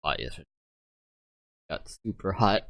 hot yesterday. Got super hot.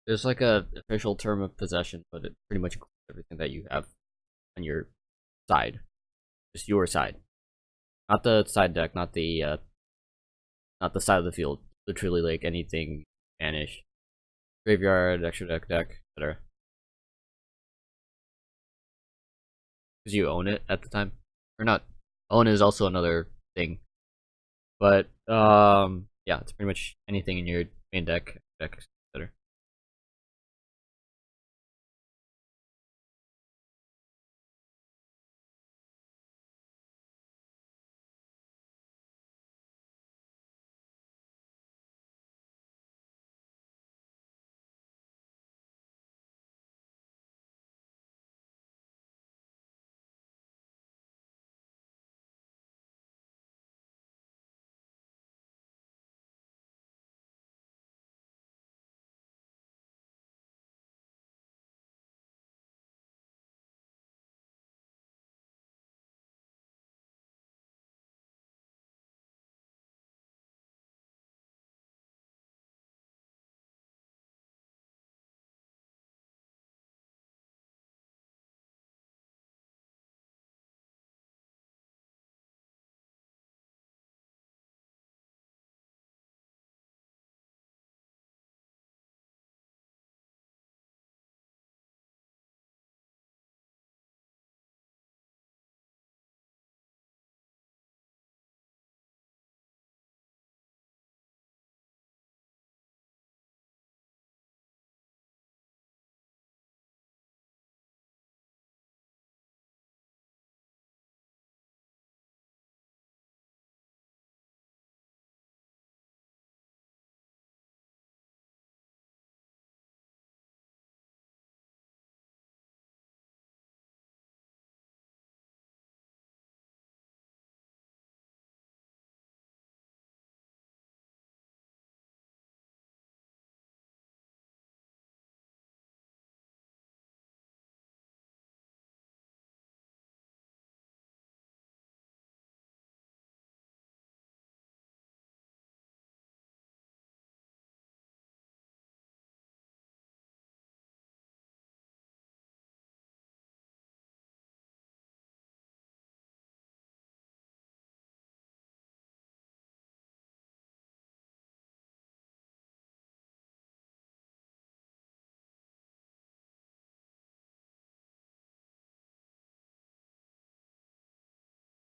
There's like a official term of possession, but it pretty much includes everything that you have on your side, just your side, not the side deck, not the side of the field. Literally, like anything banish, graveyard, extra deck, etc. Because you own it at the time, or not. Own is also another thing, but yeah, it's pretty much anything in your main deck, etc.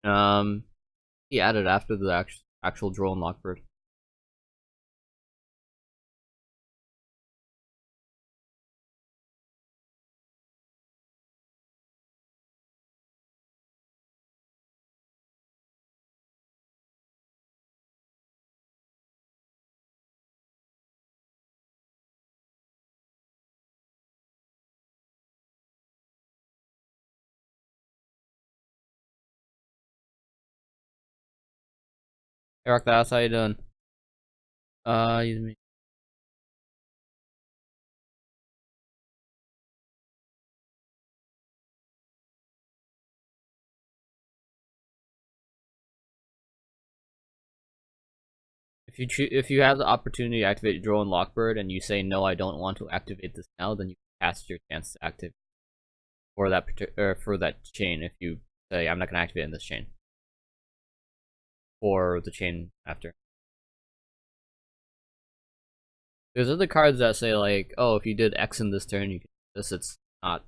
Um, he added after the actual draw and lockbird. Hey, Rock the House, how you doing? Use me. If you have the opportunity to activate Draw and Lockbird and you say no, I don't want to activate this now, then you pass your chance to activate. for that for that chain. If you say I'm not going to activate in this chain, or the chain after. There's other cards that say like, oh, if you did X in this turn, you can do this. It's not.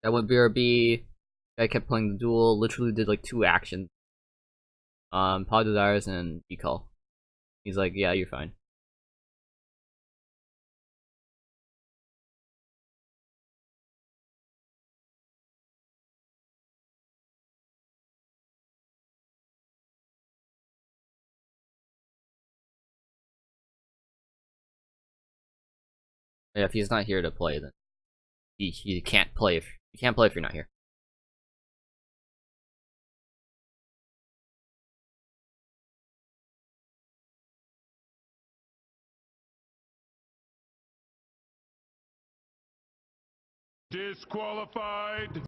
That went BRB. Guy kept playing the duel. Literally did like 2 actions. Pod Desires and Decall. He's like, yeah, you're fine. Yeah, if he's not here to play, then he can't play if you can't play if you're not here. Disqualified.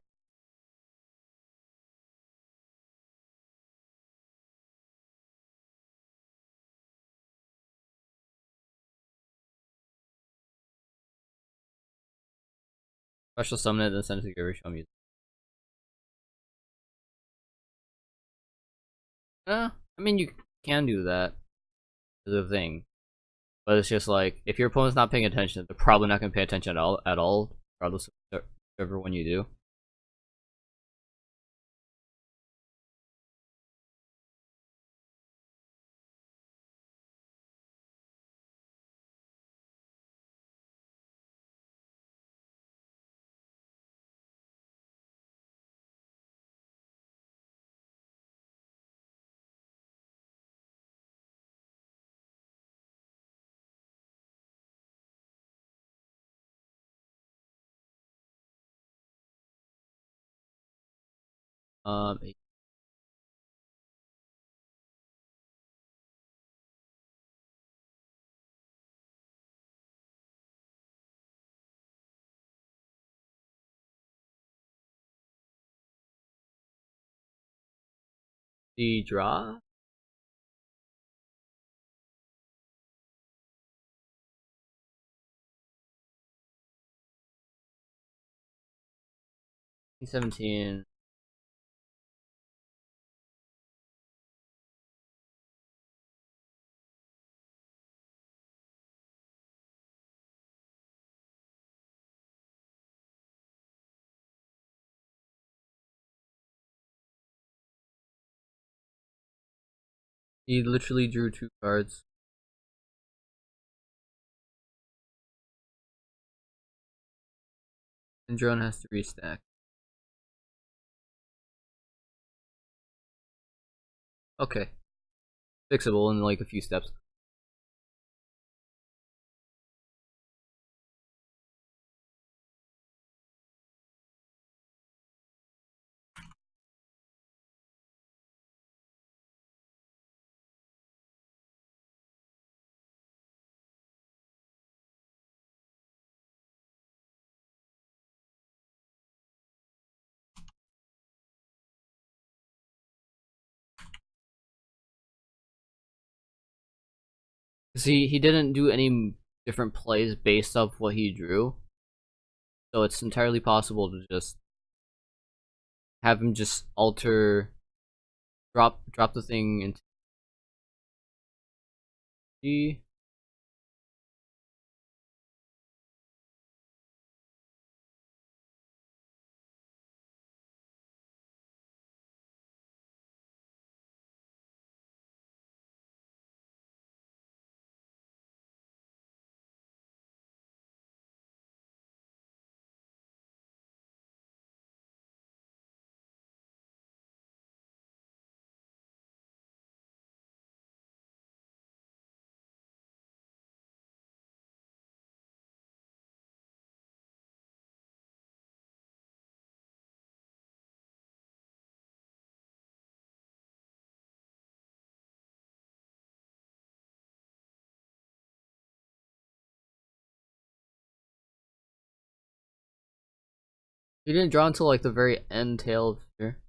Special summon it and send it to your show music. I mean you can do that. Is the thing. But it's just like if your opponent's not paying attention, they're probably not gonna pay attention at all, regardless of whichever one you do. Um, the draw. E17. He literally drew 2 cards. And drone has to restack. Okay. Fixable in like a few steps. See, he didn't do any different plays based off what he drew. So it's entirely possible to just have him just alter drop the thing into G. You didn't draw until like the very end tail of here.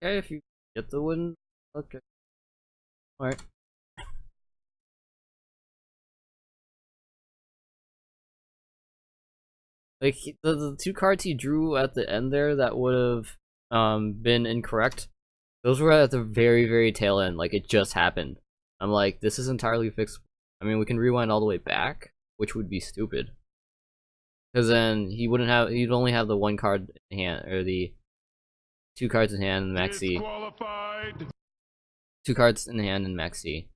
Okay, if you get the win, okay. Alright. Like the two cards he drew at the end there that would have been incorrect. Those were at the very, very tail end. Like it just happened. I'm like, this is entirely fixable. I mean, we can rewind all the way back, which would be stupid. Because then he wouldn't have. He'd only have the one card in hand, or the two cards in hand in Maxi. Two cards in hand in Maxi,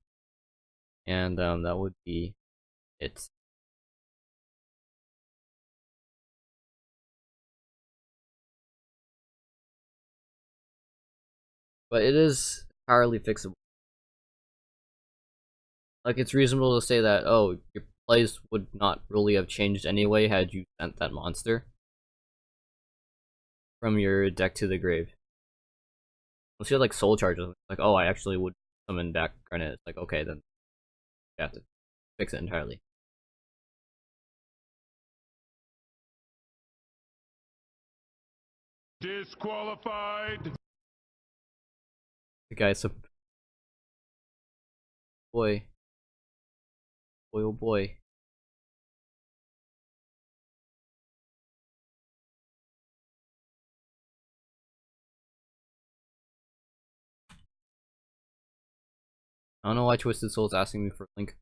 and that would be it. But it is entirely fixable. Like it's reasonable to say that, oh, your plays would not really have changed anyway had you sent that monster from your deck to the grave. Unless you had like soul charges, like, oh, I actually would summon back Garnet. It's like, okay, then you have to fix it entirely. Disqualified. The guy's a boy. Boy, oh boy. I don't know why Twisted Soul's asking me for a link.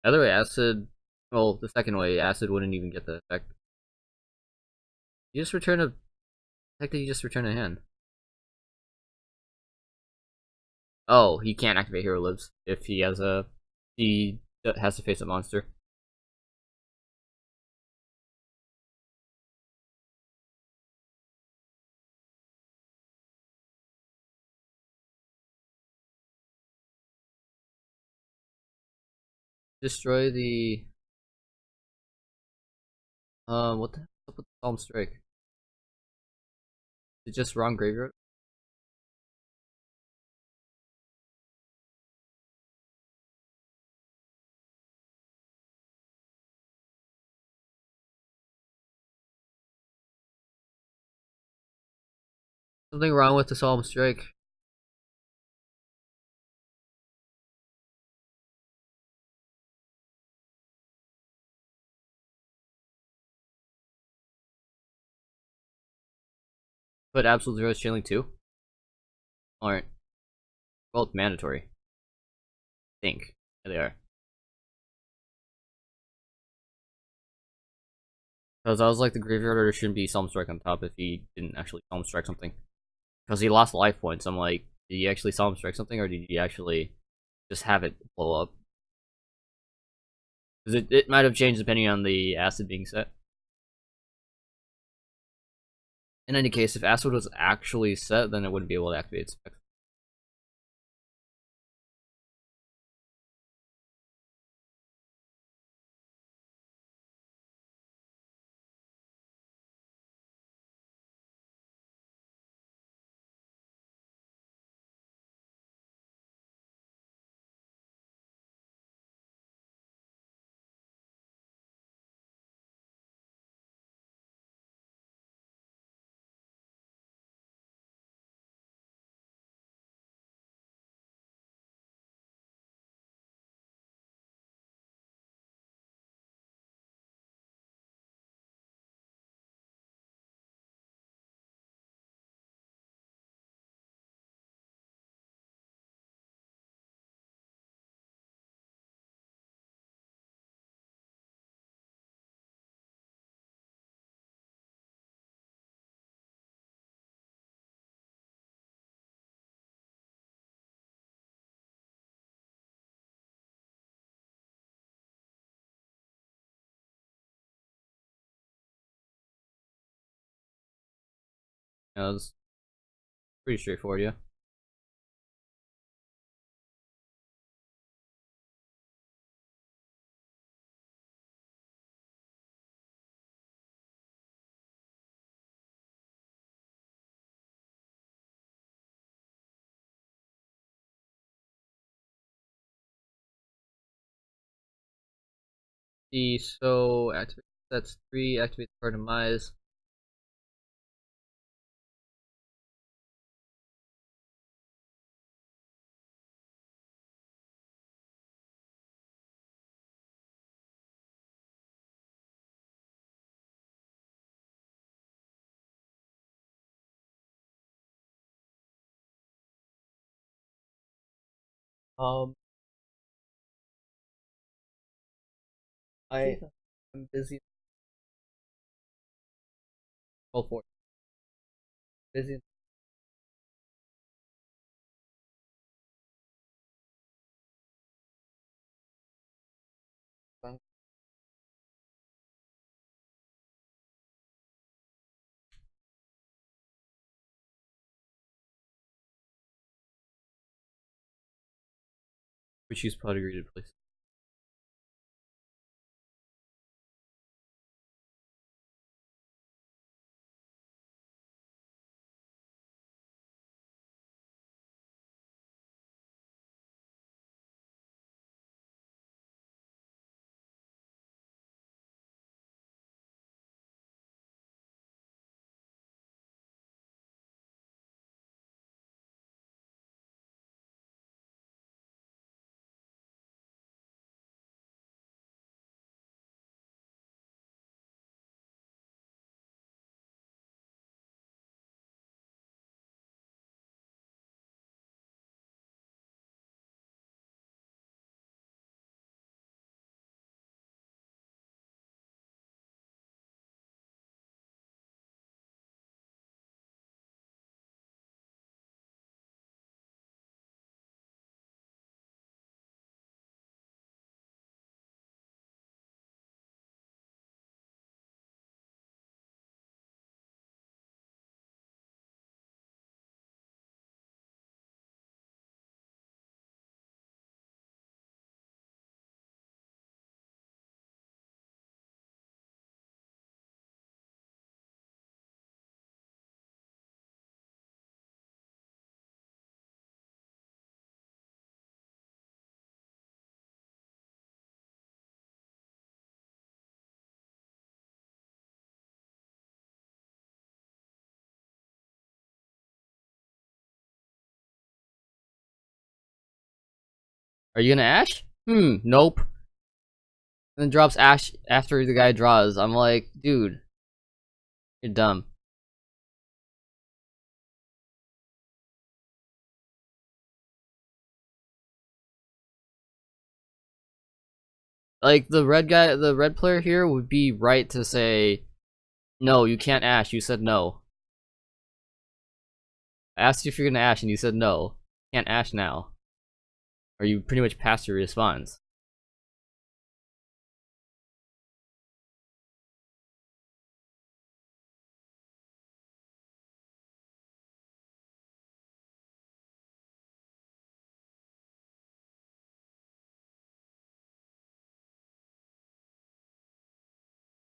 Either way, Acid. Well, the second way, Acid wouldn't even get the effect. You just return a. Technically, you just return a hand. Oh, he can't activate Hero Lives if he has a. He that has to face a monster. Destroy the what the hell's up with the Solemn Strike? Is it just wrong graveyard? Something wrong with the Solemn Strike. Put Absolute Zero's Chain Link 2? Aren't. Both mandatory. I think. Yeah, they are. Because I was like, the graveyard order shouldn't be Solemn Strike on top if he didn't actually Solemn Strike something. Because he lost life points. I'm like, did he actually Solemn Strike something, or did he actually just have it blow up? Because it might have changed depending on the acid being set. In any case, if acid was actually set, then it wouldn't be able to activate its effects. Yeah, it's pretty straightforward, yeah. So activate, that's 3, activate the card demise. Um, I'm busy. All for busy. We choose Podigreed, please. Are you gonna Ash? Nope. And then drops Ash after the guy draws. I'm like, dude, you're dumb. Like, the red player here would be right to say, no, you can't Ash, you said no. I asked you if you're gonna Ash and you said no. Can't Ash now. Or you pretty much passed your response.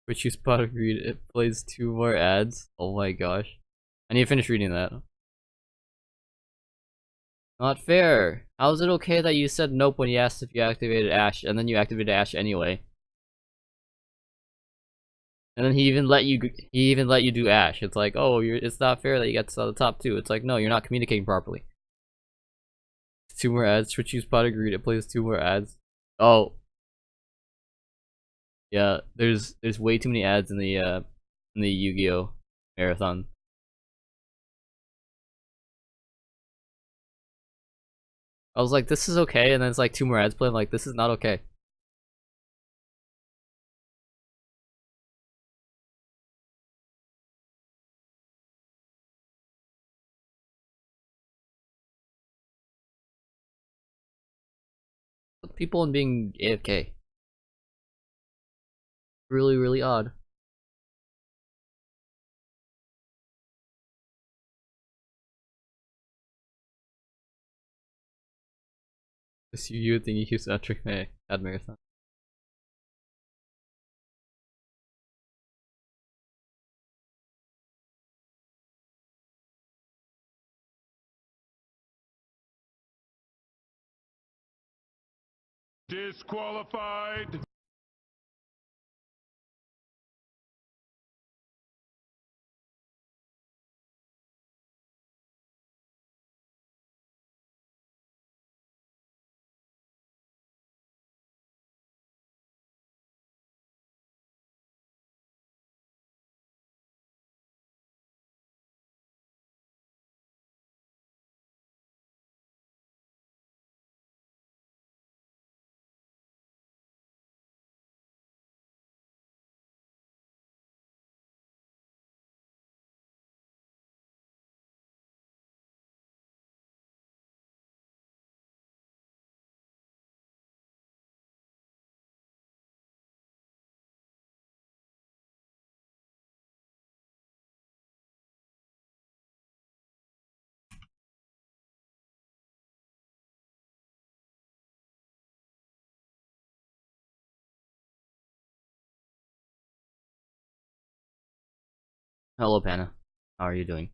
But you spot agreed, it plays 2 more ads. Oh my gosh. I need to finish reading that. Not fair. How is it okay that you said nope when you asked if you activated Ash, and then you activated Ash anyway? And then he even let you do Ash. It's like, oh, it's not fair that you got to the top 2. It's like, no, you're not communicating properly. 2 more ads. Switch you spot agreed. It plays 2 more ads. Oh, yeah. There's way too many ads in the Yu-Gi-Oh marathon. I was like, this is okay, and then it's like 2 more ads play. I'm like, this is not okay. People in being AFK. Really, really odd. This you think you use that trick ad marathon. Disqualified. Hello, Panna. How are you doing?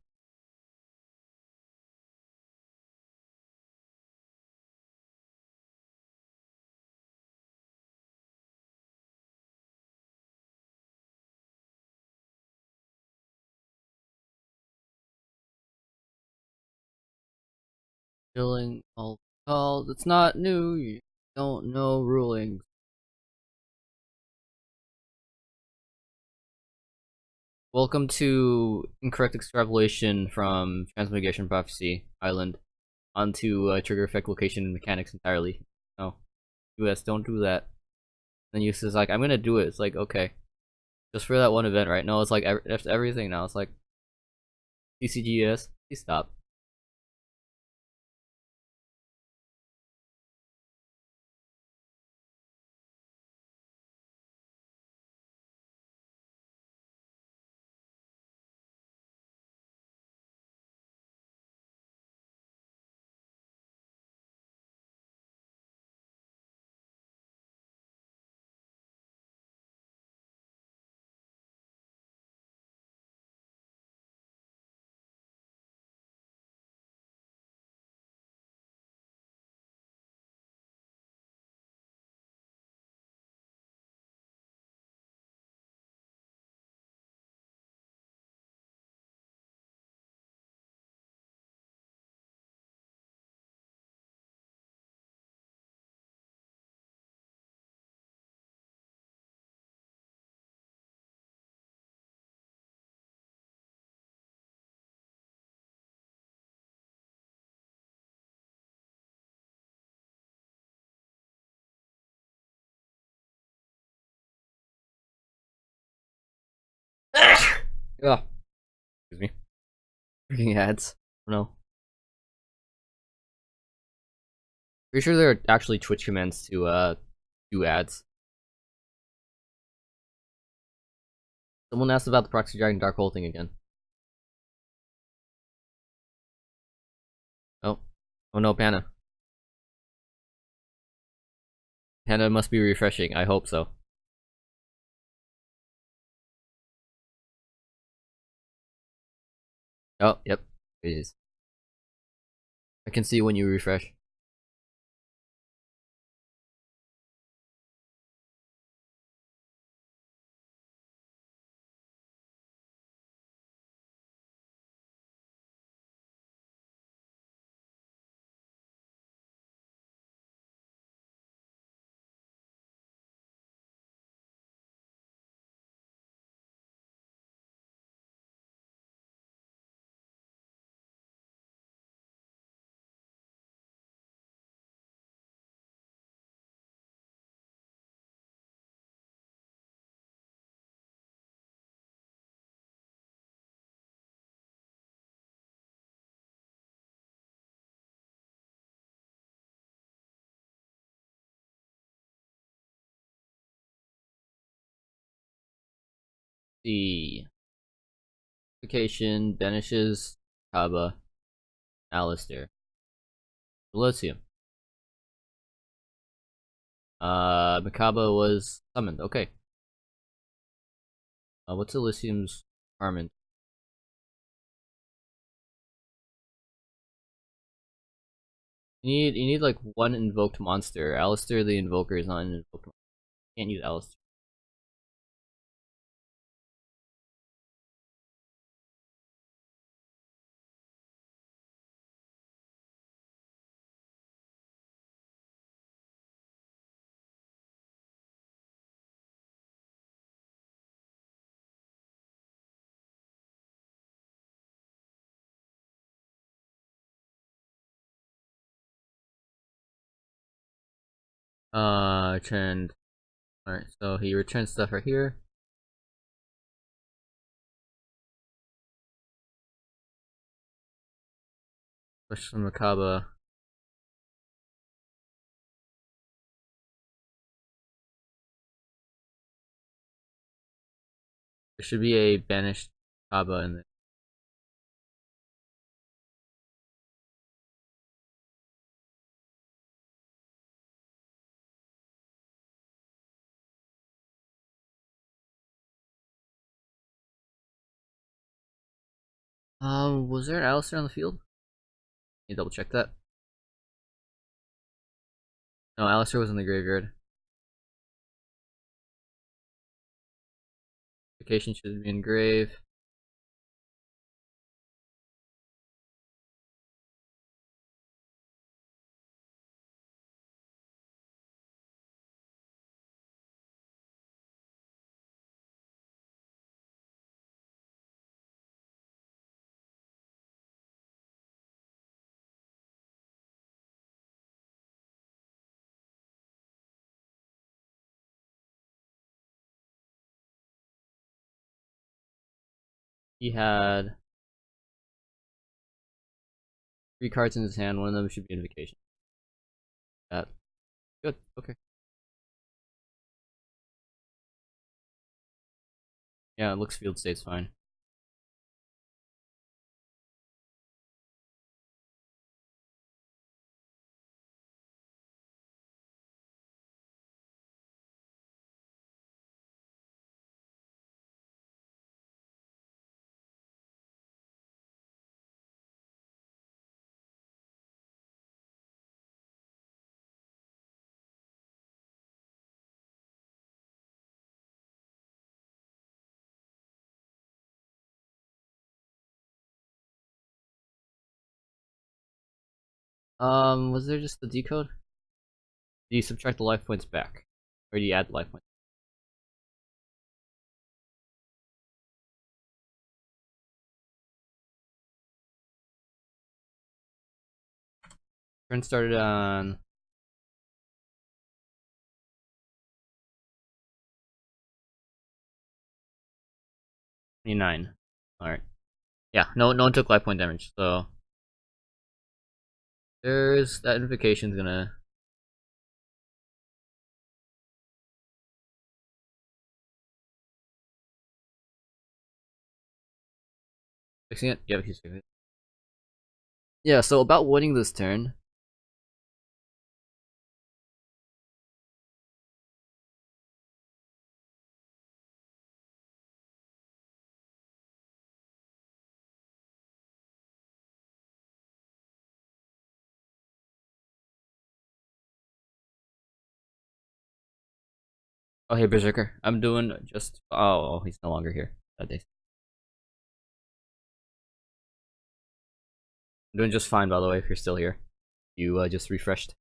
Killing all calls. It's not new. You don't know rulings. Welcome to Incorrect Extrapolation from Transmigration Prophecy Island onto Trigger Effect Location and Mechanics entirely. No. US, don't do that. Then US is like, I'm gonna do it. It's like, okay. Just for that one event, right? No, it's like after everything now. It's like, TCGS, please stop. Yeah. Excuse me. Freaking ads. Oh, no. Pretty sure there are actually Twitch commands to do ads. Someone asked about the Proxy Dragon Dark Hole thing again. Oh. Oh no, Panda. Panda must be refreshing. I hope so. Oh, yep. It is. I can see when you refresh. See. Vacation, banishes, Kaba, Alistair. Elysium. Mikaba was summoned. Okay. What's Elysium's requirement? You need like one invoked monster. Alistair the Invoker is not an invoked monster. You can't use Alistair. Trend. Alright, so he returns stuff right here. Push from Mikaba. There should be a banished Mikaba in there. Was there an Alistair on the field? Can you double check that? No, Alistair was in the graveyard. Vacation should be in grave. He had 3 cards in his hand. One of them should be in vacation. That good. Okay. Yeah, it looks field state's fine. Was there just the decode? Do you subtract the life points back? Or do you add life points? Turn started on 29. Alright. Yeah, no one took life point damage, so there's that invocation's gonna fixing it? Yeah, he's fixing it. Yeah, so about winning this turn. Oh hey Berserker. I'm doing just he's no longer here. That day. I'm doing just fine by the way if you're still here. You just refreshed.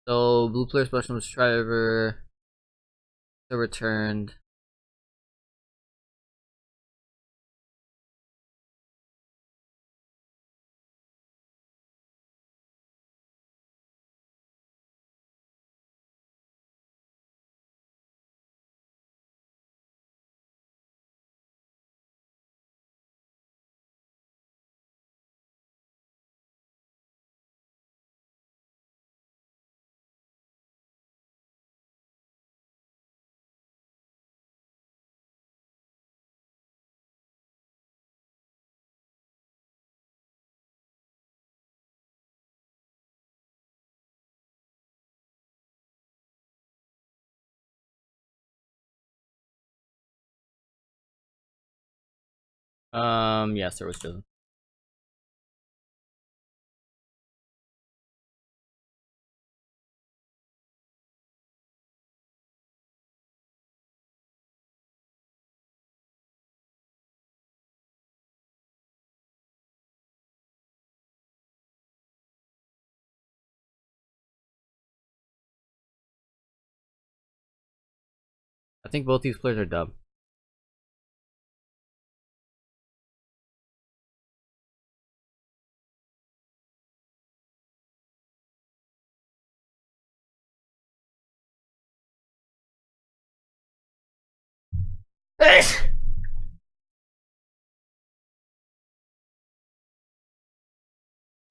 So blue player special driver returned. Yes, there was chosen. I think both these players are dumb.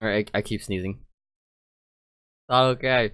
Alright, I keep sneezing. Okay.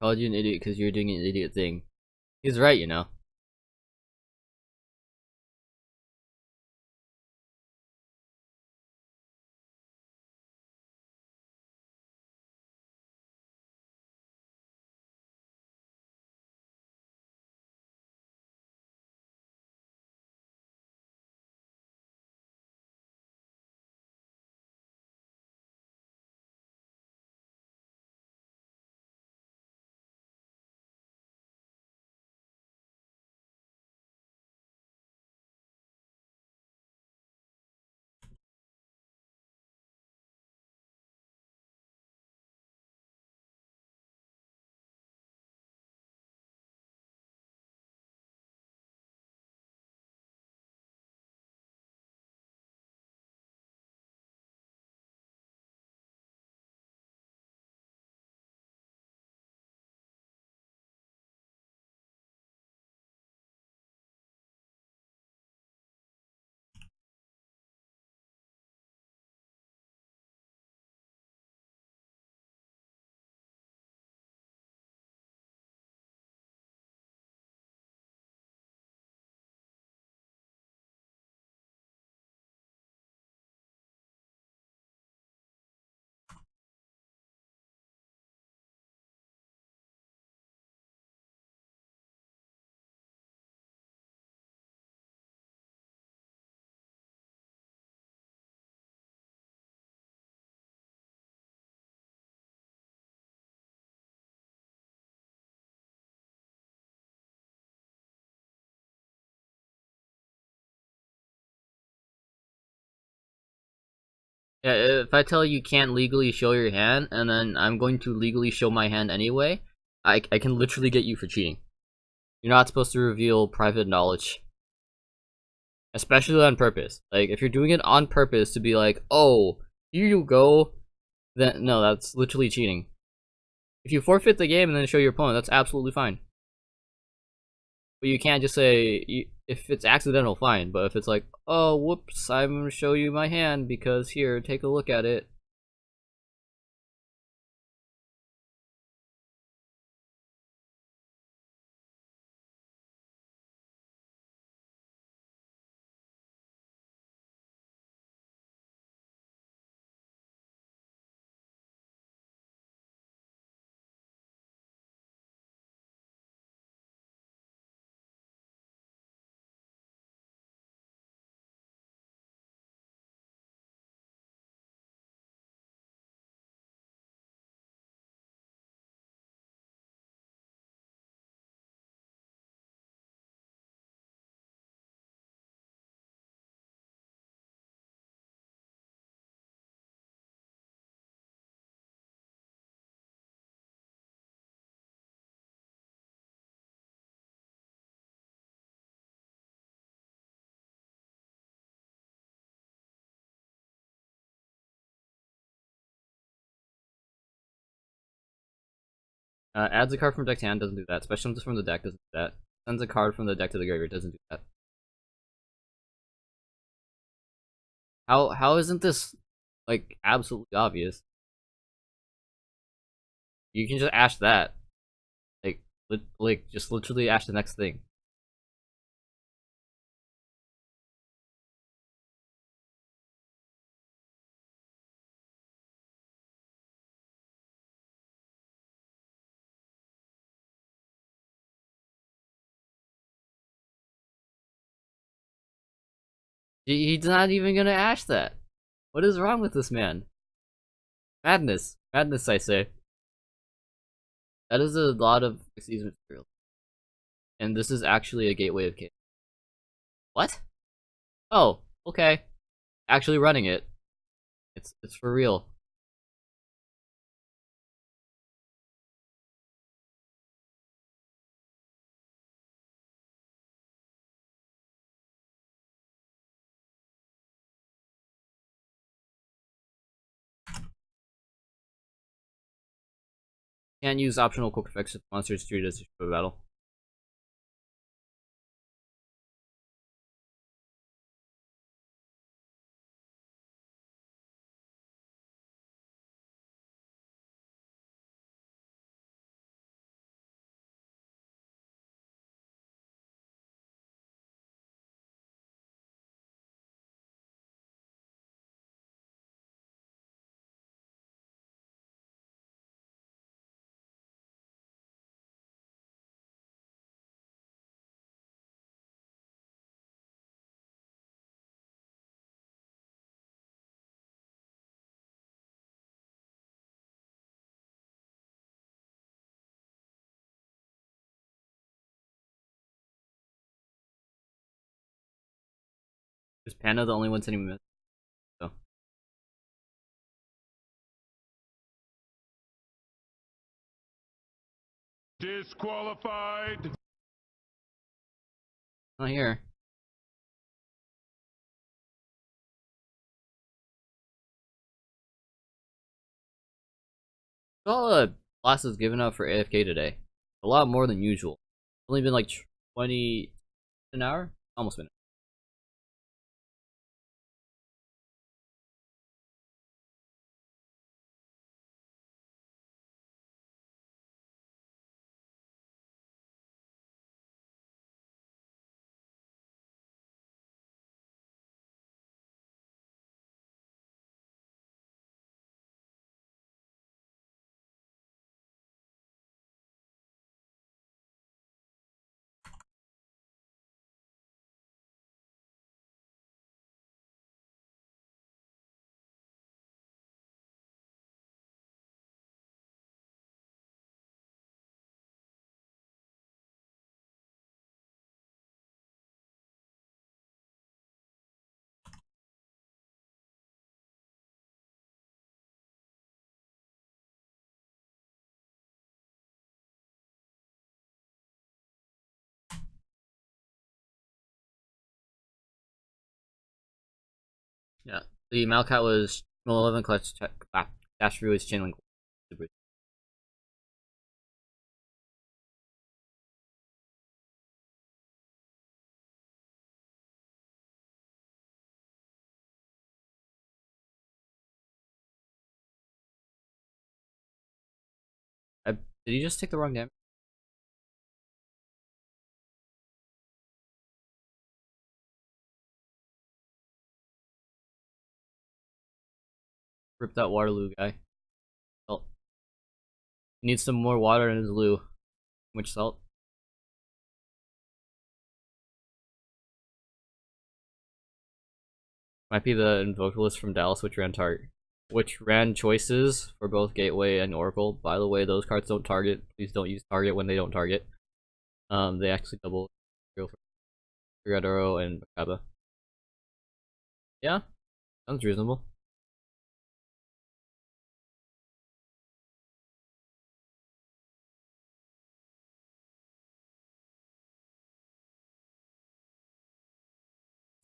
Called you an idiot because you're doing an idiot thing. He's right, you know. Yeah, if I tell you can't legally show your hand, and then I'm going to legally show my hand anyway, I can literally get you for cheating. You're not supposed to reveal private knowledge. Especially on purpose. Like, if you're doing it on purpose to be like, oh, here you go, then no, that's literally cheating. If you forfeit the game and then show your opponent, that's absolutely fine. But you can't just say, if it's accidental, fine. But if it's like, oh, whoops, I'm gonna show you my hand because here, take a look at it. Adds a card from deck to hand, doesn't do that. Special summons from the deck, doesn't do that. Sends a card from the deck to the graveyard, doesn't do that. How isn't this, like, absolutely obvious? You can just ash that. Like, just literally ash the next thing. He's not even gonna ash that. What is wrong with this man? Madness. Madness, I say. That is a lot of season material. And this is actually a gateway of chaos. What? Oh, okay. Actually running it. It's for real. Can't use optional quick effects if monsters treated as a battle. Is Panda the only one sending me? So. Disqualified. Not here. All classes given out for AFK today. A lot more than usual. It's only been like 20 an hour? Almost been. Yeah. The Malkat was 11 clutch dash through his chain link. Did he just take the wrong damage? Ripped that Waterloo guy. Salt. He needs some more water in his loo. Which salt? Might be the Invocalist from Dallas, which ran choices for both Gateway and Oracle. By the way, those cards don't target. Please don't use target when they don't target. They actually double Brigadoro and Makaba. Yeah, sounds reasonable.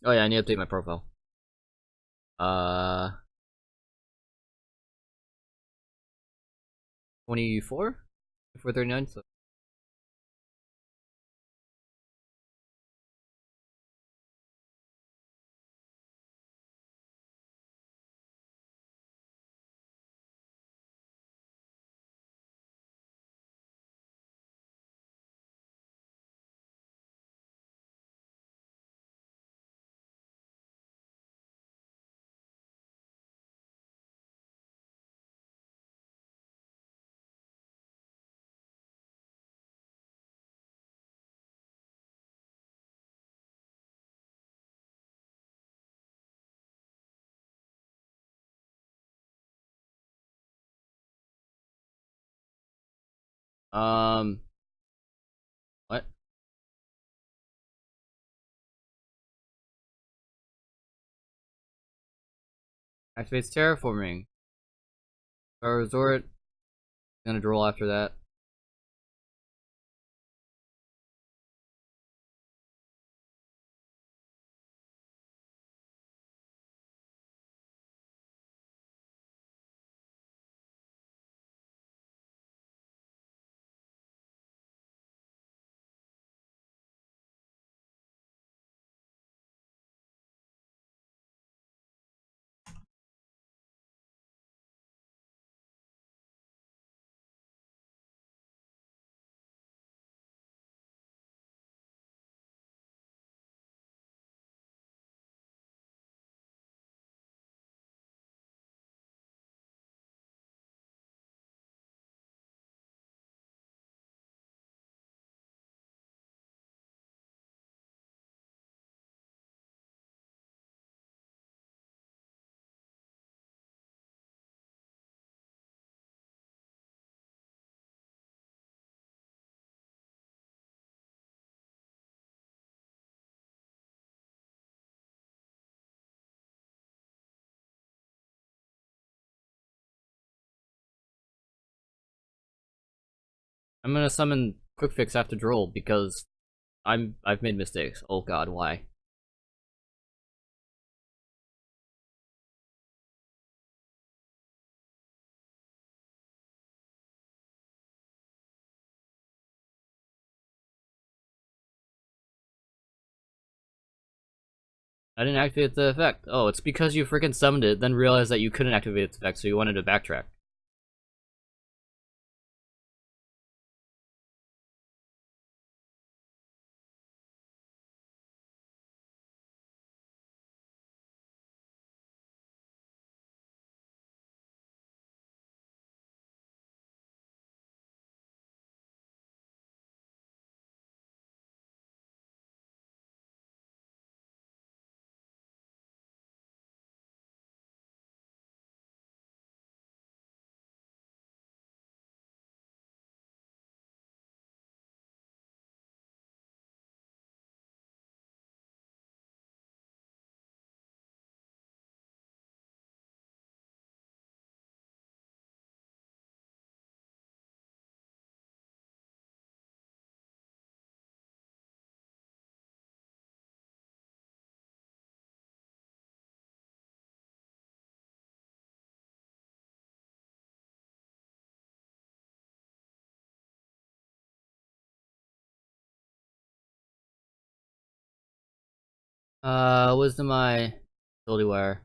Oh yeah, I need to update my profile. 24? 439. So what? Activates terraforming. Our resort. Gonna droll after that. I'm gonna summon Quick Fix after droll because I've made mistakes. Oh god, why? I didn't activate the effect. Oh, it's because you freaking summoned it, then realized that you couldn't activate its effect, so you wanted to backtrack. Wisdom Eye, Ability Wire.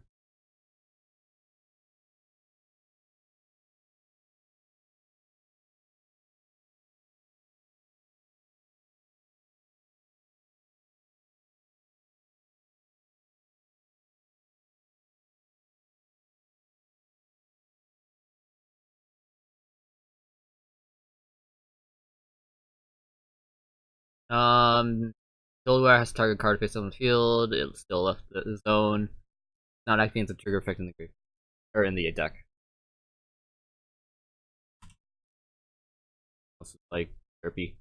Ability Wire has target card face on the field. It's still left the zone. Not acting as a trigger effect in the grave or in the deck. This is like therapy.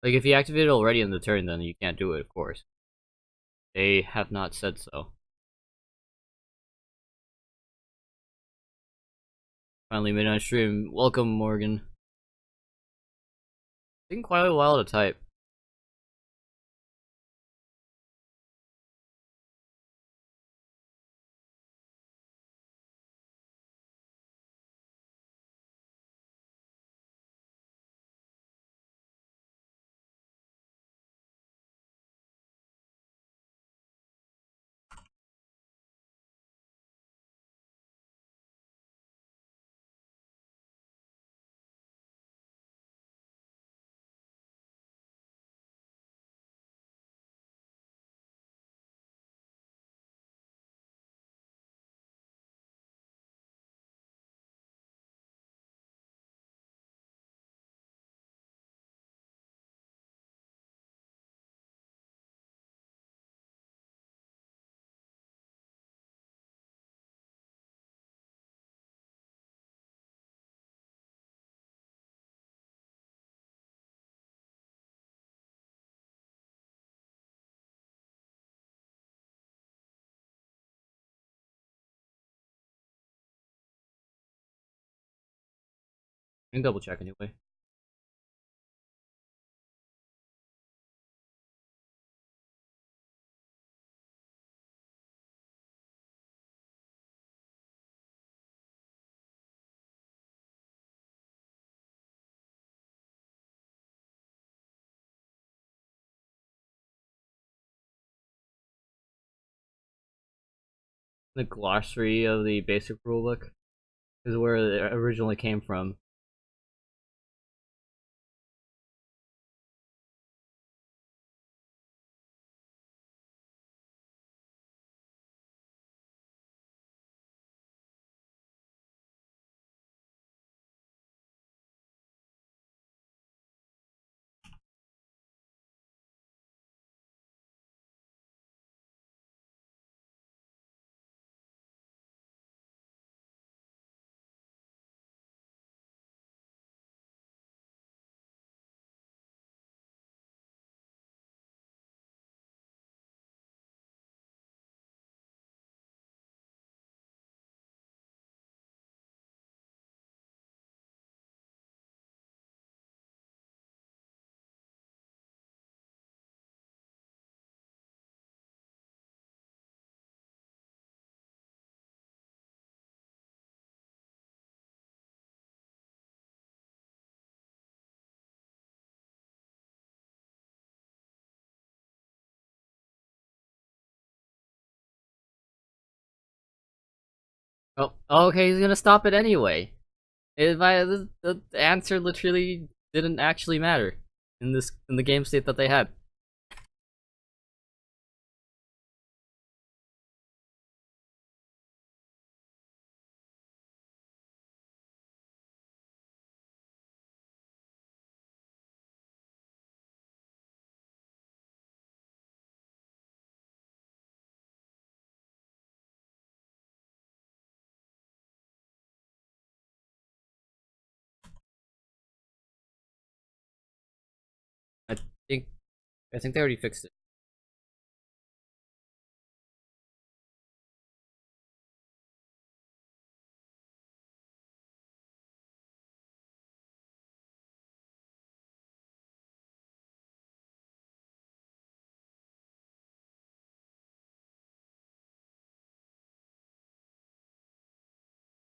Like if you activate it already in the turn, then you can't do it. Of course, they have not said so. Finally made on stream. Welcome, Morgan. Taking quite a while to type. I can double check anyway. The glossary of the basic rulebook is where it originally came from. Oh, okay, he's gonna stop it anyway. The answer literally didn't actually matter in the game state that they had. I think I think they already fixed it.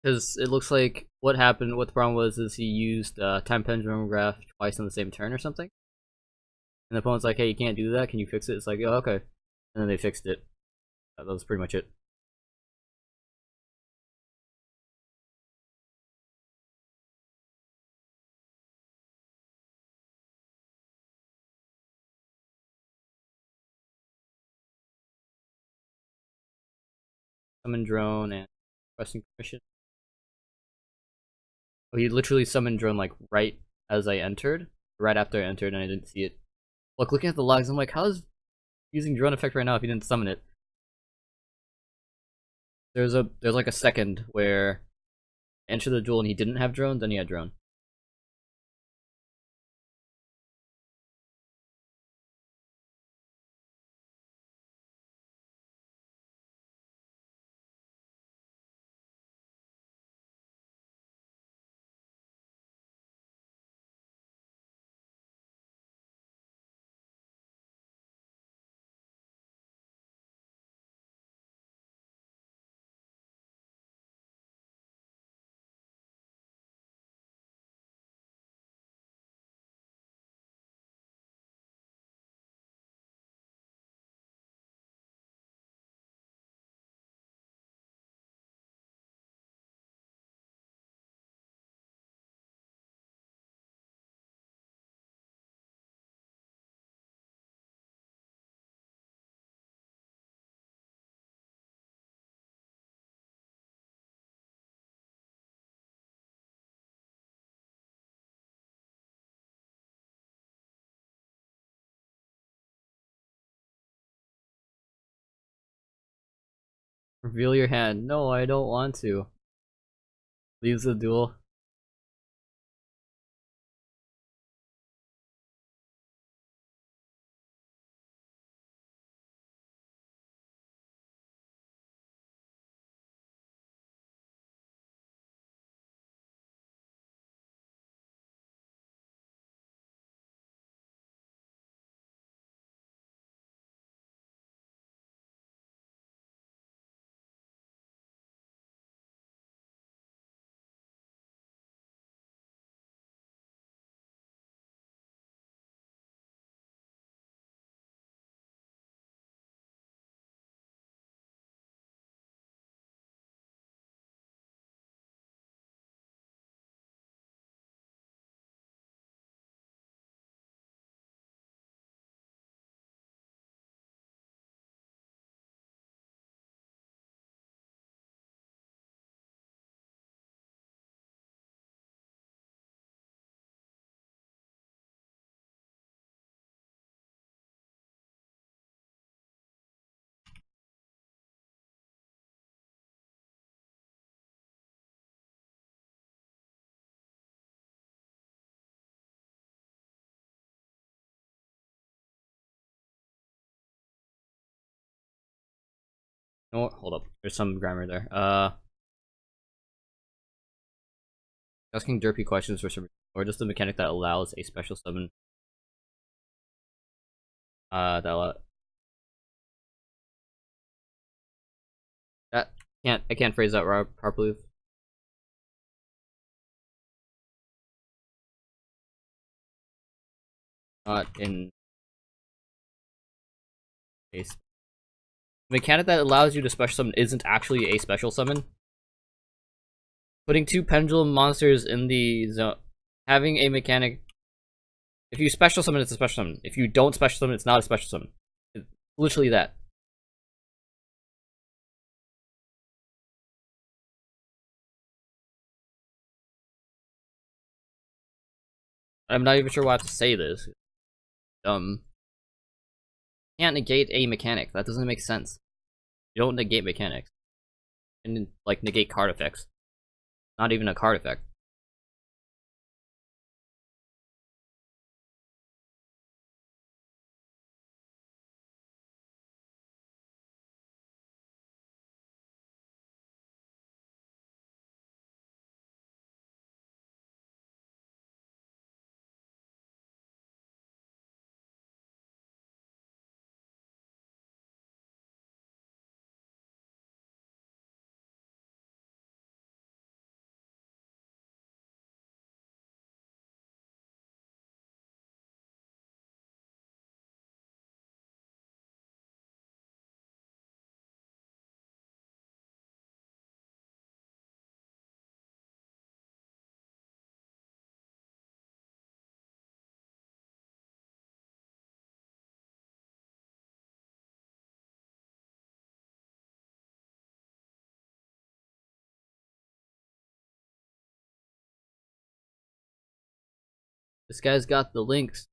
Because it looks like what happened, what the problem was, is he used time pendulum graph twice on the same turn or something. And the opponent's like, hey, you can't do that, can you fix it? It's like, oh, okay. And then they fixed it. That was pretty much it. Summon drone and requesting permission. Oh, he literally summoned drone like right as I entered, right after I entered, and I didn't see it. Look, looking at the logs, I'm like, how is using drone effect right now if he didn't summon it? There's like a second where I entered the duel and he didn't have drone, then he had drone. Reveal your hand. No, I don't want to. Leaves the duel. No, hold up. There's some grammar there. Asking derpy questions for some reason, or just the mechanic that allows a special summon. That I can't phrase that properly. Not in a mechanic that allows you to special summon isn't actually a special summon. Putting two pendulum monsters in the zone, having a mechanic. If you special summon, it's a special summon. If you don't special summon, it's not a special summon. It's literally that. I'm not even sure why I have to say this. Can't negate a mechanic. That doesn't make sense. You don't negate mechanics. And like negate card effects. Not even a card effect. This guy's got the links.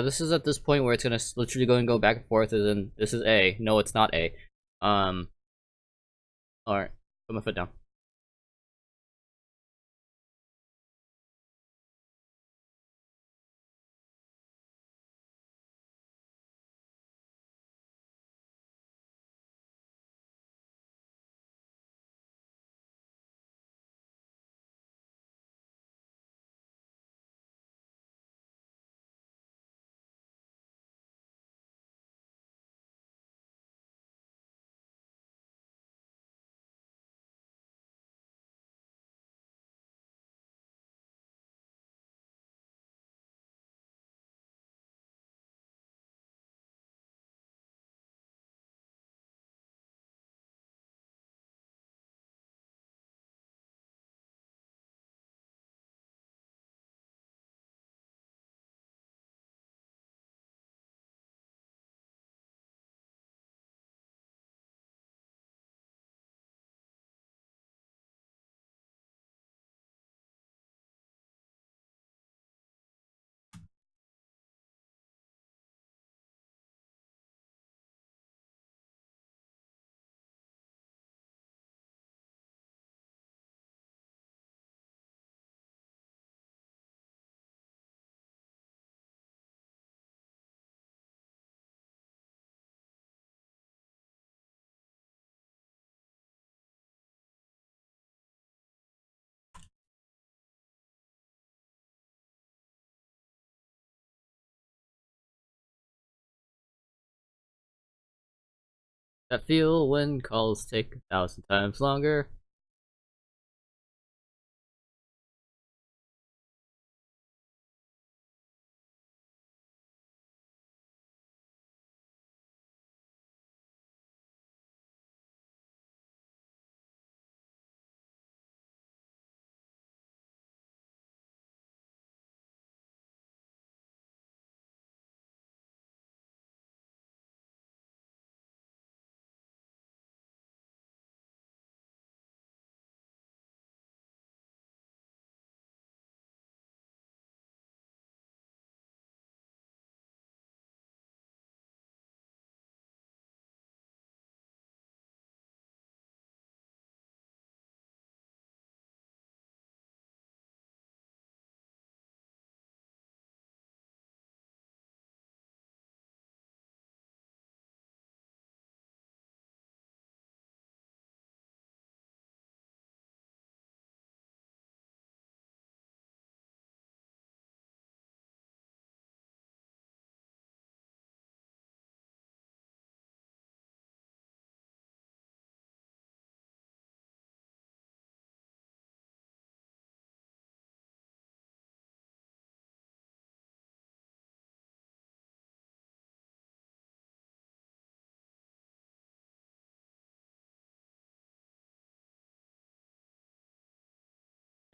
This is at this point where it's gonna literally go and go back and forth, and then this is A. No, it's not A. Um, alright, put my foot down. That feel when calls take 1,000 times longer.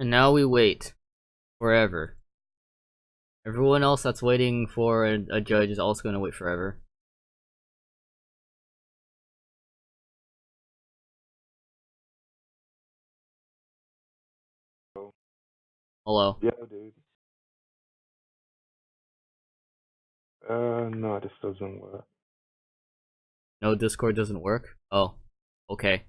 And now we wait forever. Everyone else that's waiting for a judge is also gonna wait forever. Hello. Yeah, dude. No, this doesn't work. No, Discord doesn't work? Oh, okay.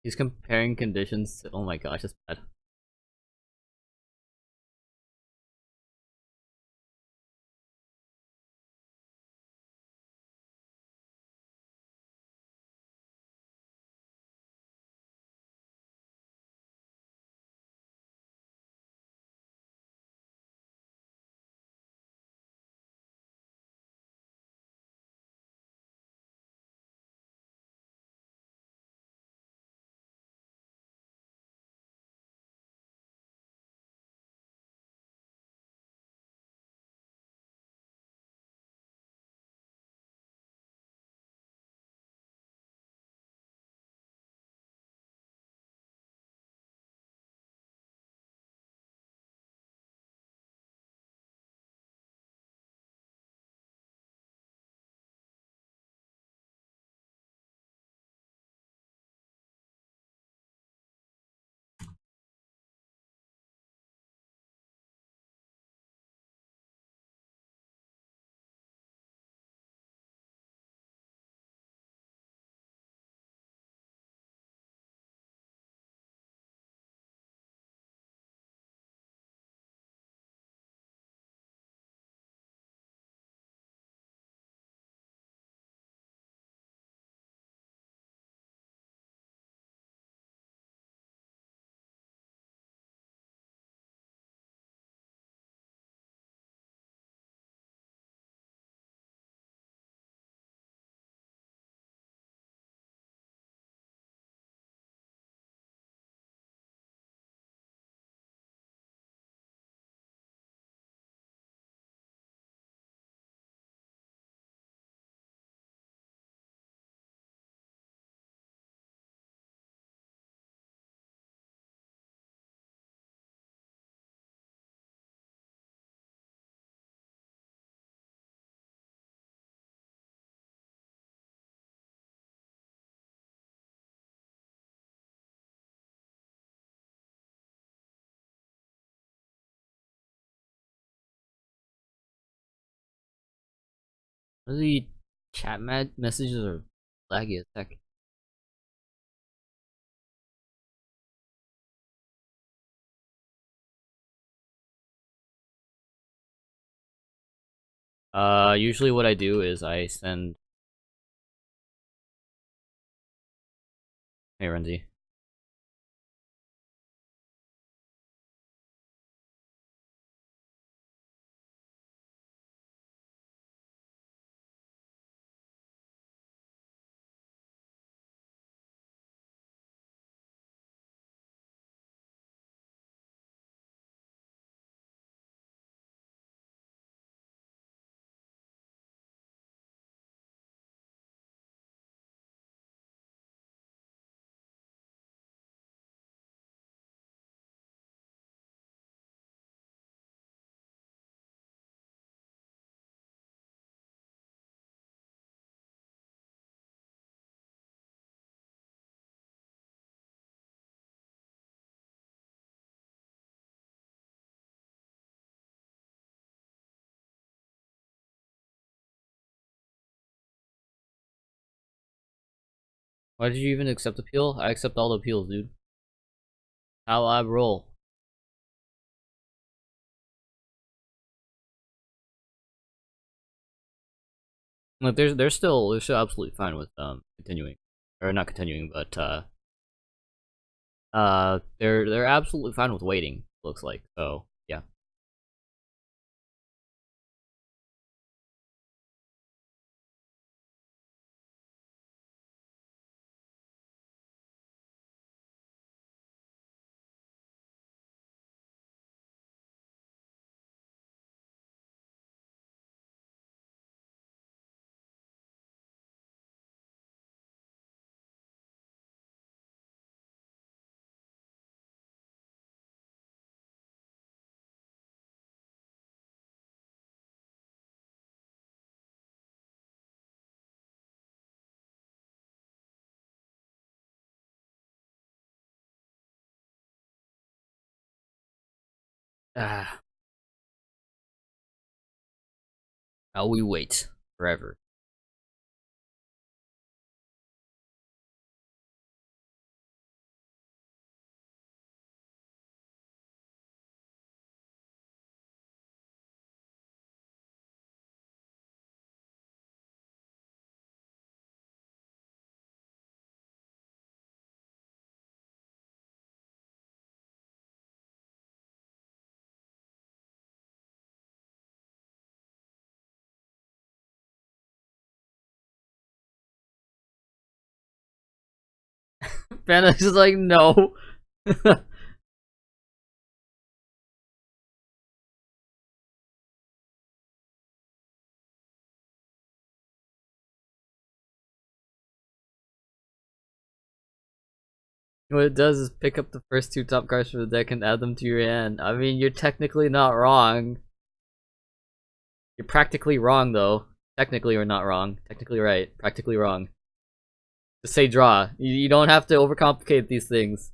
He's comparing conditions. Oh my gosh, that's bad. The messages are laggy as heck. Usually what I do is I send. Hey, Renzi. Why did you even accept appeal? I accept all the appeals, dude. How I roll. Like they're still absolutely fine with continuing, or not continuing, but they're absolutely fine with waiting. Looks like so. Yeah. Ah, how we wait forever. Panic is like, no. What it does is pick up the first two top cards from the deck and add them to your hand. I mean, you're technically not wrong. You're practically wrong, though. Technically or not wrong. Technically right. Practically wrong. Just say draw. You don't have to overcomplicate these things.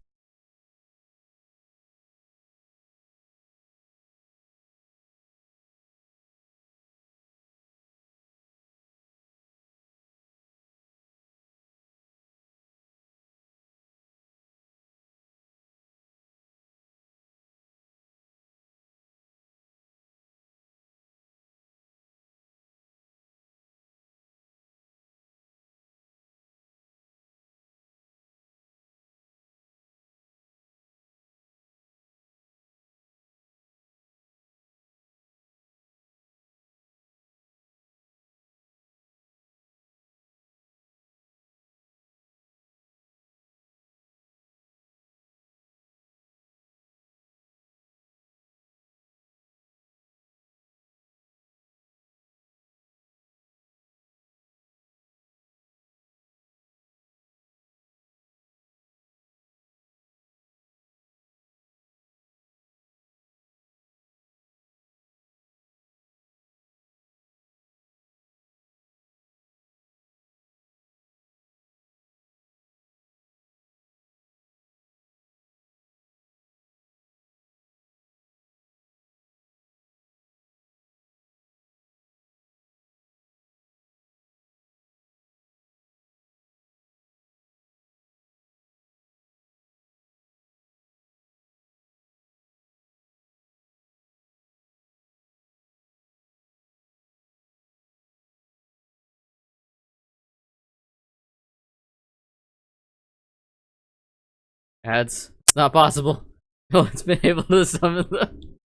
Ads. It's not possible. No one's been able to summon them.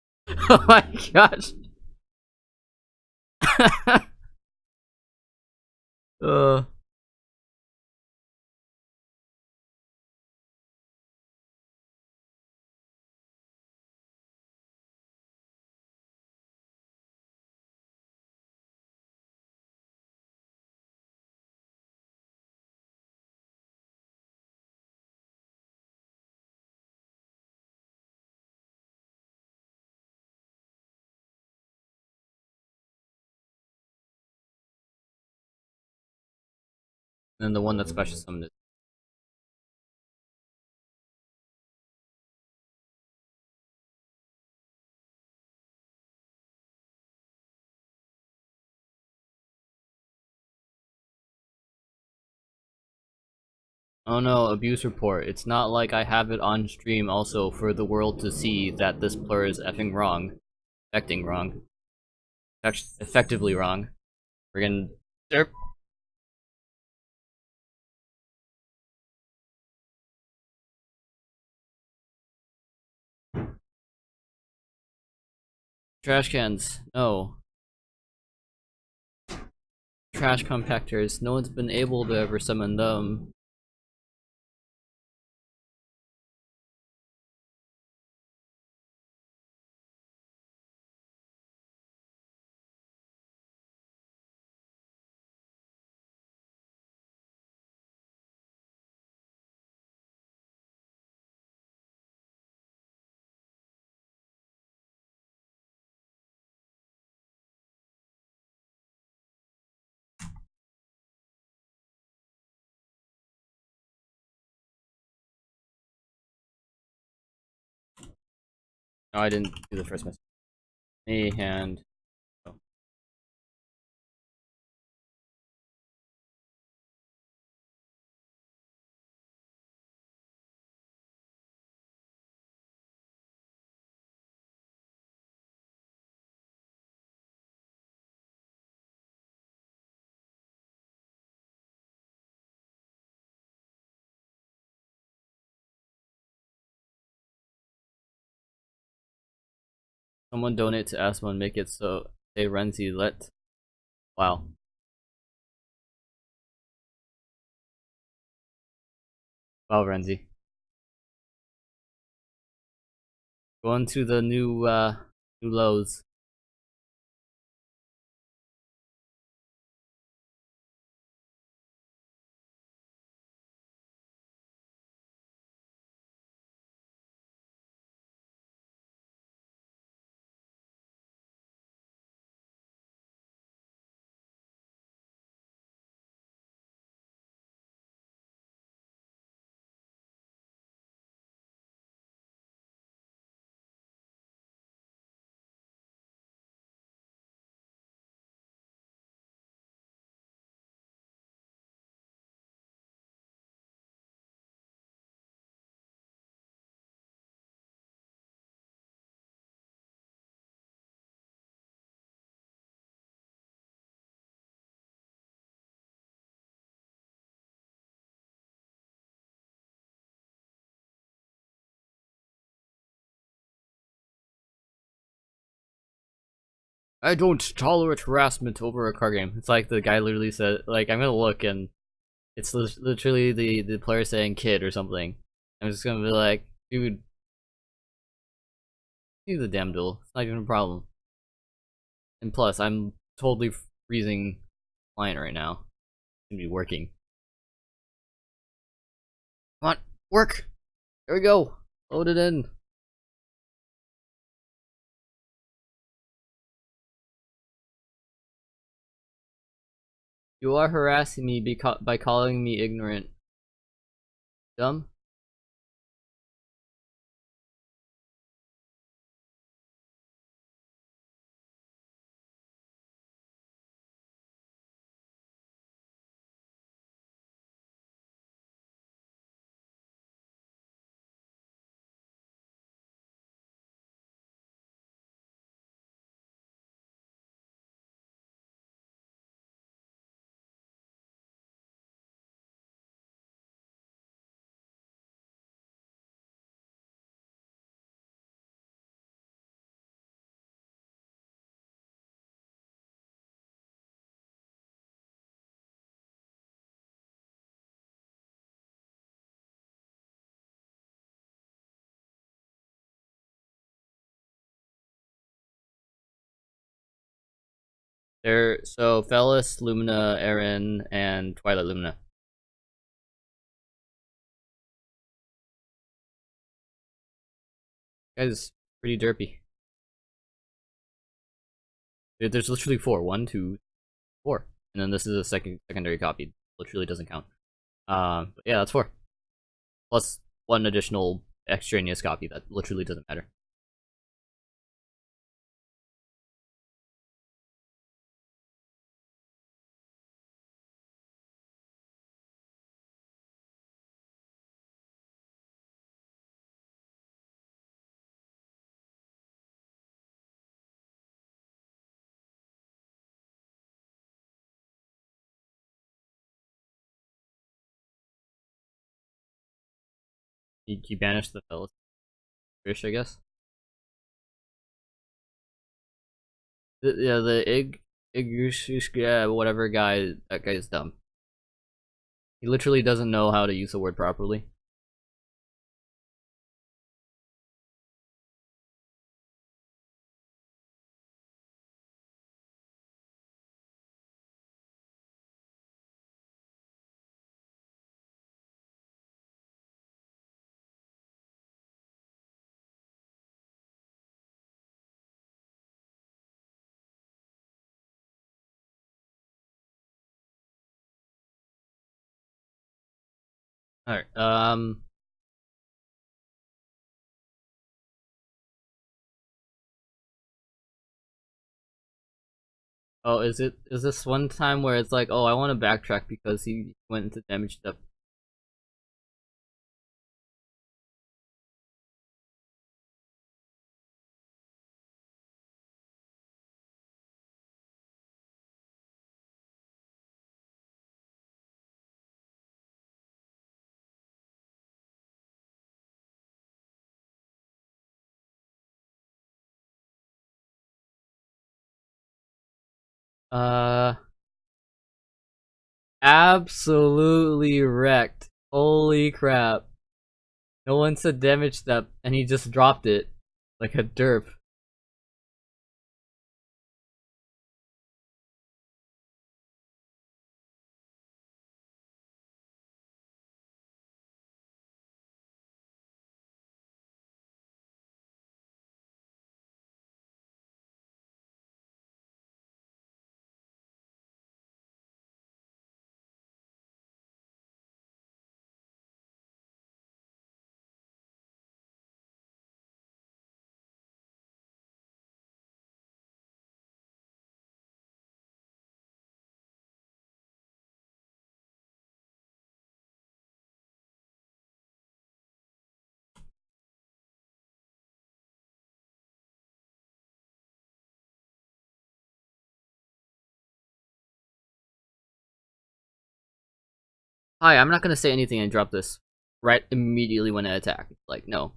Oh my gosh. uh. And the one that special summoned is. Oh no, abuse report. It's not like I have it on stream also for the world to see that this player is effing wrong. Effecting wrong. Effectively wrong. Friggin' derp. Trash cans. No. Trash compactors. No one's been able to ever summon them. No, I didn't do the first message. A hand. Oh. Someone donate to Asmo and make it so they Renzi let. Wow. Wow, Renzi. Going to the new lows. I don't tolerate harassment over a card game. It's like the guy literally said, like, I'm gonna look and it's literally the player saying kid or something. I'm just gonna be like, dude, do the damn duel. It's not even a problem. And plus, I'm totally freezing client right now. It's gonna be working. Come on, work! There we go. Load it in. You are harassing me by calling me ignorant. Dumb? There, so Felis, Lumina, Aaron, and Twilight Lumina. Guys, pretty derpy. There's literally four. 1, 2, 4. And then this is a secondary copy. Literally doesn't count. But yeah, that's 4. Plus one additional extraneous copy that literally doesn't matter. You banish the Felis fish, I guess. Yeah, the yeah, whatever guy. That guy is dumb. He literally doesn't know how to use the word properly. Alright, oh, is this one time where it's like, oh, I want to backtrack because he went into damage step? Uh, absolutely wrecked. Holy crap. No one said damage step, and he just dropped it. Like a derp. Hi, I'm not gonna say anything and drop this right immediately when I attack. Like, no.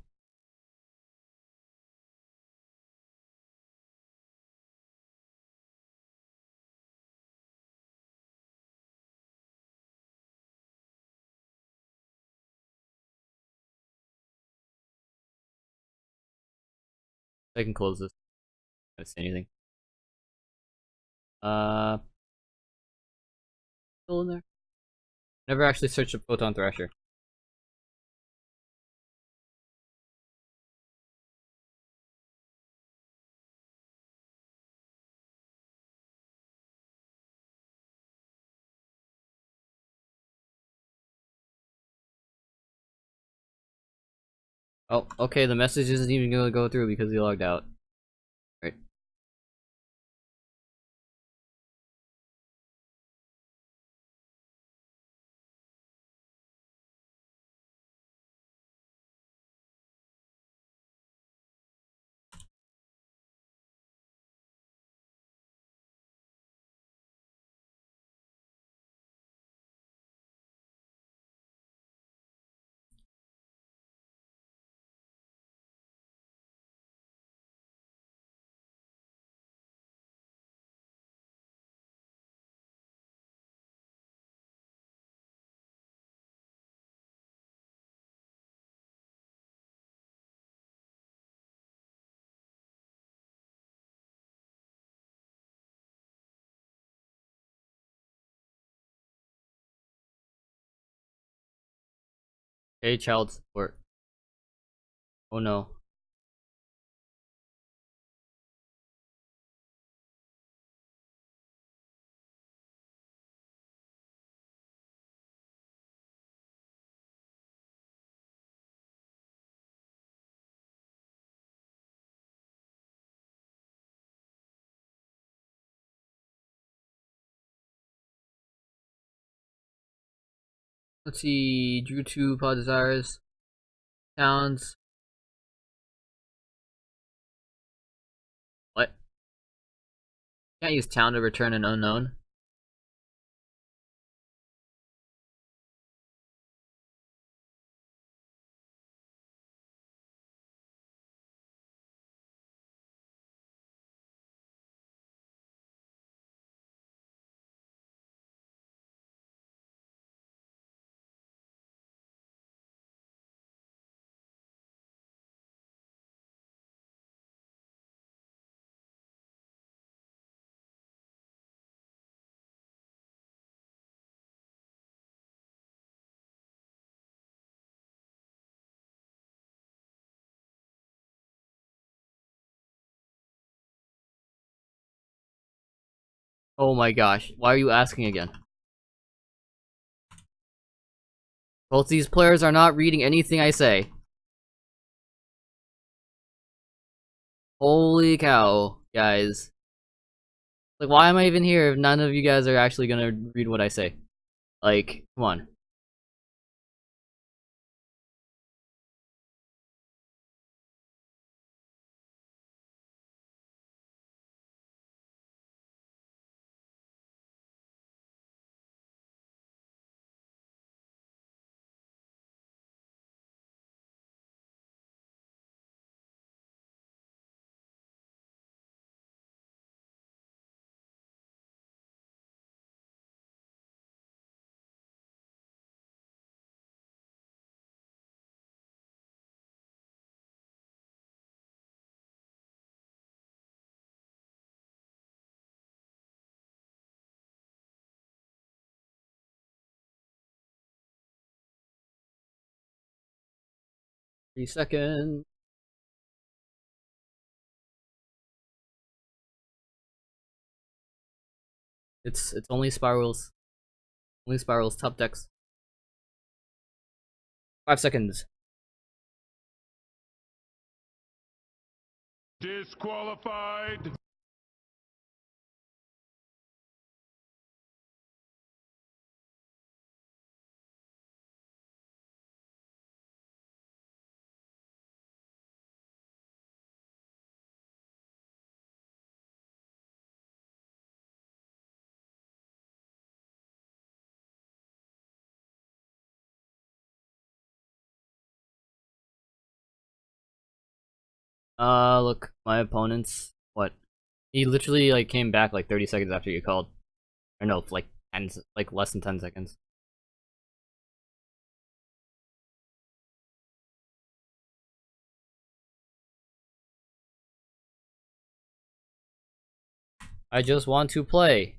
I can close this. Not gonna say anything. Still in there? Never actually searched a Photon Thrasher. Oh, okay, the message isn't even gonna go through because he logged out. Right. Hey, child support. Oh no. Let's see. Drew 2 Pod Desires. Towns. What? Can't use town to return an unknown. Oh my gosh. Why are you asking again? Both these players are not reading anything I say. Holy cow, guys. Like, why am I even here if none of you guys are actually gonna read what I say? Like, come on. 3 seconds. It's only spirals. Only spirals, top decks. 5 seconds. Disqualified. Look, my opponent's what? He literally like came back like 30 seconds after you called. Or no, like 10, like less than 10 seconds. I just want to play.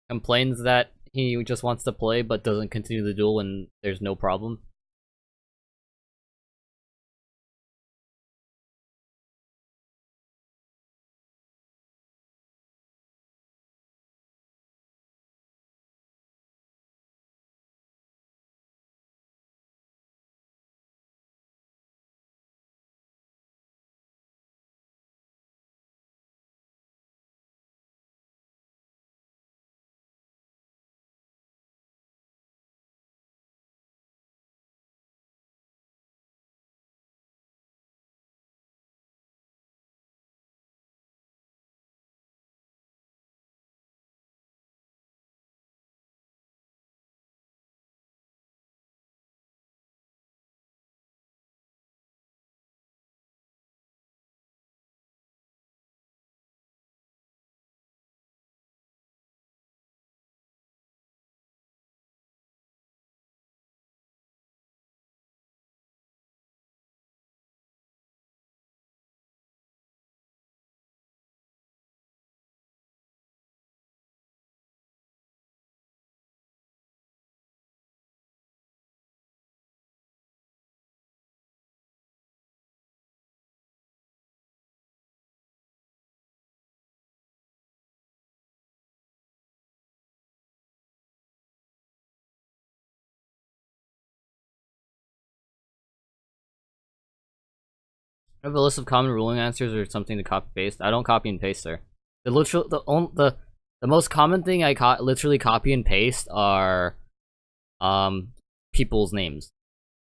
Complains that he just wants to play but doesn't continue the duel when there's no problem. I have a list of common ruling answers or something to copy paste. I don't copy and paste there. The most common thing I literally copy and paste are people's names.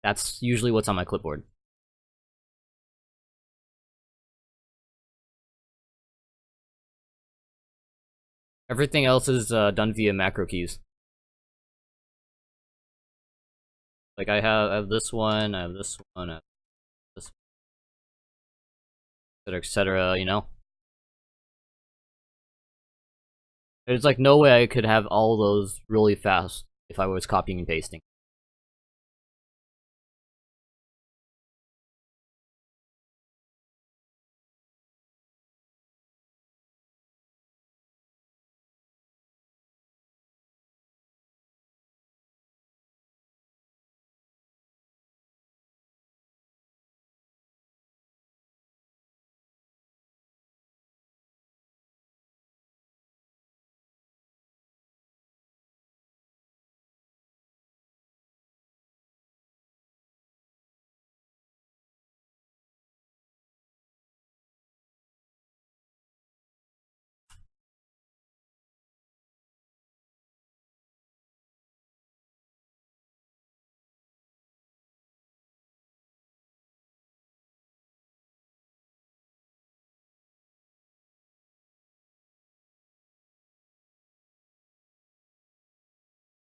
That's usually what's on my clipboard. Everything else is done via macro keys. Like I have this one, I have this one, I have this, etc. You know, there's like no way I could have all those really fast if I was copying and pasting.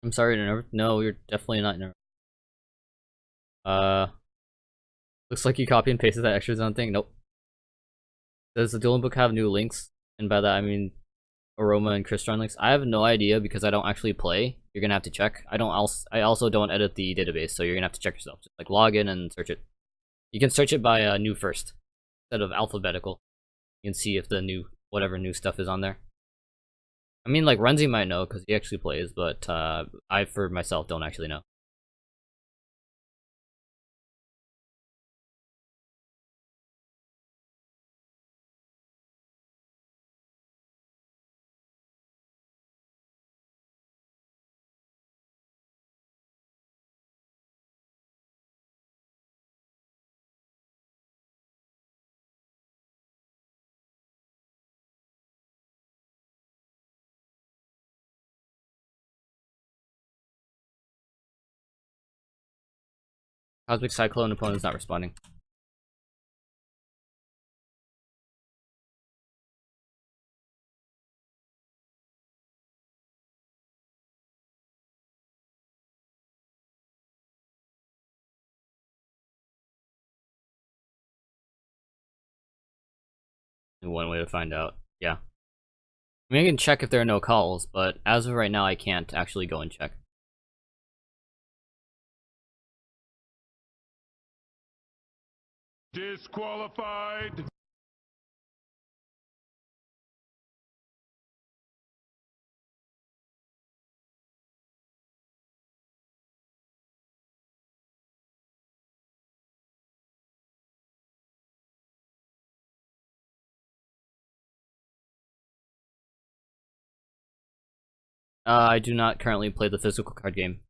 I'm sorry to nerve. No, you're definitely not nervous. Looks like you copy and pasted that extra zone thing. Nope. Does the Dueling Book have new links? And by that I mean Aroma and Crystron links. I have no idea because I don't actually play. You're gonna have to check. I also don't edit the database, so you're gonna have to check yourself. Just like log in and search it. You can search it by new first instead of alphabetical. You can see if the new whatever new stuff is on there. I mean, like Renzi might know because he actually plays, but I for myself don't actually know. Cosmic Cyclone opponent is not responding. One way to find out. Yeah. I mean, I can check if there are no calls, but as of right now, I can't actually go and check. Disqualified. I do not currently play the physical card game.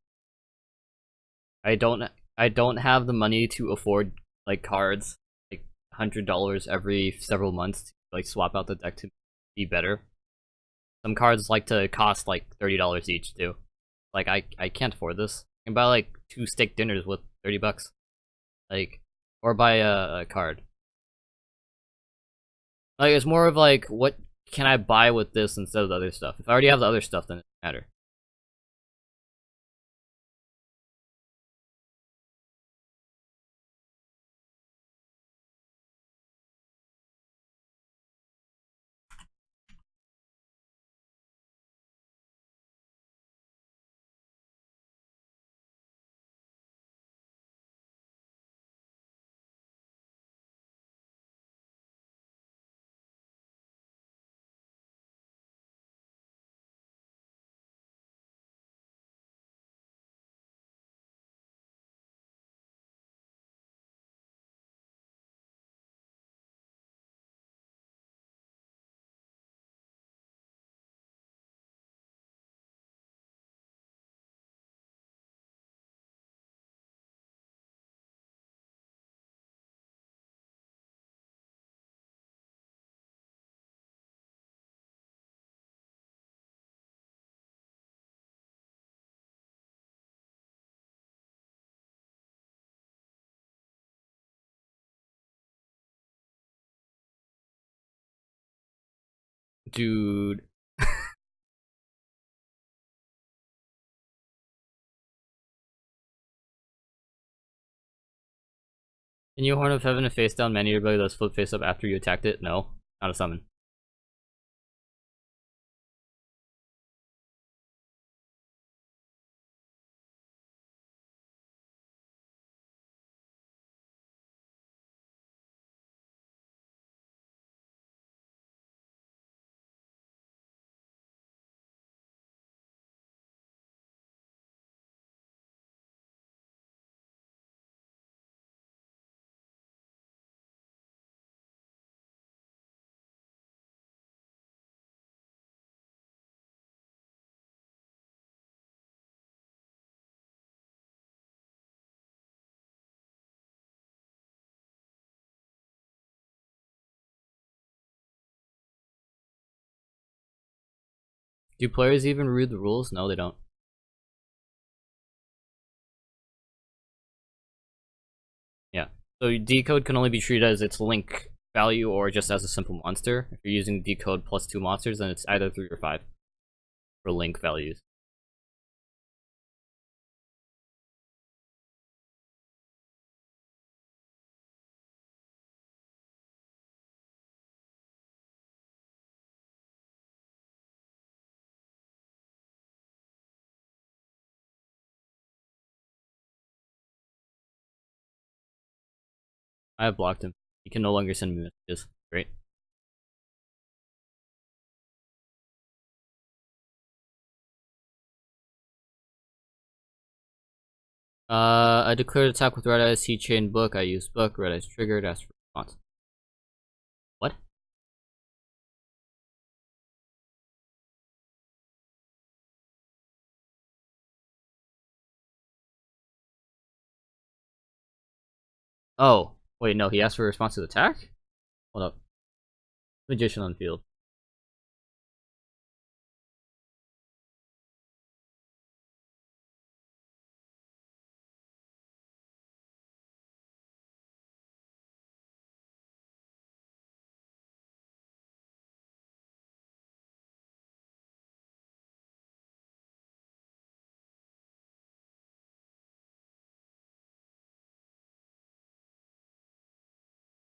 I don't have the money to afford like cards like $100 every several months to like swap out the deck to be better. Some cards like to cost like $30 each too. Like I can't afford this. I can buy like 2 steak dinners with $30. Like, or buy a card. Like it's more of like, what can I buy with this instead of the other stuff? If I already have the other stuff, then it doesn't matter. Dude. Can you Horn of Heaven a face down many ability that's flip face up after you attacked it? No. Not a summon. Do players even read the rules? No, they don't. Yeah. So decode can only be treated as its link value or just as a simple monster. If you're using decode plus 2 monsters, then it's either 3 or 5 for link values. I have blocked him. He can no longer send me messages. Great. I declared attack with Red Eyes, Heat Chain, Book. I use Book. Red Eyes triggered. Ask for response. What? Oh, wait, no, he asked for a response to the attack? Hold up. Magician on field.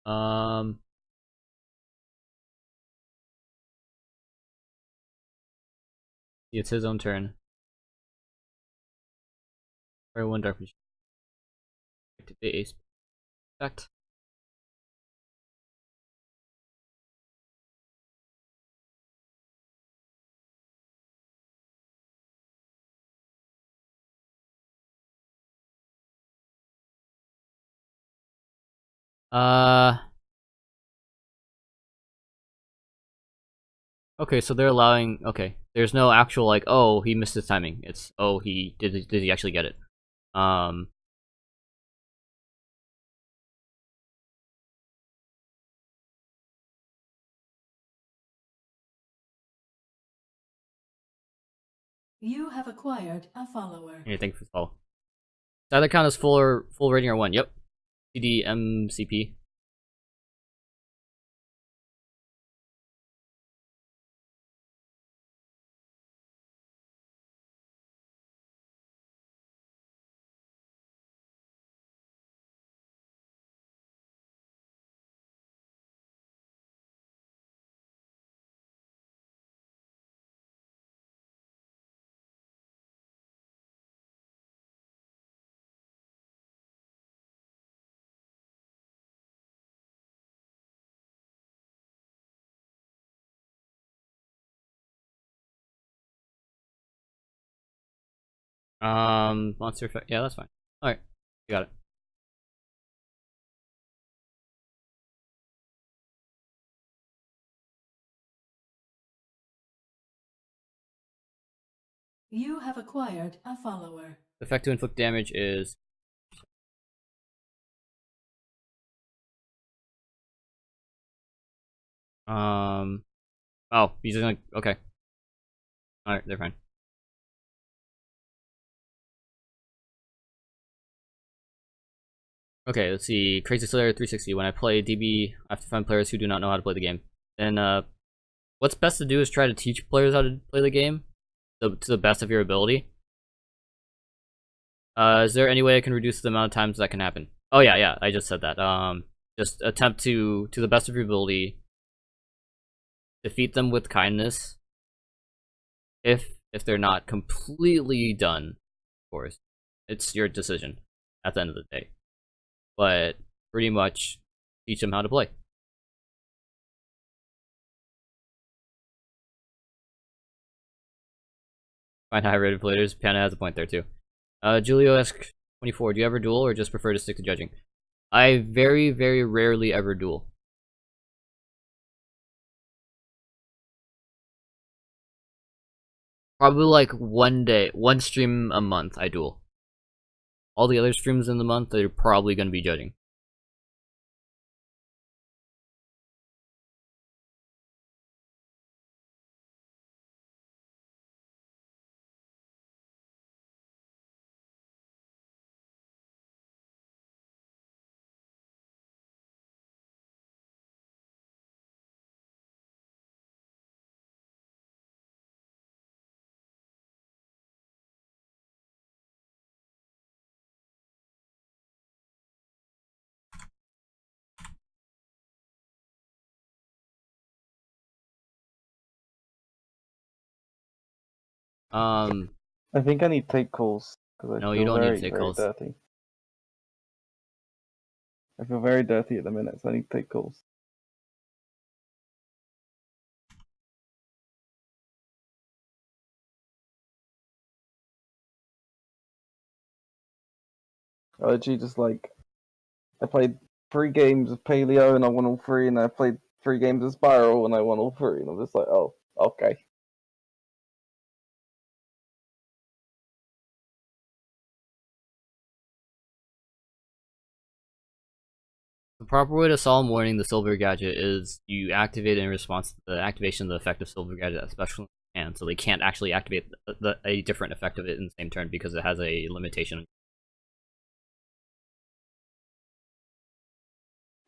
Um, it's his own turn. Or one dark machine. Activate ace effect. Uh, okay, so they're allowing. Okay, there's no actual like, oh, he missed his timing. It's oh, he did. Did he actually get it? Um, You have acquired a follower. here, thank you for the follow. Does either count as full rating or one? Yep. CDMCP. Monster effect. Yeah, that's fine. All right, you got it. You have acquired a follower. The effect to inflict damage is oh, he's gonna okay. All right, they're fine. Okay, let's see. Crazy Slayer 360. When I play DB, I have to find players who do not know how to play the game. And what's best to do is try to teach players how to play the game to the best of your ability. Is there any way I can reduce the amount of times that can happen? Oh yeah, I just said that. Just attempt to the best of your ability, defeat them with kindness. If they're not completely done, of course, it's your decision at the end of the day. But pretty much teach them how to play. Find high rated players. Panda has a point there too. Julio-esque 24. Do you ever duel or just prefer to stick to judging? I very, very rarely ever duel. Probably like one stream a month I duel. All the other streams in the month, they're probably going to be judging. I think I need take calls because I No, feel you don't need very, to take very calls. dirty. I feel very dirty at the minute, so I need to take calls. I literally just like I played 3 games of Paleo and I won all 3, and I played 3 games of Spiral and I won all 3, and I'm just like, oh, okay. The proper way to solemn warning the Silver Gadget is you activate it in response to the activation of the effect of Silver Gadget, especially and so they can't actually activate a different effect of it in the same turn because it has a limitation.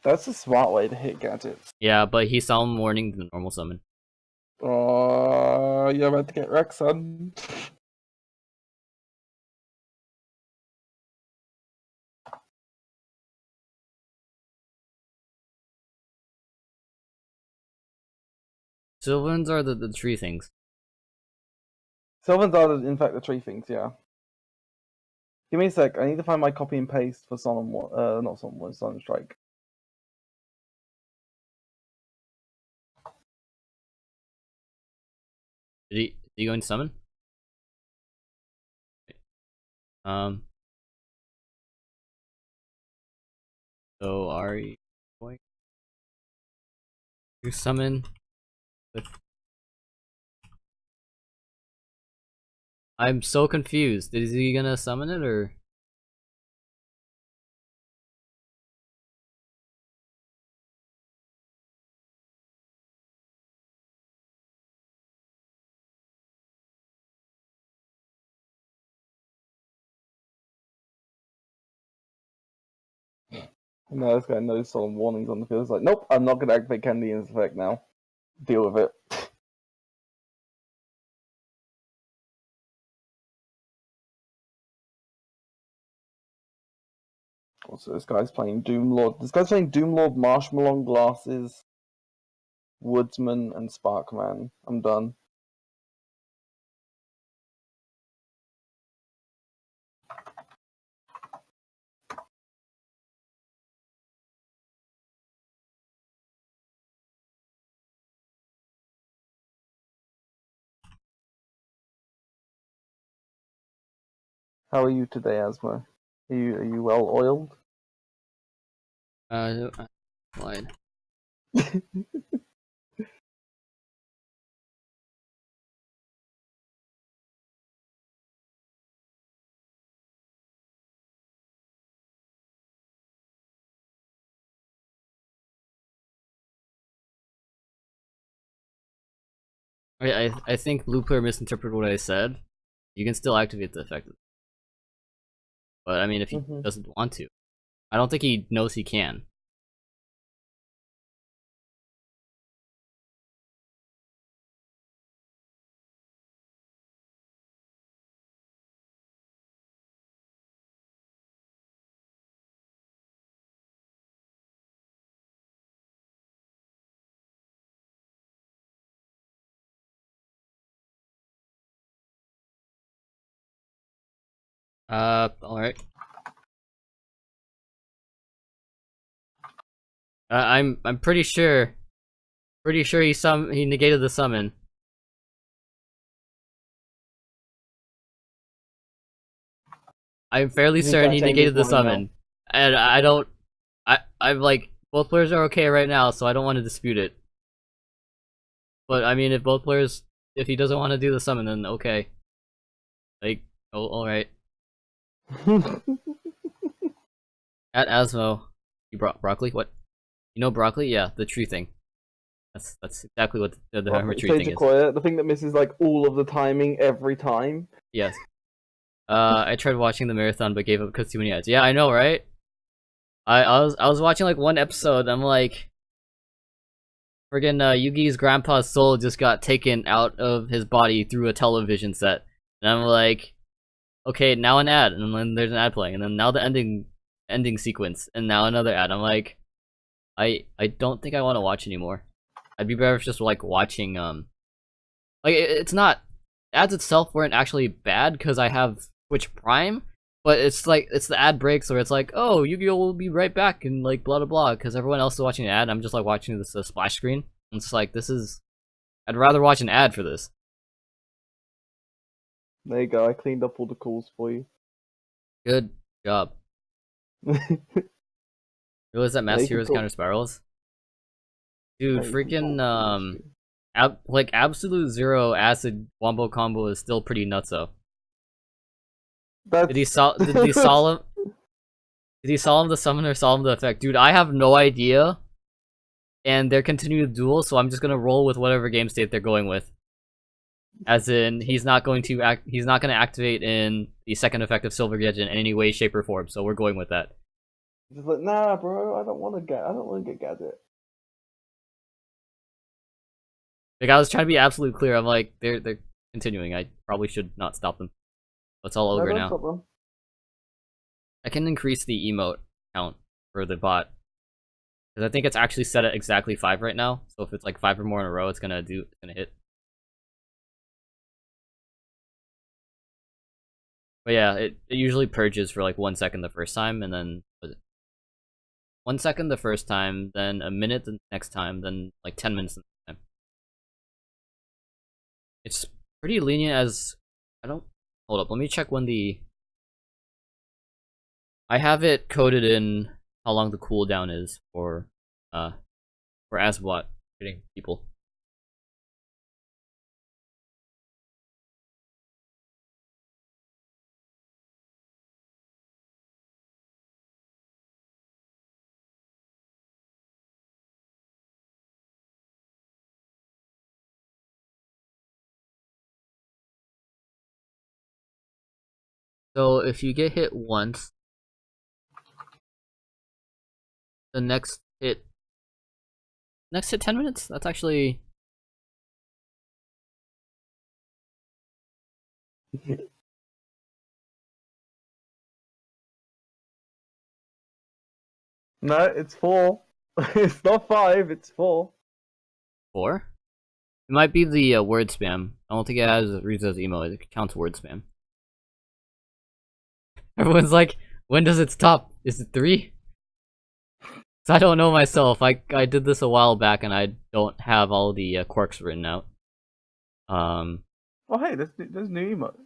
That's a smart way to hit gadgets. Yeah, but he's solemn warning the normal summon. Oh, you're about to get wrecked, son. Sylvans are the tree things. Sylvans are, in fact, the tree things, yeah. Give me a sec, I need to find my copy and paste for Solemn not Solemn One, Solemn Strike. Did he go and summon? So are you going to summon with... I'm so confused. Is he gonna summon it or? No, this guy knows Solemn Warnings on the field. It's like, nope, I'm not gonna activate Candy's effect now. Deal with it. Also, this guy's playing Doomlord. This guy's playing Doomlord, Marshmallow Glasses, Woodsman, and Sparkman. I'm done. How are you today, Asma? Are you well oiled? Lied. I think blue player misinterpreted what I said. You can still activate the effect, but I mean, if he doesn't want to, I don't think he knows he can. All right. I'm pretty sure he negated the summon. I'm fairly certain he negated the summon, and I'm like, both players are okay right now, so I don't want to dispute it. But I mean, if he doesn't want to do the summon, then okay. Like, oh, all right. At Asmo, you brought broccoli. What? You know broccoli? Yeah, the tree thing. That's exactly what the hammer tree thing is. The thing that misses like all of the timing every time. Yes. I tried watching the marathon but gave up because too many ads. Yeah, I know, right? I was watching like one episode. I'm like, friggin' Yugi's grandpa's soul just got taken out of his body through a television set, and I'm like, okay, now an ad, and then there's an ad playing, and then now the ending sequence, and now another ad. I'm like, I don't think I want to watch anymore. I'd be better if just like watching like it's not, ads itself weren't actually bad because I have Twitch Prime, but it's like it's the ad breaks where it's like, oh, Yu-Gi-Oh will be right back and like blah blah blah because everyone else is watching an ad. I'm just like watching this splash screen. And it's like, this is, I'd rather watch an ad for this. There you go. I cleaned up all the calls for you. Good job. Realize that Mass Heroes counter spirals? Dude, freaking like Absolute Zero Acid Wombo combo is still pretty nutso. Did he solemn the summon or solemn the effect? Dude, I have no idea. And they're continuing to duel, so I'm just gonna roll with whatever game state they're going with. As in, he's not going to activate in the second effect of Silver Gadget in any way, shape, or form. So we're going with that. Just like, nah, bro, I don't want to get Gadget. Like, I was trying to be absolutely clear. I'm like, they're continuing. I probably should not stop them. It's all over now. I can increase the emote count for the bot. Because I think it's actually set at exactly 5 right now. So if it's like 5 or more in a row, it's gonna hit. But yeah, it usually purges for like 1 second the first time, and then what is it? 1 second the first time, then a minute the next time, then like 10 minutes the next time. It's pretty lenient as I don't hold up, let me check when the I have it coded in how long the cooldown is for Asbot hitting people. So if you get hit once, the next hit 10 minutes? That's actually No, it's 4. It's not 5. It's 4. 4. It might be the word spam. I don't think it reads as emo. It counts word spam. Everyone's like, when does it stop? Is it 3? So I don't know myself. I did this a while back and I don't have all the quirks written out. Oh hey, there's new emotes.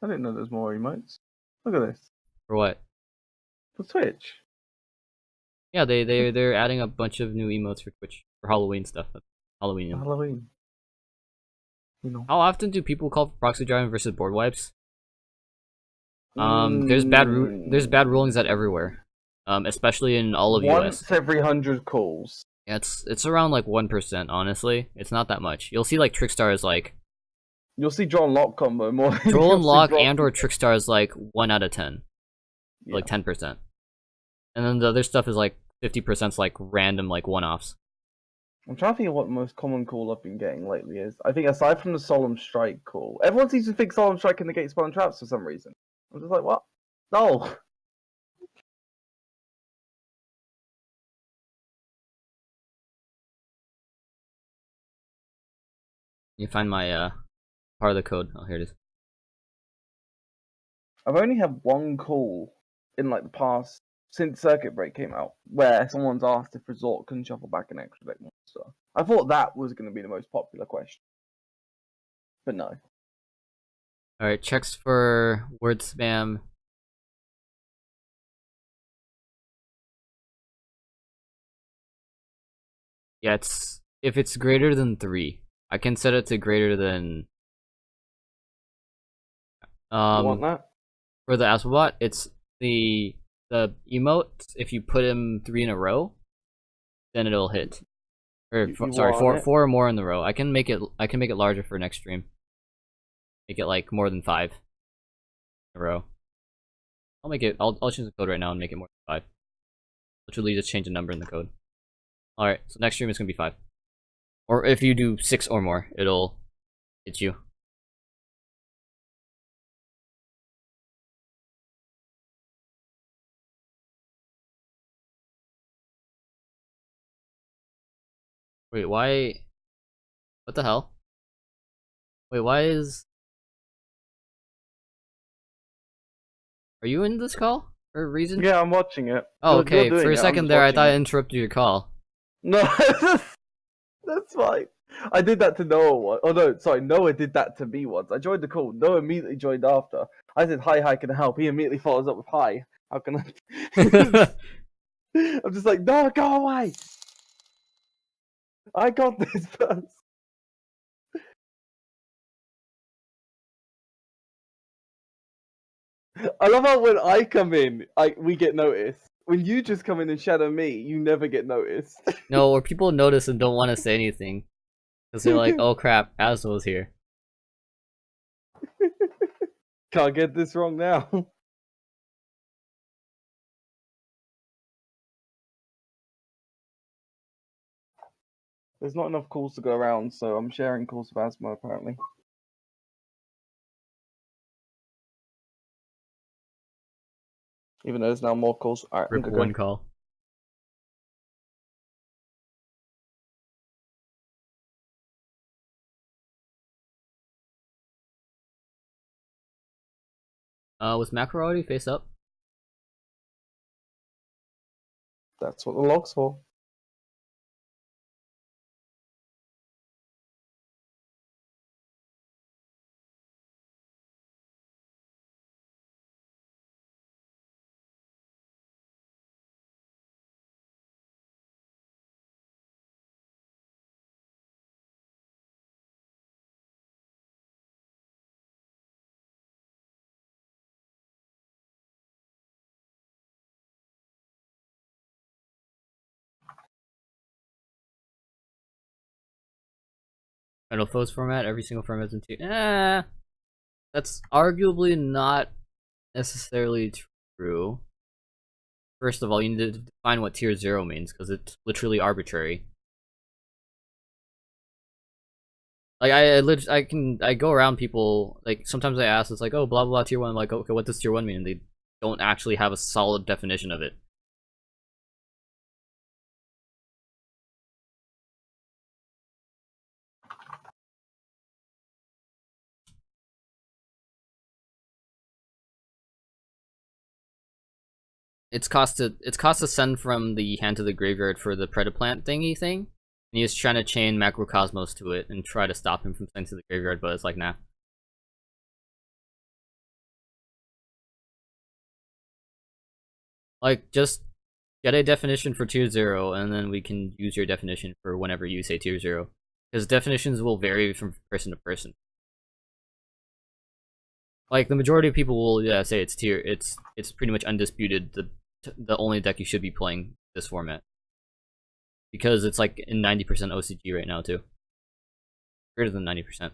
I didn't know there's more emotes. Look at this. For what? For Twitch. Yeah, they're adding a bunch of new emotes for Twitch for Halloween stuff. Halloween. Halloween. You know. How often do people call for proxy driving versus board wipes? There's bad rulings that everywhere. Especially in all of US. Once every 100 calls. Yeah, it's around like 1%, honestly. It's not that much. You'll see like Trickstar is like You'll see draw and lock combo more. Draw and lock and or Trickstar is like 1 out of 10. Yeah. Like 10%. And then the other stuff is like 50% is like random like one-offs. I'm trying to think of what the most common call I've been getting lately is. I think aside from the Solemn Strike call, everyone seems to think Solemn Strike can negate spell and traps for some reason. I'm just like, what? No. You find my part of the code. Oh, here it is. I've only had one call in like the past since Circuit Break came out, where someone's asked if Resort can shuffle back an extra deck monster. I thought that was going to be the most popular question, but no. All right, checks for word spam. Yeah, if it's greater than 3. I can set it to greater than You want that? for the Aswabot, it's the emote. If you put him 3 in a row, then it'll hit. Or sorry, four or more in the row. I can make it larger for next stream. Make it like more than 5 in a row. I'll make it. I'll change the code right now and make it more than 5. Literally, just change a number in the code. All right, so next stream is gonna be 5. Or if you do 6 or more, it'll hit you. Wait, why? What the hell? Wait, why is? Are you in this call for a reason? Yeah, I'm watching it. Oh, okay. You're For a it, second there, I thought I interrupted your call. No, that's fine. I did that to Noah once. Oh no, sorry, Noah did that to me once. I joined the call. Noah immediately joined after. I said, hi, can I help? He immediately follows up with, hi, how can I? I'm just like, no, go away. I got this first. I love how when I come in, we get noticed. When you just come in and shadow me, you never get noticed. No, or people notice and don't want to say anything. Because they're like, oh crap, Asmo's here. Can't get this wrong now. There's not enough calls to go around, so I'm sharing calls with Asthma apparently. Even though there's now more calls. Alright, Rip one call. Was Macro already face up? That's what the log's for. Metal Foes format, every single format's in tier. That's arguably not necessarily true. First of all, you need to define what tier 0 means, because it's literally arbitrary. Like, I go around people, like, sometimes I ask, it's like, oh, blah, blah, tier 1, I'm like, okay, what does tier 1 mean? And they don't actually have a solid definition of it. It's cost to send from the hand to the graveyard for the Predaplant thingy thing. And he's trying to chain Macrocosmos to it and try to stop him from sending to the graveyard, but it's like, nah. Like, just get a definition for tier 0, and then we can use your definition for whenever you say tier 0. Because definitions will vary from person to person. Like, the majority of people will say it's tier, it's pretty much undisputed the only deck you should be playing this format. Because it's like in 90% OCG right now too. Greater than 90%.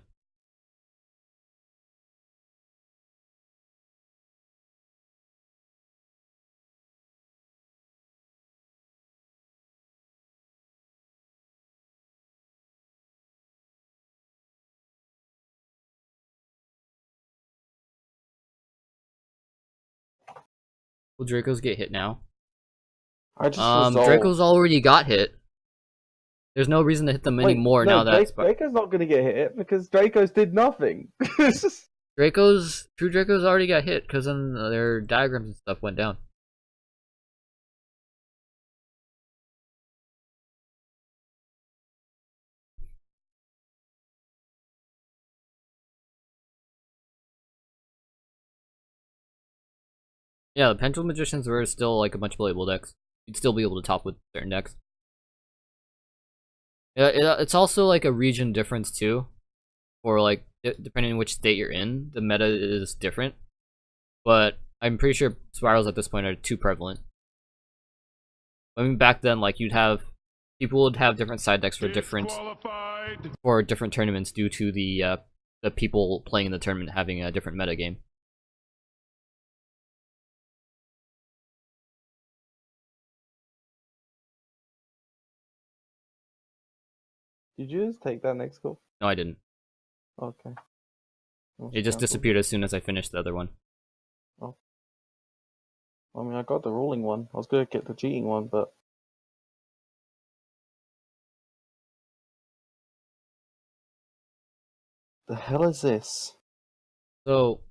Will Dracos get hit now? I just resolved. Dracos already got hit. There's no reason to hit them anymore now that Draco's not gonna get hit because Dracos did nothing. True Dracos already got hit because then their diagrams and stuff went down. Yeah, the Pendulum Magicians were still like a bunch of playable decks. You'd still be able to top with certain decks. Yeah, it's also like a region difference too. Or like, depending on which state you're in, the meta is different. But I'm pretty sure spirals at this point are too prevalent. I mean, back then, like, people would have different side decks for different tournaments due to the people playing in the tournament having a different meta game. Did you just take that next call? No, I didn't. Okay. It just disappeared as soon as I finished the other one. Oh. I mean, I got the ruling one. I was gonna get the cheating one, but... The hell is this? So,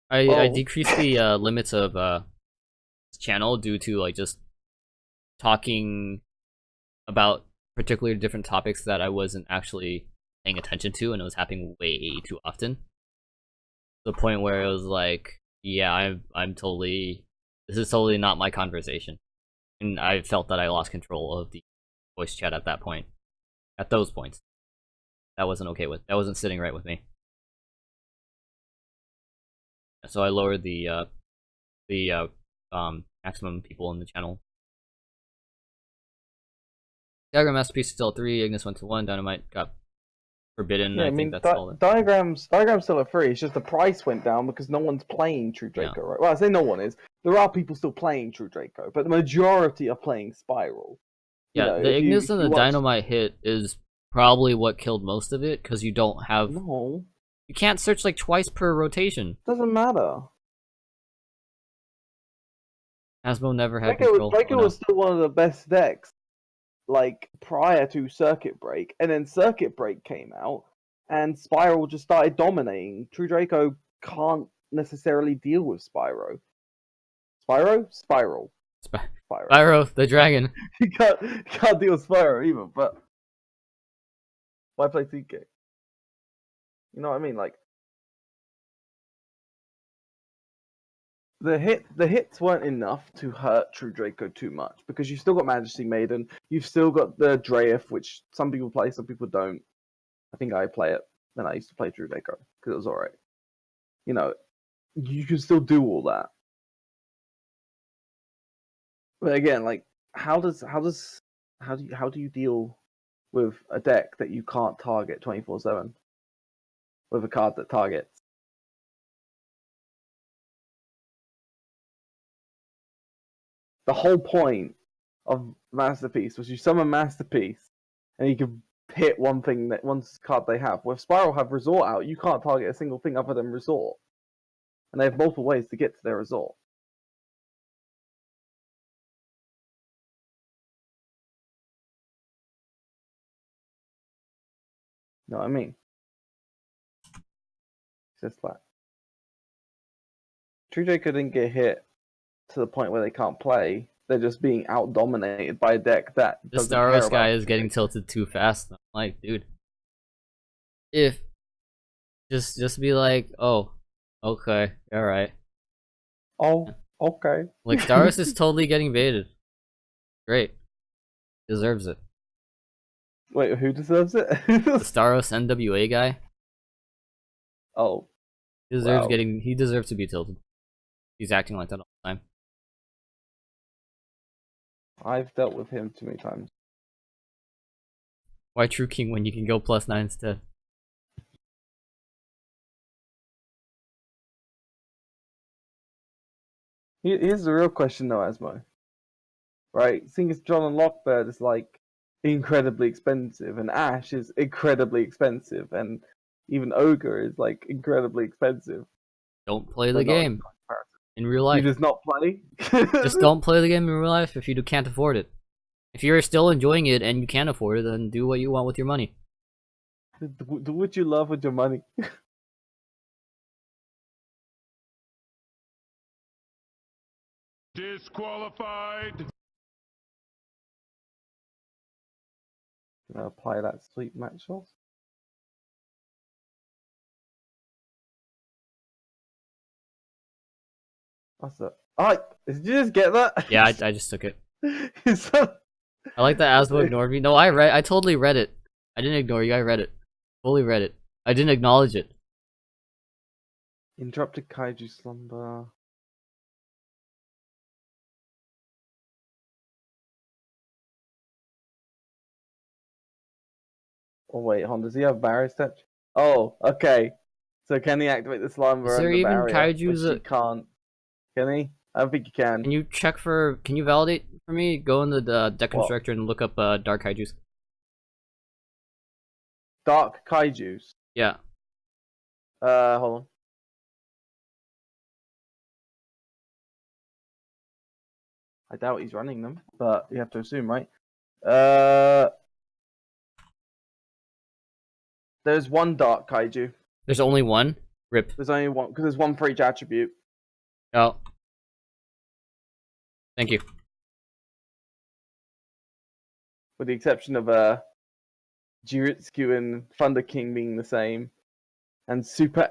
I decreased the limits of this channel due to like just talking about particularly different topics that I wasn't actually paying attention to, and it was happening way too often. To the point where it was like, yeah, this is totally not my conversation, and I felt that I lost control of the voice chat at that point. At those points, that wasn't sitting right with me. So I lowered the maximum people in the channel. Diagram Masterpiece is still at 3, Ignis went to 1, Dynamite got forbidden. Yeah, I think that's all. Diagram's still at 3. It's just the price went down because no one's playing True Draco, Yeah. right? Well, I say no one is. There are people still playing True Draco, but the majority are playing Spiral. Yeah, the Ignis and the Dynamite hit is probably what killed most of it, because you don't have... No. You can't search like twice per rotation. Doesn't matter. Hasbro never had control. Draco was still one of the best decks, like, prior to Circuit Break, and then Circuit Break came out, and Spiral just started dominating. True Draco can't necessarily deal with Spyro. Spyro? Spiral. Spyro. Spyro the dragon. You can't deal with Spyro either, but why play TK? You know what I mean? Like the hits weren't enough to hurt True Draco too much because you've still got Majesty Maiden, you've still got the Draeth, which some people play, some people don't. I think I play it, and I used to play True Draco because it was alright. You know, you can still do all that. But again, like how do you deal with a deck that you can't target 24/7 with a card that targets? The whole point of Masterpiece was you summon Masterpiece and you can hit one card they have. With Spiral have Resort out, you can't target a single thing other than Resort. And they have multiple ways to get to their Resort. You know what I mean? It's just like True Draco didn't get hit to the point where they can't play. They're just being out dominated by a deck that This Staros guy is getting tilted too fast. I'm like, dude, if just be like, oh, okay, all right. Oh, okay. Like Staros is totally getting baited. Great, deserves it. Wait, who deserves it? The Staros NWA guy. Oh, He deserves wow. He deserves to be tilted. He's acting like that all the time. I've dealt with him too many times. Why True King when you can go +9 instead? Here's the real question though, Asmo. Right? Seeing as John and Lockbird is like incredibly expensive, and Ash is incredibly expensive, and even Ogre is like incredibly expensive. Don't play the But not in game comparison. in real You life. just not play? Just don't play the game in real life if you can't afford it. If you're still enjoying it and you can't afford it, then do what you want with your money. Do what you love with your money. Disqualified. Gonna apply that sweet match sauce. What's that? Oh, did you just get that? Yeah, I just took it. So... I like that Asmo ignored me. No, I totally read it. I didn't ignore you, I read it. Fully read it. I didn't acknowledge it. Interrupted Kaiju Slumber. Oh wait, hold on, does he have barrier touch? Oh, okay. So can he activate the slumber Is there and the even barrier? kaijus Which he can't. Can he? I don't think he can. Can you check for, can you validate for me? Go in the deck What? constructor and look up Dark Kaijus. Dark Kaijus. Yeah. Hold on. I doubt he's running them, but you have to assume, right? There's one Dark Kaiju. There's only one? Rip. There's only one, because there's one for each attribute. Oh. Thank you. With the exception of Jiritsu and Thunder King being the same. And Super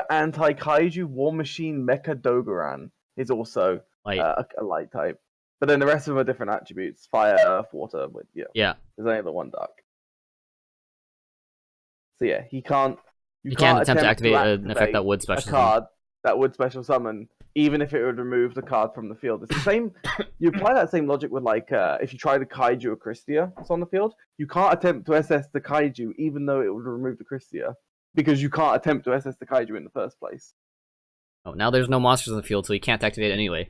Anti-Kaiju War Machine Mecha Dogoran is also Like, a light type. But then the rest of them are different attributes. Fire, earth, water, but yeah. yeah. There's only the one dark. So yeah, he can't... You can't attempt to activate an effect that would a special card that would special summon, even if it would remove the card from the field. It's the same. You apply that same logic with like if you try to Kaiju a Christia that's on the field, you can't attempt to SS the Kaiju, even though it would remove the Christia, because you can't attempt to SS the Kaiju in the first place. Oh, now there's no monsters in the field, so he can't activate it anyway.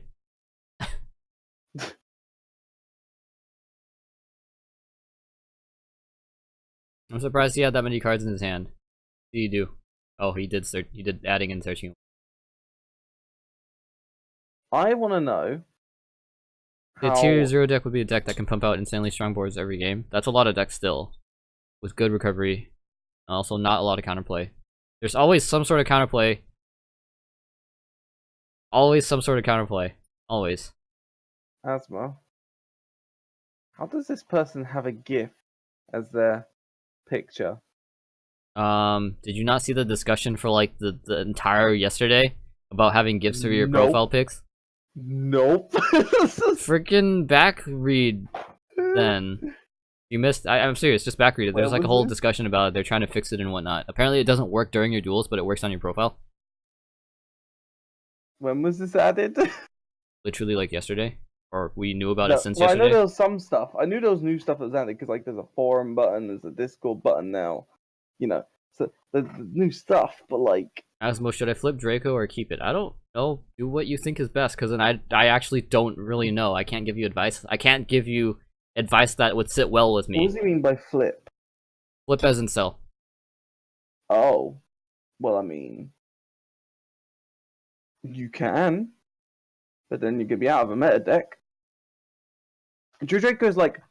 I'm surprised he had that many cards in his hand. What did he do? Oh, he did adding and searching. I want to know. The tier 0 deck would be a deck that can pump out insanely strong boards every game. That's a lot of decks still, with good recovery, and also not a lot of counterplay. There's always some sort of counterplay Always some sort of counterplay. Always. Asthma. How does this person have a GIF as their picture? Did you not see the discussion for like the entire yesterday about having GIFs for your Nope. profile pics? Nope. Freaking back read then. You missed. I'm serious. Just back read it. There's Where like a was whole this? discussion about it. They're trying to fix it and whatnot. Apparently, it doesn't work during your duels, but it works on your profile. When was this added? Literally like yesterday, or we knew about No, it since well, I know yesterday. there was some stuff. I knew there was new stuff that was added because like there's a forum button, there's a Discord button now. You know, so there's new stuff. But like, Asmo, should I flip Draco or keep it? I don't know. Do what you think is best, because then I actually don't really know. I can't give you advice. I can't give you advice that would sit well with what me. does he mean by flip? Flip as in sell. Oh, well, I mean, you can, but then you could be out of a meta deck. Draco's like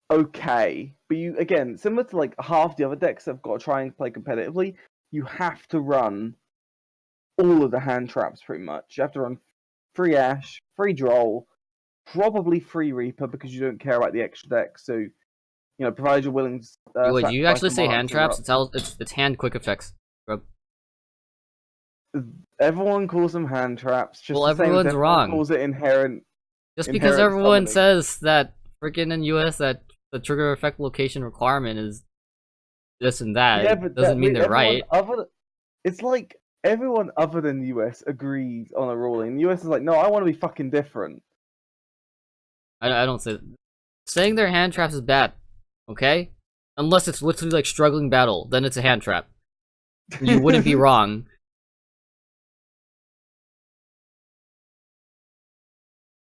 okay, but you again similar to like half the other decks that have got to try and play competitively. You have to run all of the hand traps pretty much. You have to run free Ash, free Droll, probably free Reaper because you don't care about the extra deck. So you know, provided you're willing to. Wait, do you actually say hand traps? Sacrifice It's hand quick effects. Bro. everyone calls them hand traps. Just Well, the same as everyone's everyone wrong. Calls it inherent. Just because Inherent everyone summoning. says that freaking in US that the trigger effect location requirement is this and that, Yeah, it but doesn't mean they're everyone right. It's like everyone other than the US agrees on a ruling. The US is like, no, I want to be fucking different. I don't say saying they're hand traps is bad, okay? Unless it's literally like struggling battle, then it's a hand trap. You wouldn't be wrong.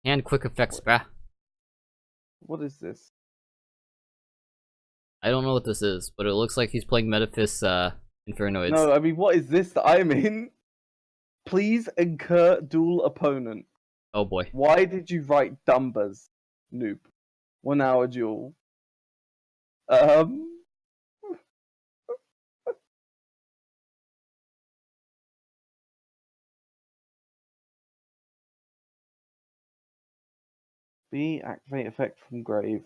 Hand quick effects, bruh. What is this? I don't know what this is, but it looks like he's playing Metaphys Infernoids. No, I mean, what is this that I'm in? Please incur dual opponent. Oh boy. Why did you write Dumbers, noob? 1 hour duel. B activate effect from grave.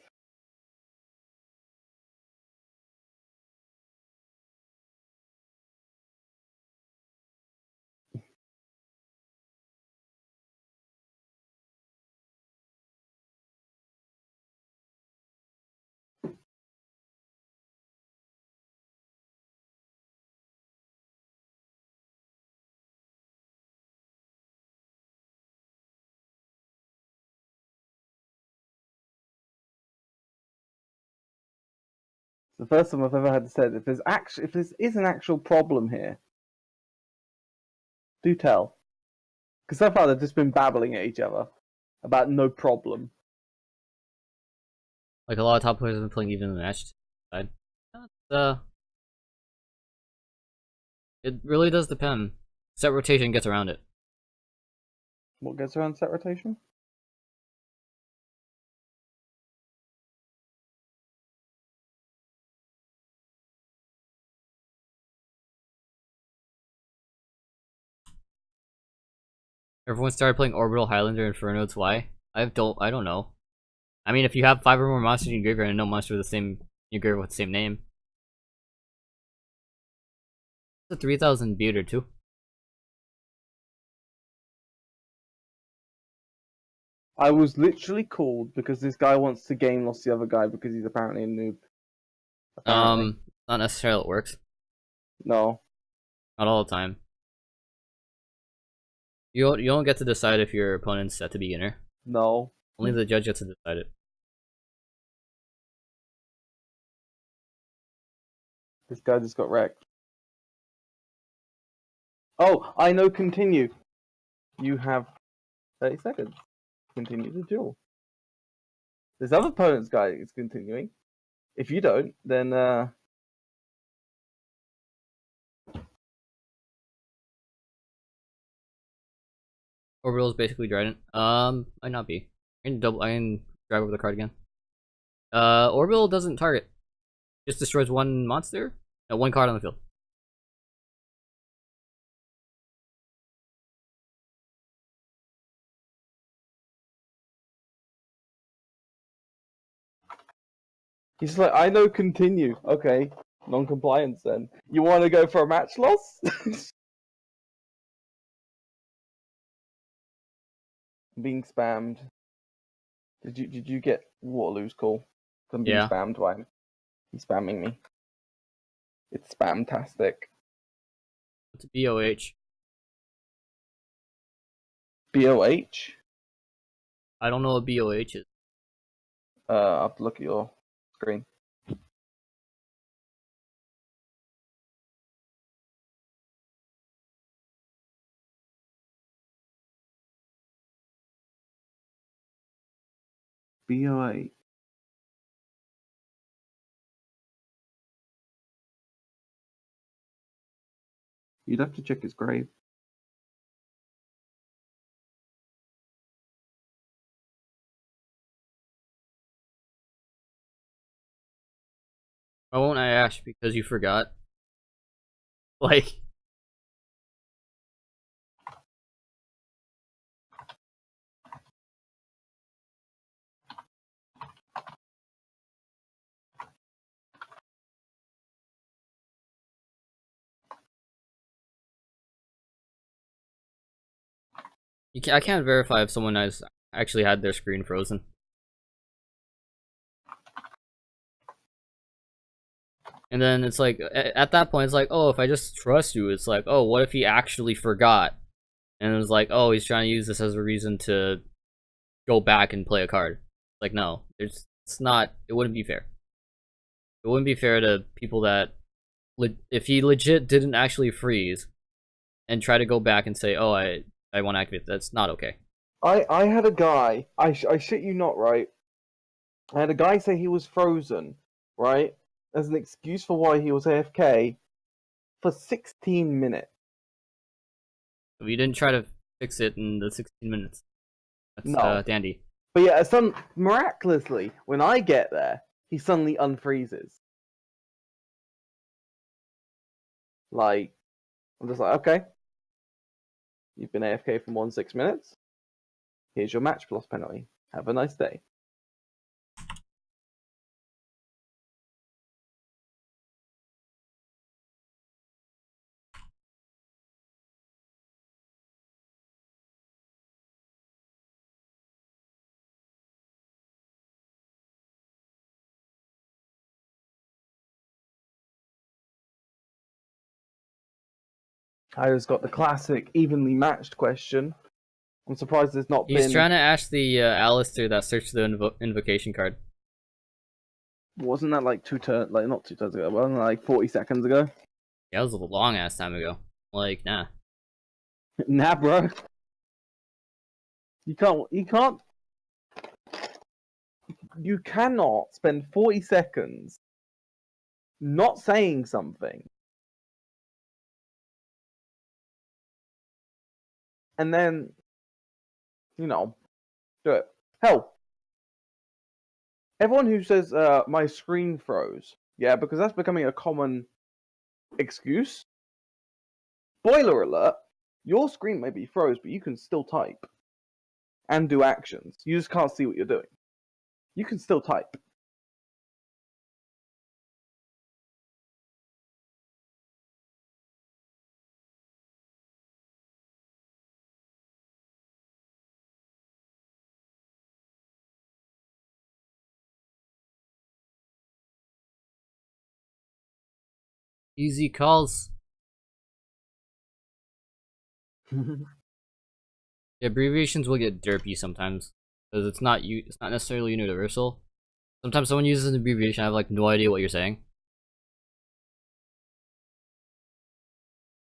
It's the first time I've ever had to say it. If this is an actual problem here, do tell. Because so far they've just been babbling at each other about no problem. Like a lot of top players have been playing even in the match side. It really does depend. Set rotation gets around it. What gets around set rotation? Everyone started playing Orbital Highlander Inferno. It's why I don't know. I mean, if you have 5 or more monsters in your graveyard and no monster with the same in your graveyard with the same name, it's a 3,000 beater too. I was literally called because this guy wants to game loss the other guy because he's apparently a noob. Apparently. Not necessarily it works. No. Not all the time. You don't get to decide if your opponent's set to beginner. No. Only the judge gets to decide it. This guy just got wrecked. Oh, I know, continue. You have 30 seconds. Continue the duel. This other opponent's guy is continuing. If you don't, then Orbital is basically Trident. Might not be. I can drag over the card again. Orbital doesn't target. Just destroys one monster. No, one card on the field. He's like, I know continue. Okay, non-compliance then. You want to go for a match loss? Being spammed. Did you get Waterloo's call? I'm being Yeah. spammed by him. He's spamming me. It's spamtastic. It's BOH. BOH? I don't know what BOH is. I'll have to look at your screen. BOH. You'd have to check his grave. Why won't I ask? Because you forgot? Like, I can't verify if someone has actually had their screen frozen. And then it's like, at that point, it's like, oh, if I just trust you, it's like, oh, what if he actually forgot? And it was like, oh, he's trying to use this as a reason to go back and play a card. Like, no, it's not, it wouldn't be fair. It wouldn't be fair to people that, if he legit didn't actually freeze and try to go back and say, oh, I want to activate, that's not okay. I had a guy, I shit you not, right? I had a guy say he was frozen, right? As an excuse for why he was AFK for 16 minutes. We didn't try to fix it in the 16 minutes. That's No. dandy. But yeah, miraculously, when I get there, he suddenly unfreezes. Like, I'm just like, okay. You've been AFK for more than 6 minutes. Here's your match plus penalty. Have a nice day. I just got the classic evenly matched question. I'm surprised there's not He's been. trying to ask the Alistair that searched the invocation card. Wasn't that like not 2 turns ago, wasn't that like 40 seconds ago? Yeah, that was a long ass time ago. Like, nah. Nah, bro. You cannot spend 40 seconds not saying something and then, do it. Hell, everyone who says my screen froze, yeah, because that's becoming a common excuse. Spoiler alert, your screen may be froze, but you can still type and do actions. You just can't see what you're doing. You can still type. Easy calls. The abbreviations will get derpy sometimes because it's not necessarily universal. Sometimes someone uses an abbreviation, I have like no idea what you're saying.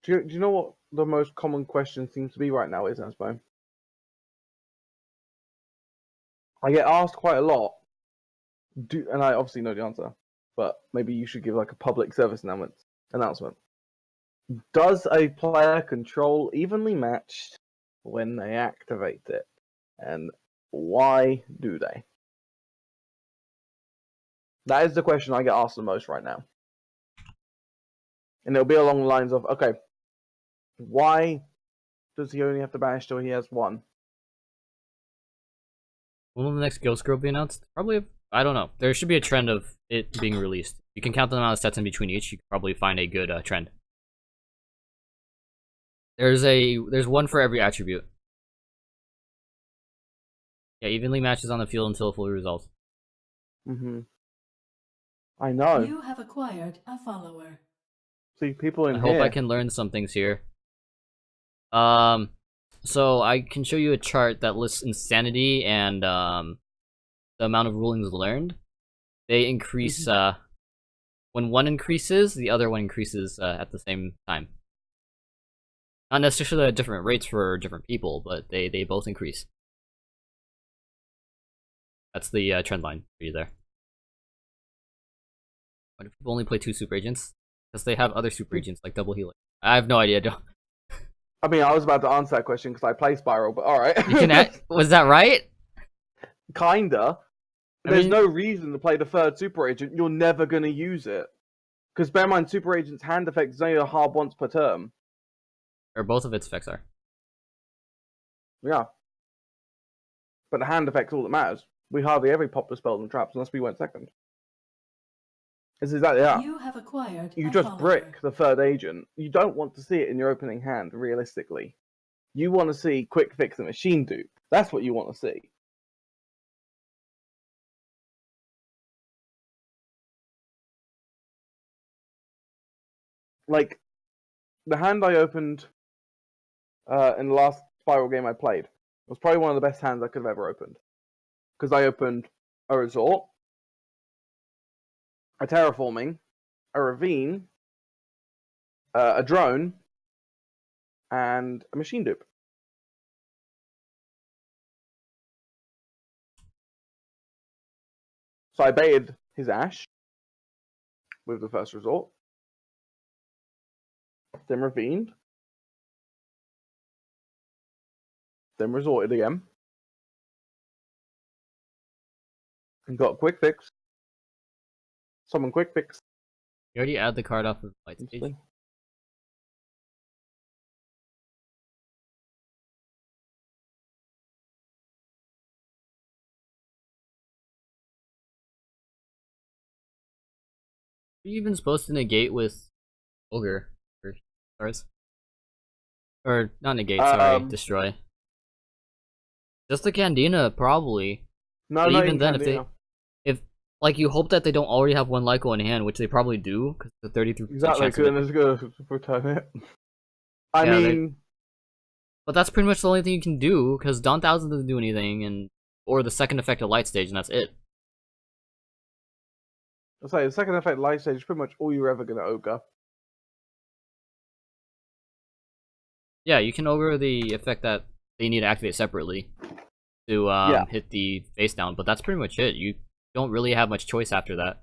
Do you know what the most common question seems to be right now is, Aspo? I get asked quite a lot, and I obviously know the answer, but maybe you should give like a public service announcement. Does a player control evenly matched when they activate it? And why do they? That is the question I get asked the most right now. And it'll be along the lines of, okay, why does he only have to banish till he has one? When will the next Ghost Girl be announced? Probably I don't know. There should be a trend of it being released. You can count the amount of sets in between each. You can probably find a good trend. There's one for every attribute. Yeah, evenly matches on the field until fully resolved. I know. You have acquired a follower. See, people in I here. hope I can learn some things here. So I can show you a chart that lists insanity and the amount of rulings learned. They increase when one increases, the other one increases at the same time. Not necessarily at different rates for different people, but they both increase. That's the trend line for you there. Why do people only play 2 super agents? Because they have other super agents like double healing. I have no idea. I mean, I was about to answer that question because I play Spiral, but alright. You can was that right? Kinda. I There's mean- no reason to play the third super agent. You're never going to use it. Because bear in mind, super agent's hand effect is only a hard once per term. Or both of its effects are. Yeah. But the hand effect's all that matters. We hardly ever pop the spells and traps unless we went second. It's exactly that. You have acquired You a just follower. brick the third agent. You don't want to see it in your opening hand, realistically. You want to see quick fix and machine dupe. That's what you want to see. Like, the hand I opened in the last Spiral game I played was probably one of the best hands I could have ever opened. Because I opened a resort, a terraforming, a ravine, a drone, and a machine dupe. So I baited his Ash with the first resort, then ravined, then resorted again, and got a quick fix. Someone quick fix. You already add the card off of light stage. Instantly. Are you even supposed to negate with Ogre or stars? Or not negate, sorry, destroy. Just the Candina, probably. No, But not even then, Candina. if like you hope that they don't already have one Lyco in hand, which they probably do, because the 33% Exactly, chance of it. because it's going to return it. I Yeah, mean, But that's pretty much the only thing you can do, because Dawn Thousand doesn't do anything, or the second effect of Light Stage, and that's it. I'll say the second effect light stage is pretty much all you're ever going to ogre. Yeah, you can ogre the effect that they need to activate separately to Yeah. hit the face down, but that's pretty much it. You don't really have much choice after that.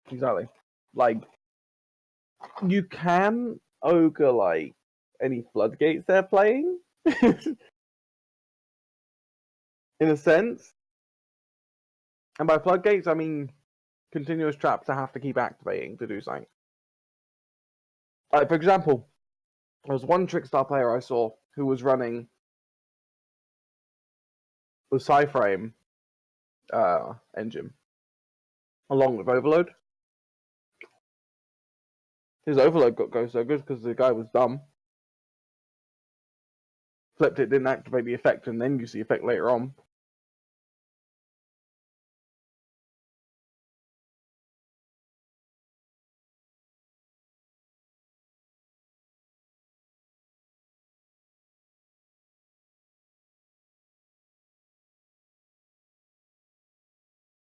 Exactly. Like, you can ogre, like, any floodgates they're playing. In a sense. And by floodgates, I mean continuous traps to have to keep activating to do something. Like, for example, there was one Trickstar player I saw who was running the Psyframe engine along with Overload. His Overload got go so good because the guy was dumb. Flipped it, didn't activate the effect, and then use the effect later on.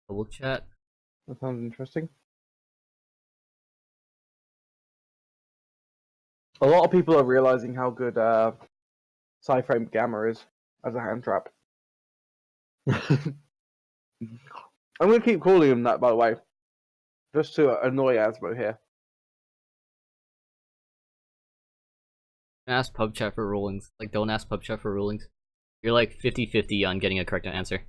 Double chat. That sounds interesting. A lot of people are realizing how good Psyframe Gamma is as a hand trap. I'm going to keep calling him that, by the way, just to annoy Asmo here. Ask pub chat for rulings. Like, don't ask pub chat for rulings. You're like 50-50 on getting a correct answer.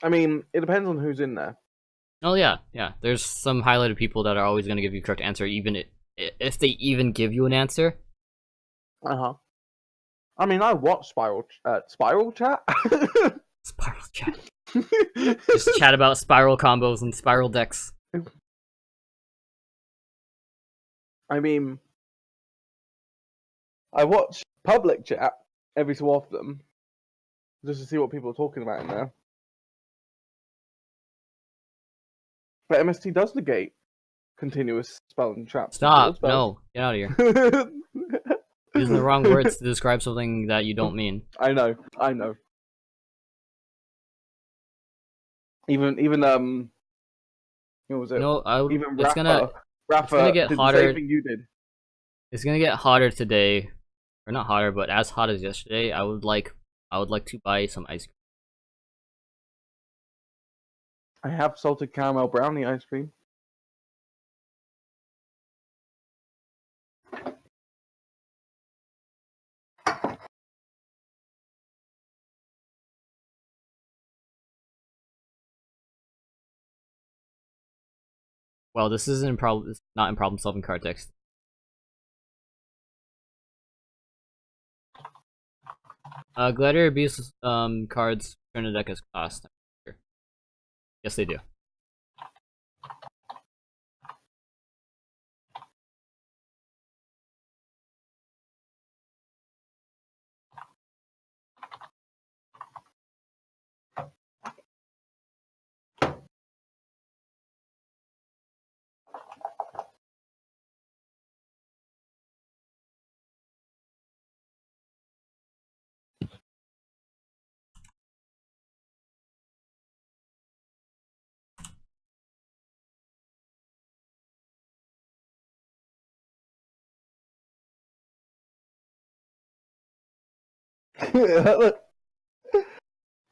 I mean, it depends on who's in there. Oh yeah, yeah. There's some highlighted people that are always going to give you correct answer, even if they even give you an answer. I mean, I watch Spiral Chat. Spiral chat. Just chat about spiral combos and spiral decks. I mean, I watch public chat every so often just to see what people are talking about in there. But MST does negate continuous spell and traps. Stop! No, get out of here. No. Using the wrong words to describe something that you don't mean. I know. Even what was it? No, Even it's Rafa gonna get did hotter. the same thing you did. It's gonna get hotter today, or not hotter, but as hot as yesterday. I would like to buy some ice cream. I have salted caramel brownie ice cream. Well, this isn't not in problem solving card text. Gladiator Abuse cards turn the deck as cost. Yes, they do.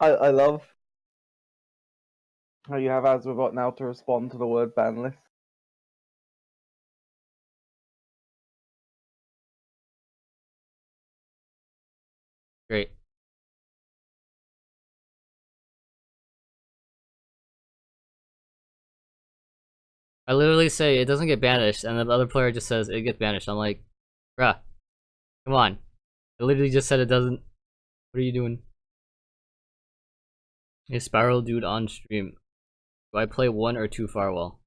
I love how you have Azwabot now to respond to the word ban list. Great. I literally say it doesn't get banished, and the other player just says it gets banished. I'm like, bruh, come on. I literally just said it doesn't. What are you doing? Is Spiral Dude on stream? Do I play 1 or 2 Farwell?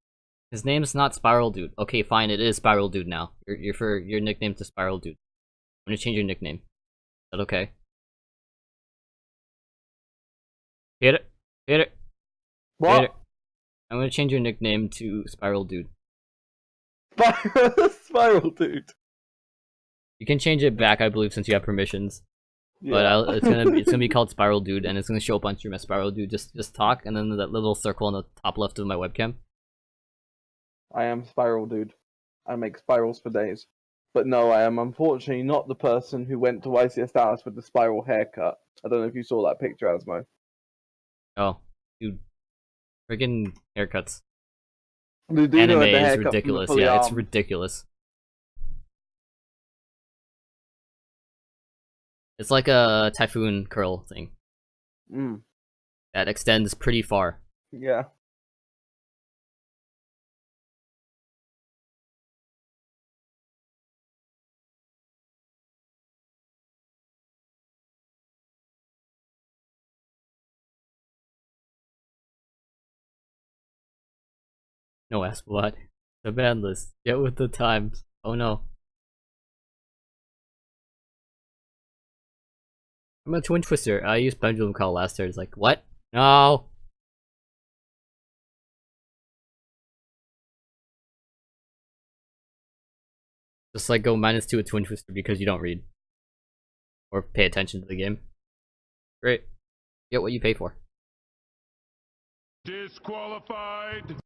His name's not Spiral Dude. Okay, fine, it is Spiral Dude now. You're for your nickname to Spiral Dude. I'm gonna change your nickname. Is that okay? Hit it. Hit it. What? Hit it. I'm gonna change your nickname to Spiral Dude. Spiral Dude. You can change it back, I believe, since you have permissions. Yeah. But it's gonna be called Spiral Dude, and it's gonna show up on stream as Spiral Dude. Just talk, and then that little circle on the top left of my webcam. I am Spiral Dude. I make spirals for days. But no, I am unfortunately not the person who went to YCS Dallas with the spiral haircut. I don't know if you saw that picture, Asmo. Oh, dude, freaking haircuts. The dude who Anime had the is haircut from the ridiculous. fully Yeah, it's armed. ridiculous. It's like a typhoon curl thing that extends pretty far. Yeah. No ass what? The ban list. Get with the times. Oh no. I'm a Twin Twister. I used Pendulum Call last turn. It's like, what? No! Just like go -2 a Twin Twister because you don't read. Or pay attention to the game. Great. Get what you pay for. Disqualified.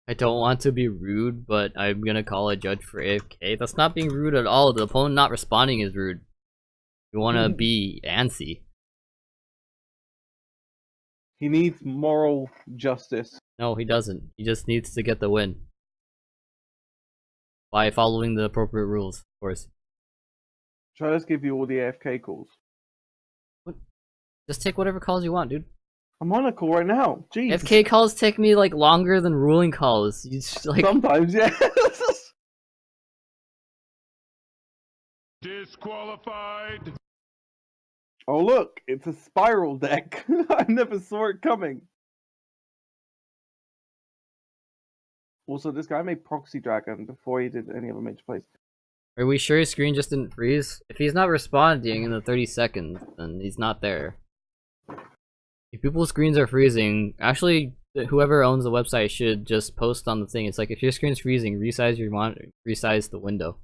I don't want to be rude, but I'm gonna call a judge for AFK. That's not being rude at all. The opponent not responding is rude. You wanna be antsy. He needs moral justice. No, he doesn't. He just needs to get the win. By following the appropriate rules, of course. Try to give you all the AFK calls. Just take whatever calls you want, dude. I'm on a call right now. Jeez. FK calls take me like longer than ruling calls. You just, like Sometimes, yeah. Disqualified. Oh look, it's a spiral deck. I never saw it coming. Also, this guy made Proxy Dragon before he did any other major plays. are we sure his screen just didn't freeze? If he's not responding in the 30 seconds, then he's not there. If people's screens are freezing, actually, whoever owns the website should just post on the thing. It's like, if your screen's freezing, resize your monitor, resize the window.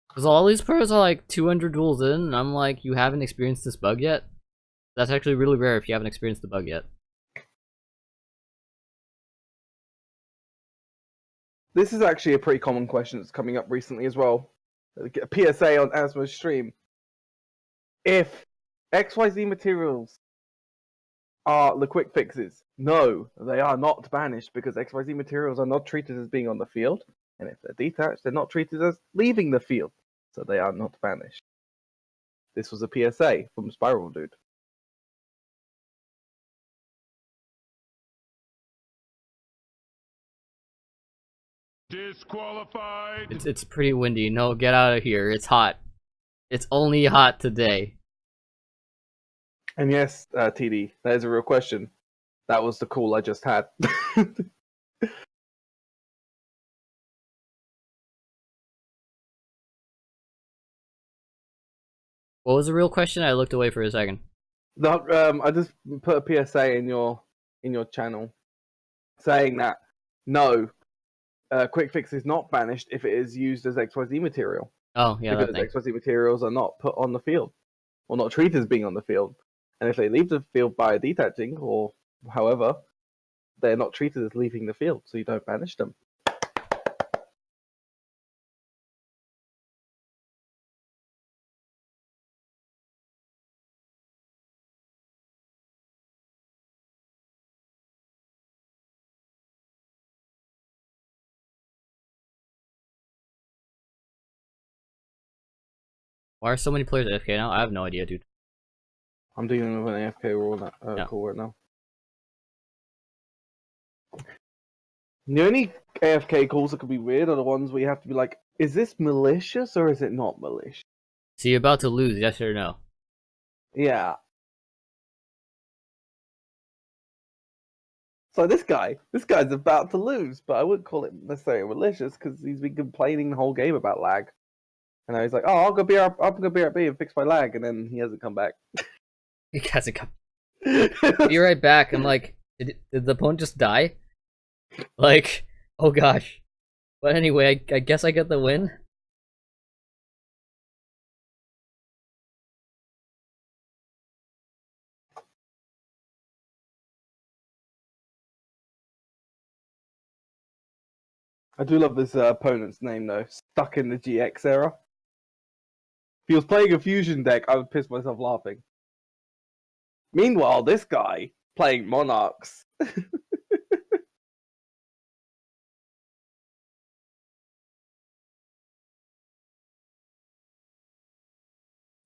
Because all these players are like 200 duels in, and I'm like, you haven't experienced this bug yet? That's actually really rare if you haven't experienced the bug yet. This is actually a pretty common question that's coming up recently as well. A PSA on Asmo's stream. If XYZ materials are the quick fixes, no, they are not banished because XYZ materials are not treated as being on the field. And if they're detached, they're not treated as leaving the field. So they are not banished. This was a PSA from Spiral Dude. Disqualified. It's pretty windy. No, get out of here. It's hot. It's only hot today. And yes, TD, that is a real question. That was the call I just had. What was the real question? I looked away for a second. I just put a PSA in your channel saying that no, quick fix is not banished if it is used as XYZ material. Oh, yeah, that because thing. XYZ materials are not put on the field, or not treated as being on the field. And if they leave the field by detaching, or however, they're not treated as leaving the field, so you don't banish them. Why are so many players AFK now? I have no idea, dude. I'm dealing with an AFK rule Yeah. call right now. The only AFK calls that could be weird are the ones where you have to be like, is this malicious or is it not malicious? So you're about to lose, yes or no? Yeah. So this guy's about to lose, but I wouldn't call it necessarily malicious because he's been complaining the whole game about lag. And now he's like, oh, I'll go BRB and fix my lag, and then he hasn't come back. He hasn't come. Be right back. I'm like, did the opponent just die? Like, oh gosh. But anyway, I guess I get the win. I do love this opponent's name though. Stuck in the GX era. If he was playing a fusion deck, I would piss myself laughing. Meanwhile, this guy playing Monarchs.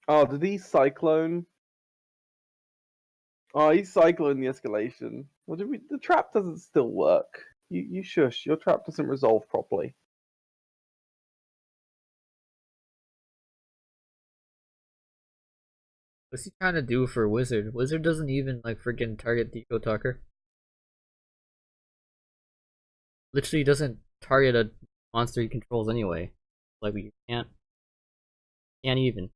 Oh, did he Cyclone? Oh, he's Cyclone the escalation. Well, the trap doesn't still work. You shush. Your trap doesn't resolve properly. What's he trying to do for Wizard? Wizard doesn't even like freaking target Deco Tucker. Literally doesn't target a monster he controls anyway. Like we can't even.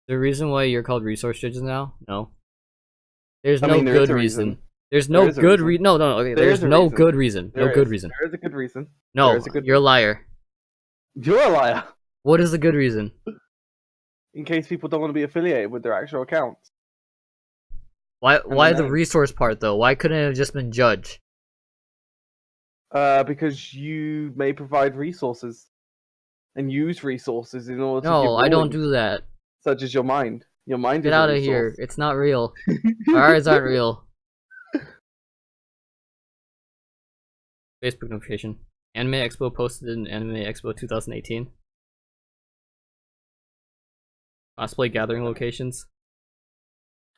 The reason why you're called resource judges now? No. There's no good reason. There's no good reason. No, okay. There's no good reason. No good reason. There is a good reason. No, you're a liar. You're a liar. What is the good reason? In case people don't want to be affiliated with their actual accounts. Why the resource part though? Why couldn't it have just been judge? Because you may provide resources and use resources in order to No, I don't do that. Such as your mind. Your mind. Get out of here. It's not real. Ours aren't real. Facebook notification. Anime Expo posted in Anime Expo 2018. Cosplay gathering locations.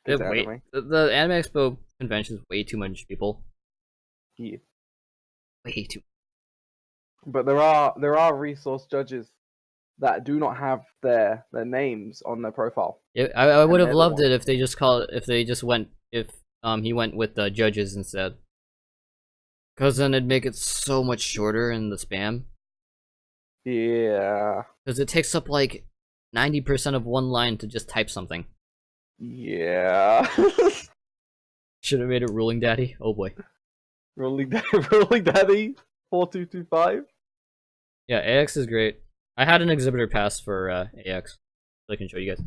They have It's way anime. the Anime Expo convention is way too much people. Yeah. Way too. But there are resource judges that do not have their names on their profile. I would have they're the loved ones. it if they just he went with the judges instead. Cause then it'd make it so much shorter in the spam. Yeah. Cause it takes up like 90% of one line to just type something. Yeah. Should have made it ruling daddy. Oh boy. Rolling Daddy 4225. Yeah, AX is great. I had an exhibitor pass for AX, so I can show you guys.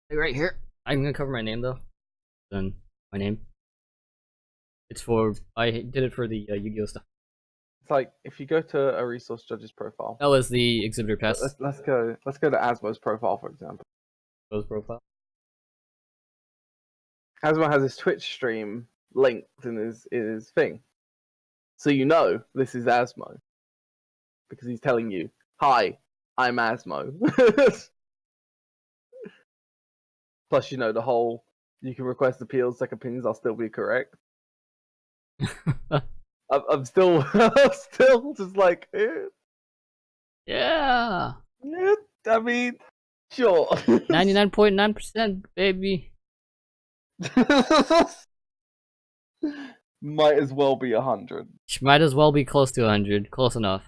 Like right here. I'm gonna cover my name though. Then my name. It's for I did it for the Yu-Gi-Oh stuff. It's like if you go to a resource judge's profile. That was the exhibitor pass. Let's go to Asmo's profile, for example. Those profile. Asmo has his Twitch stream linked in his thing. So you know this is Asmo. Because he's telling you, "Hi, I'm Asmo." Plus, you know, the whole you can request appeals, second opinions, I'll still be correct. I'm still still just like, Yeah. yeah, I mean, sure. 99.9%, baby. Might as well be 100. Might as well be close to 100. Close enough.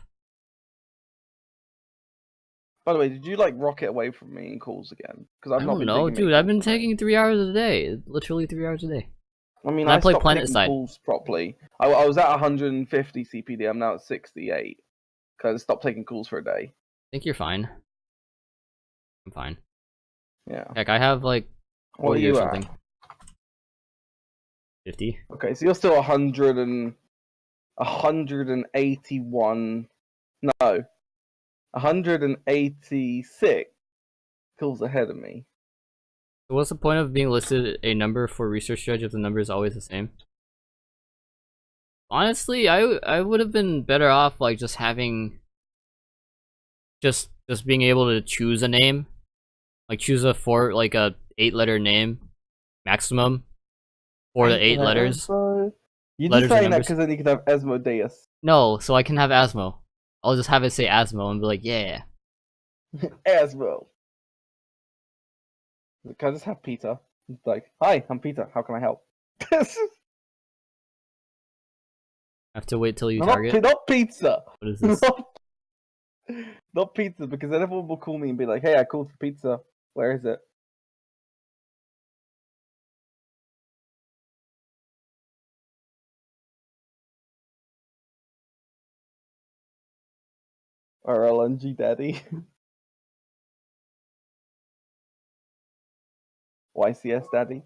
By the way, did you like rocket away from me in calls again? Because I I've not don't been know, taking dude. many I've been calls today. taking 3 hours a day. Literally 3 hours a day. I mean, And I play stopped Planet taking Side. calls properly. I was at 150 CPD. I'm now at 68 because I stopped taking calls for a day. I think you're fine. I'm fine. Yeah. Heck, I have like What 40 are you or at? something. 50. Okay, so you're still 181. No, 186 calls ahead of me. So what's the point of being listed a number for research judge if the number is always the same? Honestly, I would have been better off like just having just being able to choose a name, like choose a 8-letter name maximum for the 8 letters. You're Letters just or saying that numbers? because then you could have Asmodeus. No, so I can have Asmo. I'll just have it say Asmo and be like, yeah. Asmo. Can I just have Peter? It's like, hi, I'm Peter. How can I help? I have to wait till you not, target. not pizza. What is this? Not pizza, because then everyone will call me and be like, hey, I called for pizza. Where is it? Or LNG Daddy. YCS Daddy.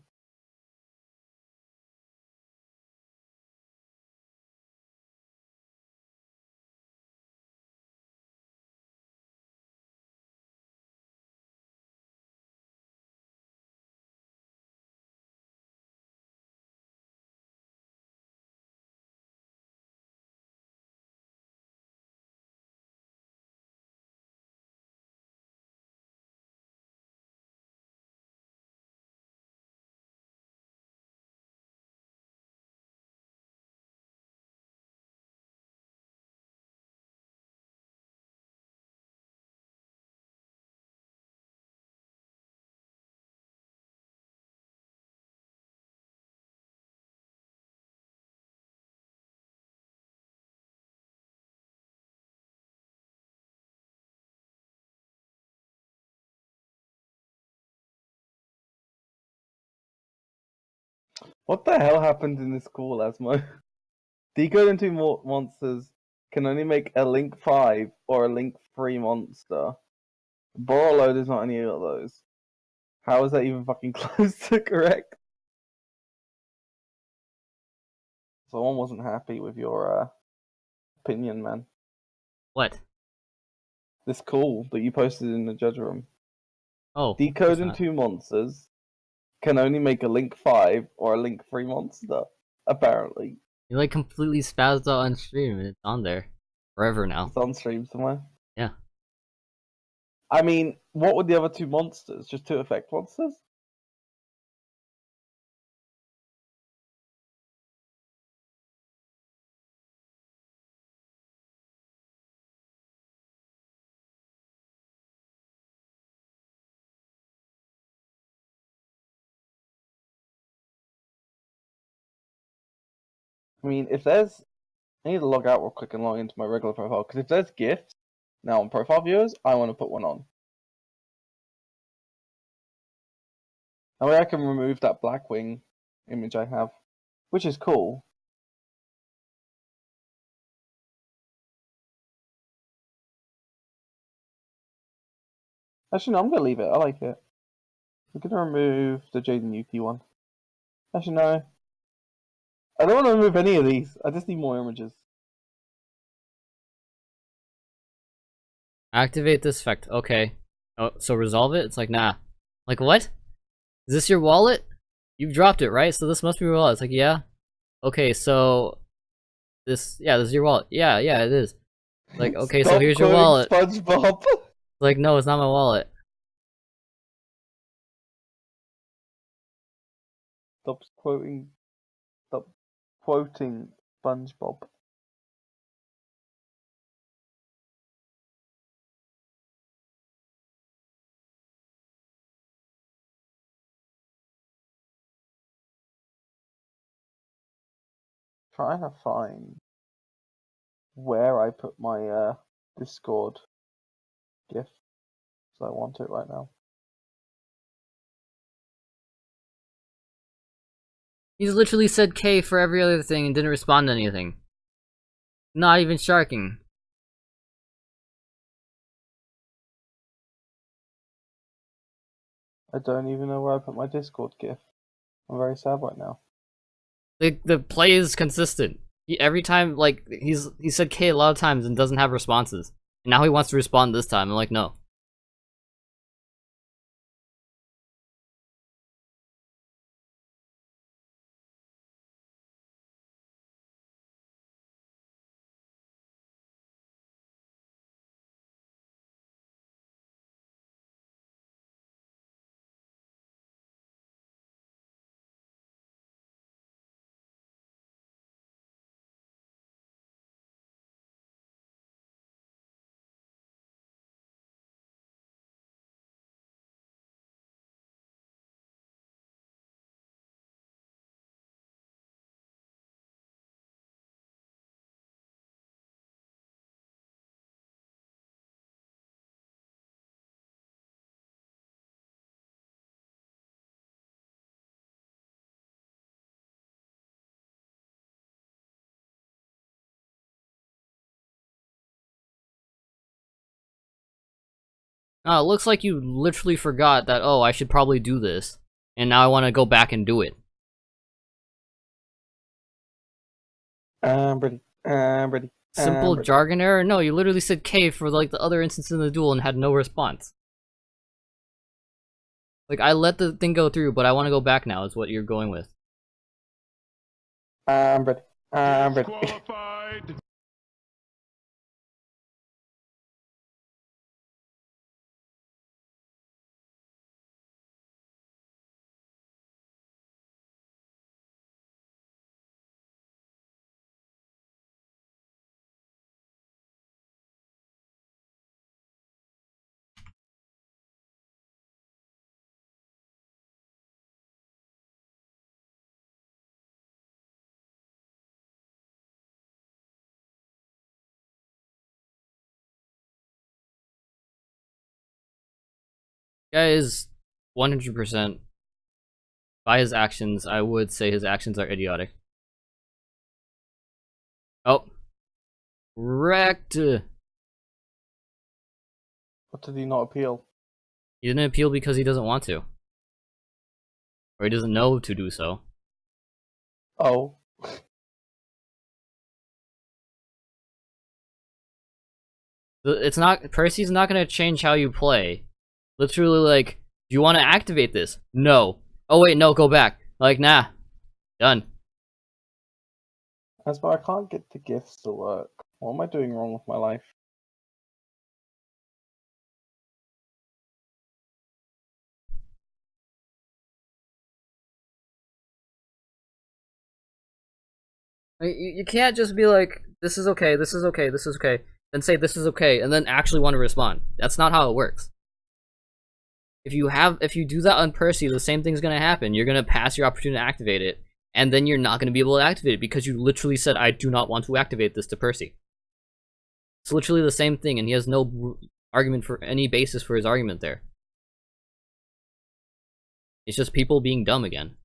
What the hell happened in this call, Asmo? Decode into monsters can only make a Link 5 or a Link 3 monster. Borreload is not any of those. How is that even fucking close to correct? Someone wasn't happy with your opinion, man. What? This call that you posted in the judge room. Oh, of course Decoding not. 2 monsters can only make a Link 5 or a Link 3 monster, apparently. You like completely spazzed out on stream and it's on there. Forever now. It's on stream somewhere. Yeah. I mean, what were the other 2 monsters? Just 2 effect monsters? I mean, if there's... I need to log out real quick and log into my regular profile, because if there's gifts now on profile viewers, I want to put one on. That way I can remove that Blackwing image I have, which is cool. Actually, no, I'm going to leave it. I like it. We're going to remove the Jaden Yuki one. Actually, no. I don't want to remove any of these. I just need more images. Activate this effect. Okay. Oh, so resolve it? It's like, nah. Like, what? Is this your wallet? You've dropped it, right? So this must be your wallet. It's like, yeah. Okay, so... this is your wallet. Yeah, it is. Like, okay, so Stop here's your quoting wallet. SpongeBob. Like, no, it's not my wallet. Stop quoting SpongeBob. Trying to find where I put my Discord gift, so I want it right now. He's literally said K for every other thing and didn't respond to anything. Not even sharking. I don't even know where I put my Discord gift. I'm very sad right now. The play is consistent. Every time, like, he said K a lot of times and doesn't have responses. And now he wants to respond this time. I'm like, no. It looks like you literally forgot that, oh, I should probably do this. And now I want to go back and do it. I'm ready. I'm ready. Simple jargon error? No, you literally said K for, like, the other instance in the duel and had no response. Like, I let the thing go through, but I want to go back now, is what you're going with. I'm ready. I'm ready. Disqualified. Guy is 100%. By his actions, I would say his actions are idiotic. Oh. Wrecked! He What did he not appeal? didn't appeal because he doesn't want to. Or he doesn't know to do so. Oh. It's not Percy's not gonna change how you play. Literally, like, do you want to activate this? No. Oh wait, no, go back. Like, nah, done. That's why I can't get the gifts to work. What am I doing wrong with my life? Like, you can't just be like, this is okay, this is okay, this is okay, then say this is okay, and then actually want to respond. That's not how it works. If you do that on Percy, the same thing's gonna happen. You're gonna pass your opportunity to activate it, and then you're not gonna be able to activate it because you literally said, I do not want to activate this to Percy. It's literally the same thing, and he has no argument for any basis for his argument there. It's just people being dumb again.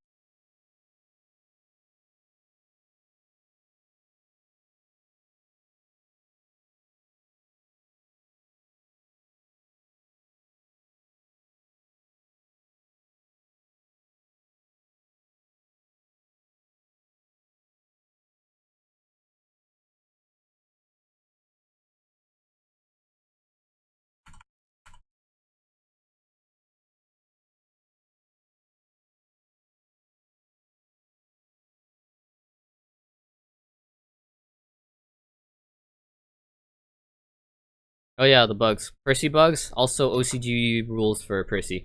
Oh yeah, the bugs. Percy bugs, also OCG rules for Percy.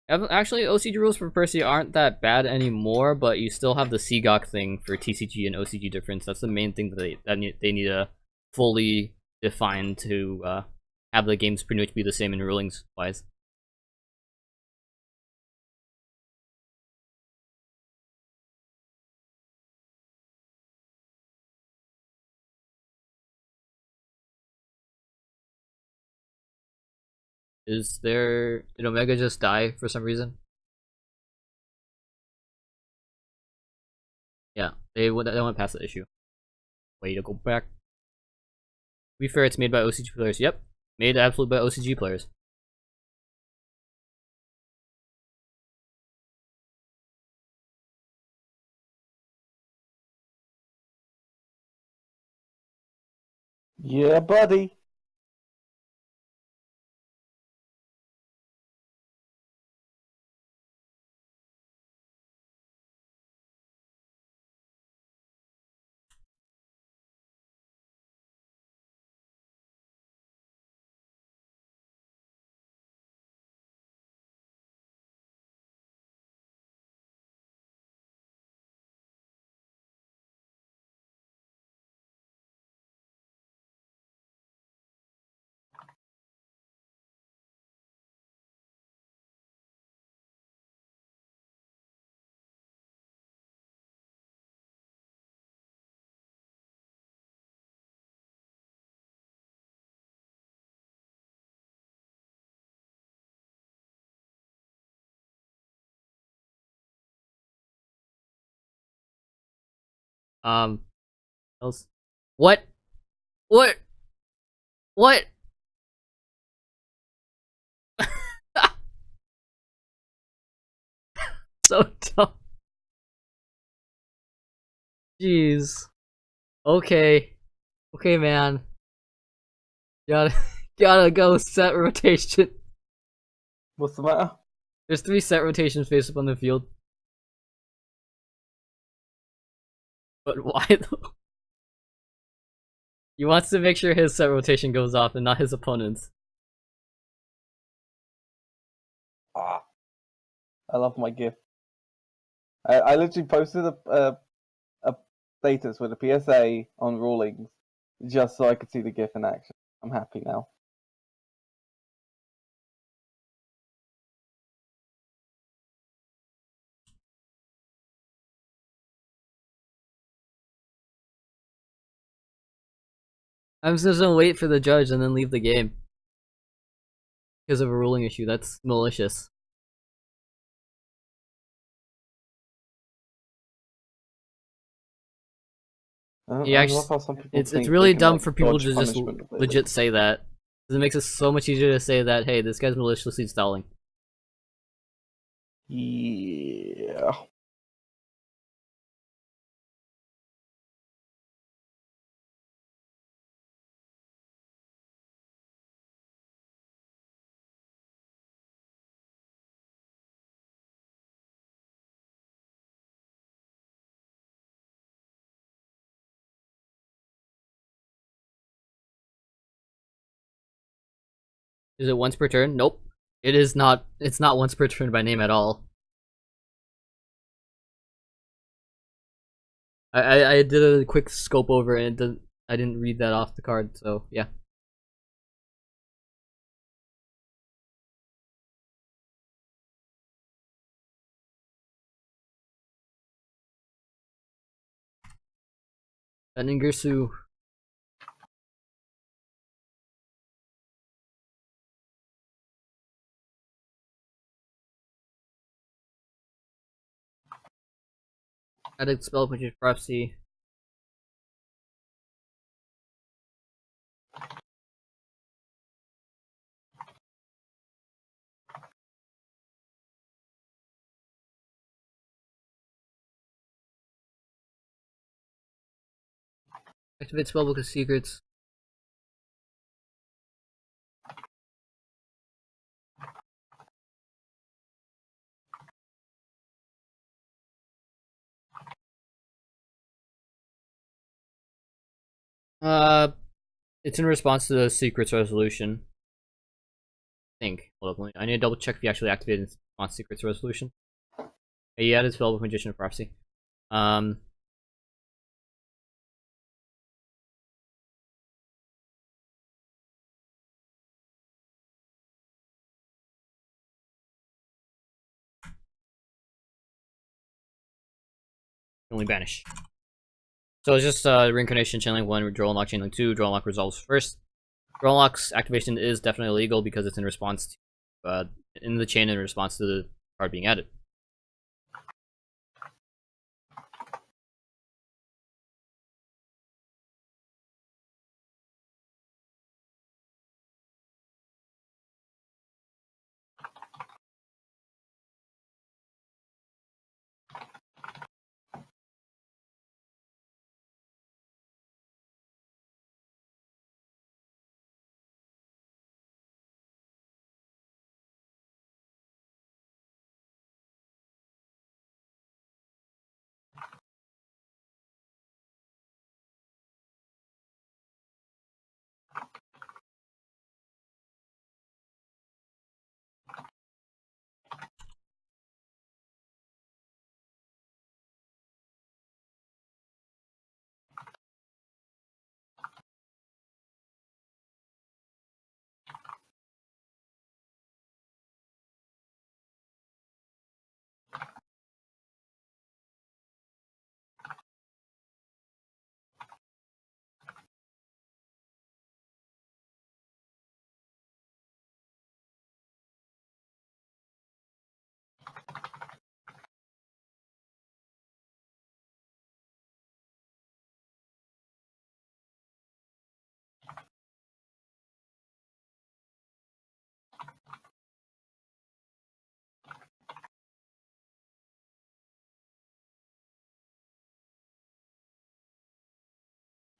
Actually, OCG rules for Percy aren't that bad anymore, but you still have the CGOC thing for TCG and OCG difference. That's the main thing that they need to fully define to have the games pretty much be the same in rulings wise. Did Omega just die for some reason? Yeah, they went past the issue. Way to go back. To be fair, it's made by OCG players. Yep, made absolutely by OCG players. Yeah, buddy. Else? What? What? What? So dumb. Jeez. Okay. Okay, man. Gotta gotta go set rotation. What's the matter? There's 3 set rotations face up on the field. But why though? He wants to make sure his set rotation goes off and not his opponent's. Ah, I love my GIF. I literally posted a status with a PSA on rulings just so I could see the GIF in action. I'm happy now. I'm just gonna wait for the judge and then leave the game. Because of a ruling issue, that's malicious. He I actually, love how some people it's think really they can, dumb like, for people dodge to just punishment if they legit lose. say that. Because it makes it so much easier to say that, hey, this guy's maliciously stalling. Yeah. Is it once per turn? Nope. It is not. It's not once per turn by name at all. I did a quick scope over and I didn't read that off the card, so yeah. Beningirsu. Added spell which is prophecy. Activate spellbook of secrets. It's in response to the secrets resolution. I think. Hold up, I need to double check if you actually activated in response to secrets resolution. Yeah, you added spellbook magician of prophecy. Only banish. So it's just reincarnation channeling 1, draw unlock channeling 2, draw unlock resolves first. Draw unlock's activation is definitely illegal because it's in response to in the chain in response to the card being added.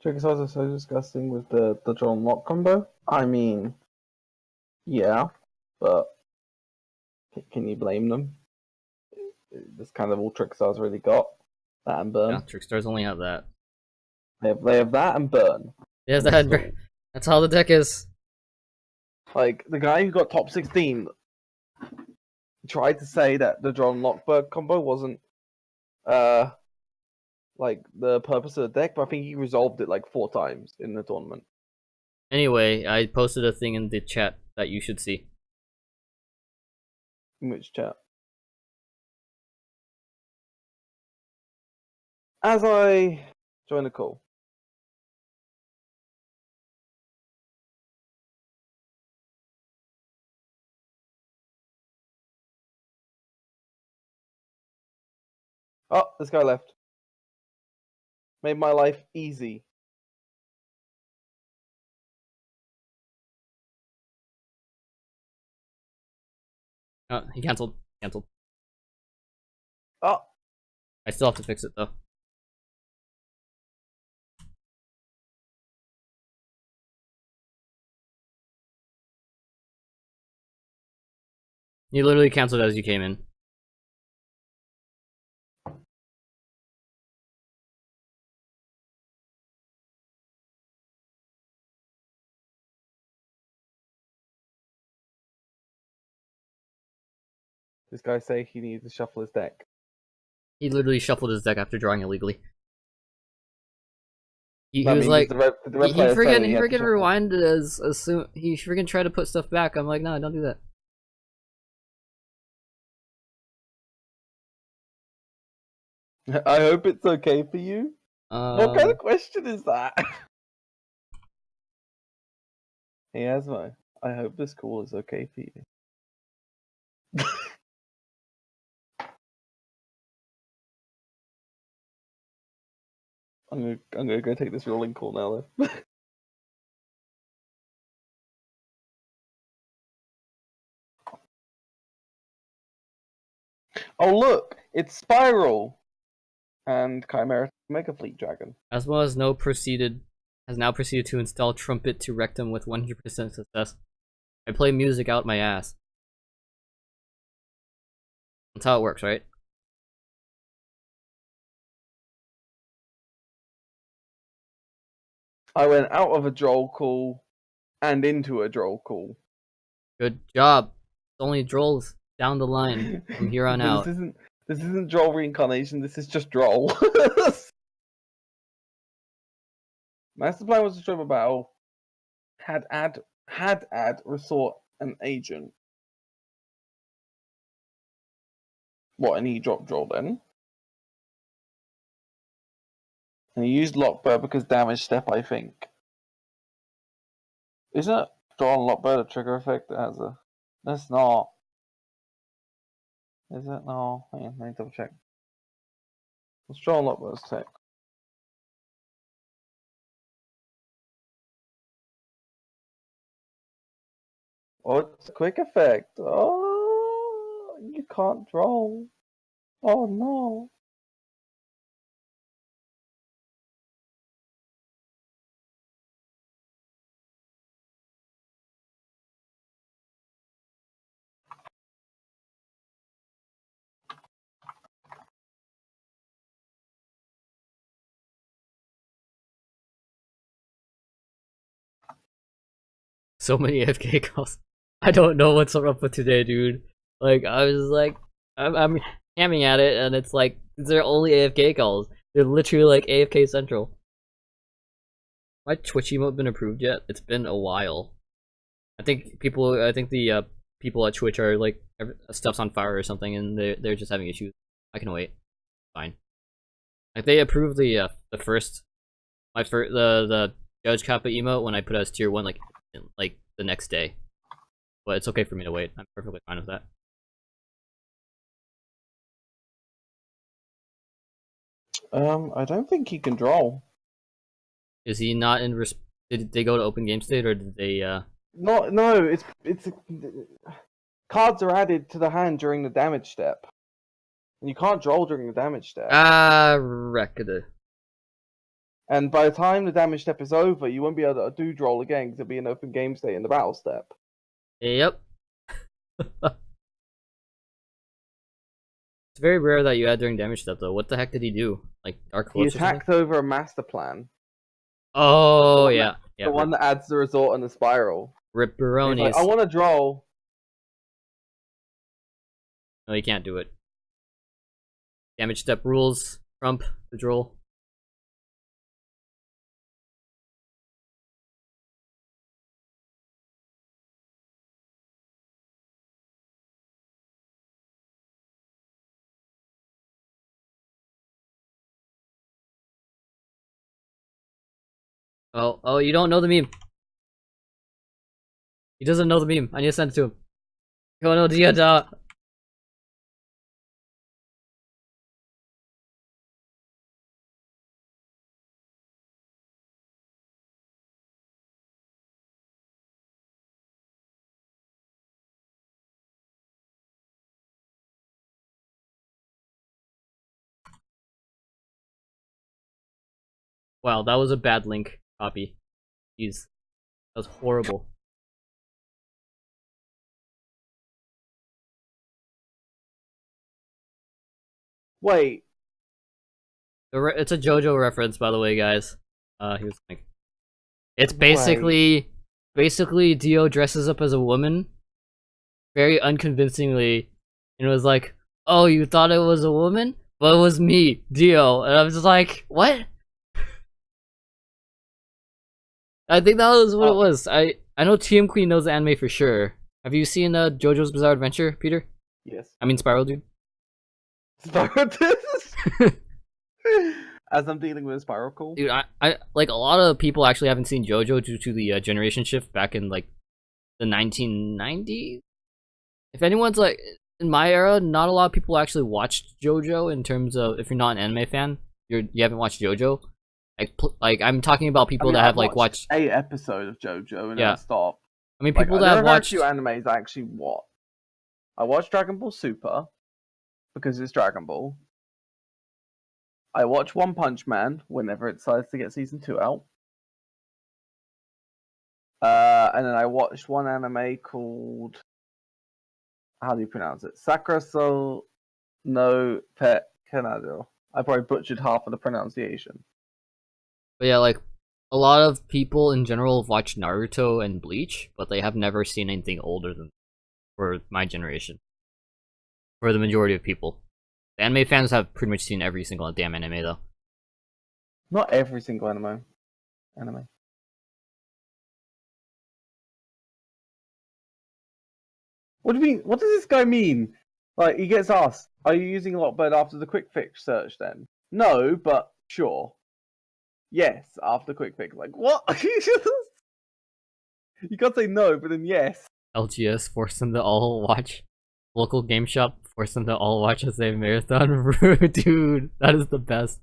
Trick size are so disgusting with the draw and lock combo. I mean, yeah, but can you blame them? That's kind of all Trickstar's really got. That and burn. Yeah, Trickstars only have that. They have that and burn. Yeah, that's how the deck is. Like the guy who got top 16 tried to say that the draw and lock bird combo wasn't like the purpose of the deck, but I think he resolved it like 4 times in the tournament. Anyway, I posted a thing in the chat that you should see. In which chat? As I join the call. Oh, this guy left. Made my life easy. He canceled. Canceled. Oh, I still have to fix it though. You literally canceled as you came in. This guy say he needs to shuffle his deck. He literally shuffled his deck after drawing illegally. He I was mean, like, does the red he player say freaking he had to shuffle? rewinded as soon. He freaking tried to put stuff back. I'm like, no, don't do that. I hope it's okay for you. What kind of question is that? Hey, Asmo, I hope this call is okay for you. I'm gonna go take this rolling call now then. Oh look, it's Spiral and Chimera Mega Fleet Dragon. As well as has now proceeded to install Trumpet to Rectum with 100% success. I play music out my ass. That's how it works, right? I went out of a droll call and into a droll call. Good job. It's only Drolls down the line from here on out. This isn't droll reincarnation. This is just droll. Master plan was to destroy a battle. Had add resort an agent. What? And he dropped droll then. And he used Lockbird because damage step, I think. Isn't it draw on Lockbird a trigger effect that has a... That's not. Is it? No. Hang on, let me double check. Let's draw on Lockbird's tech. Oh, it's a quick effect. Oh, you can't draw. Oh no. So many AFK calls. I don't know what's up with today, dude. Like, I was like, I'm hamming at it, and it's like, they're only AFK calls. They're literally like AFK Central. My Twitch emote been approved yet? It's been a while. I think the people at Twitch are like, stuff's on fire or something, and they're just having issues. I can wait. Fine. Like, they approved the Judge Kappa emote when I put it as tier 1 like the next day. But it's okay for me to wait. I'm perfectly fine with that. I don't think he can draw. Is he not in did they go to open game state, or did they No, it's cards are added to the hand during the damage step. And you can't draw during the damage step. Reckada. And by the time the damage step is over, you won't be able to do draw again because it'll be an open game state in the battle step. Yep. It's very rare that you add during damage step though. What the heck did he do? Like Dark He Horse or something? attacked over a master plan. Oh yeah. Yeah. The one that adds the resort and the spiral. Ripperonis. Like, I want to draw. No, you can't do it. Damage step rules trump the droll. Oh, you don't know the meme. He doesn't know the meme. I need to send it to him. Oh no, Diada. Wow, that was a bad link copy. Jeez. That was horrible. Wait. It's a JoJo reference, by the way, guys. He was like, it's basically Dio dresses up as a woman, very unconvincingly, And it was like, oh, you thought it was a woman? But it was me, Dio. And I was just like, what? I think that was what it was. I know TM Queen knows the anime for sure. Have you seen JoJo's Bizarre Adventure, Peter? Yes. I mean Spiral Dude? Spiral. As I'm dealing with a spiral call. Dude, I like a lot of people actually haven't seen JoJo due to the generation shift back in like the 1990s. If anyone's like in my era, not a lot of people actually watched JoJo. In terms of if you're not an anime fan, you haven't watched JoJo. Like I'm talking about people that have like watched 8 episodes of JoJo and Yeah. then stopped. I mean people Like, that there have are very watched few animes I actually watch. I watched Dragon Ball Super because it's Dragon Ball. I watch One Punch Man whenever it decides to get season 2 out. And then I watched one anime called, how do you pronounce it? Sakura Soul no Pet Kanado. I probably butchered half of the pronunciation. But yeah, like a lot of people in general have watched Naruto and Bleach, but they have never seen anything older than for my generation. For the majority of people. The anime fans have pretty much seen every single damn anime though. Not every single anime. What do you mean? What does this guy mean? Like, he gets asked, are you using Lockbird after the quick fix search then? No, but sure. Yes, after quick fix. Like, what? You can't say no, but then yes. LGS forced them to all watch. Local game shop forced them to all watch as a marathon. Dude, that is the best.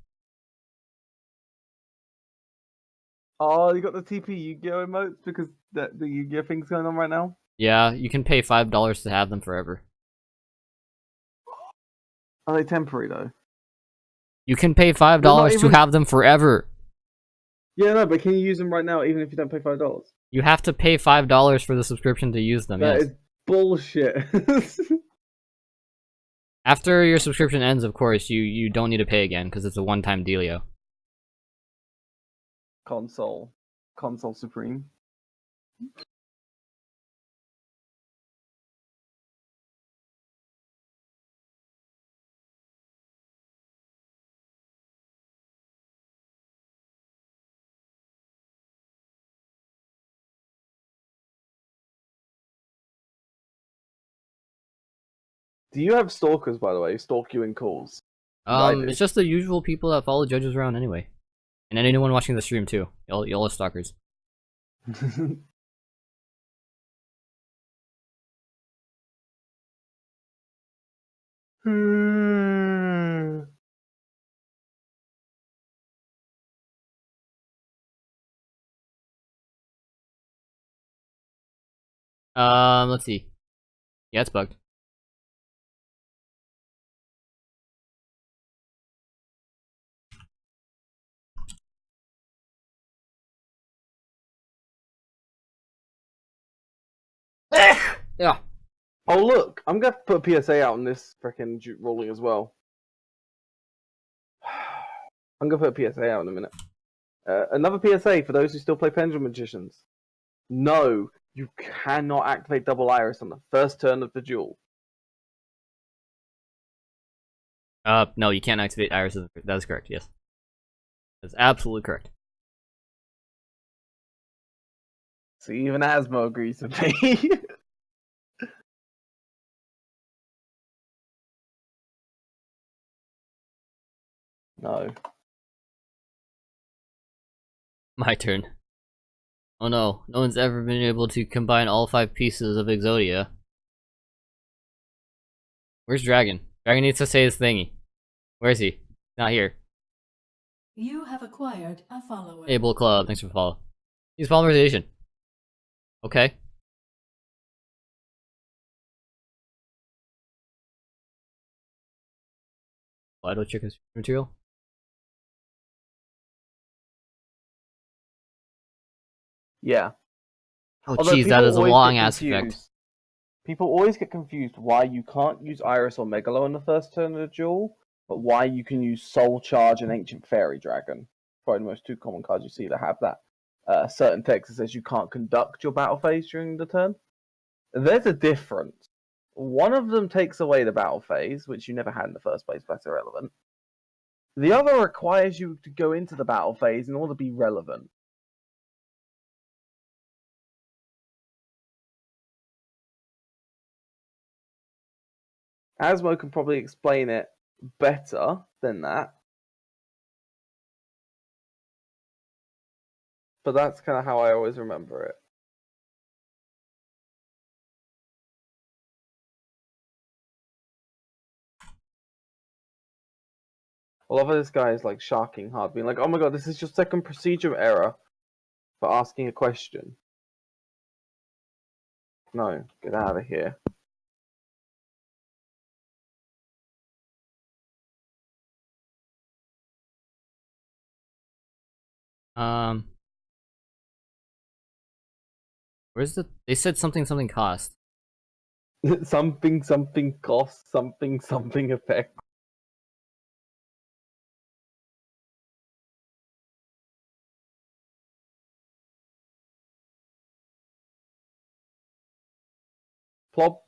Oh, you got the TP Yu-Gi-Oh emotes because the Yu-Gi-Oh thing's going on right now? Yeah, you can pay $5 to have them forever. Are they temporary though? You can pay $5 to even- have them forever. Yeah, no, but can you use them right now even if you don't pay $5? You have to pay $5 for the subscription to use them, That yes. is bullshit. After your subscription ends, of course, you don't need to pay again, because it's a one-time dealio. Console Supreme. Do you have stalkers, by the way? Stalk you in calls? I do. It's just the usual people that follow judges around anyway. And anyone watching the stream too. Y'all are stalkers. Let's see. Yeah, it's bugged. Yeah. Oh look, I'm gonna put a PSA out on this freaking ruling as well. I'm gonna put a PSA out in a minute. Another PSA for those who still play Pendulum Magicians. No, you cannot activate Double Iris on the first turn of the duel. No, you can't activate Iris. That is correct, yes. That's absolutely correct. See, even Asmo agrees with me. No. My turn. Oh no, no one's ever been able to combine all 5 pieces of Exodia. Where's Dragon? Dragon needs to say his thingy. Where is he? Not here. You have acquired a follower. Able Club, thanks for the follow. Use polymerization. Okay. Vital chicken material? Yeah. Oh Although jeez, that people is a always long get ass effect. confused. People always get confused why you can't use Iris or Megalo in the first turn of the duel, but why you can use Soul Charge and Ancient Fairy Dragon. Probably the most 2 common cards you see that have that. Certain text that says you can't conduct your battle phase during the turn. There's a difference. One of them takes away the battle phase, which you never had in the first place, but that's irrelevant. The other requires you to go into the battle phase in order to be relevant. Asmo can probably explain it better than that. But that's kind of how I always remember it. I love how this guy is like sharking hard, being like, oh my god, this is your second procedure error for asking a question. No, get out of here. Where's the? They said something cost. Something cost, something effect.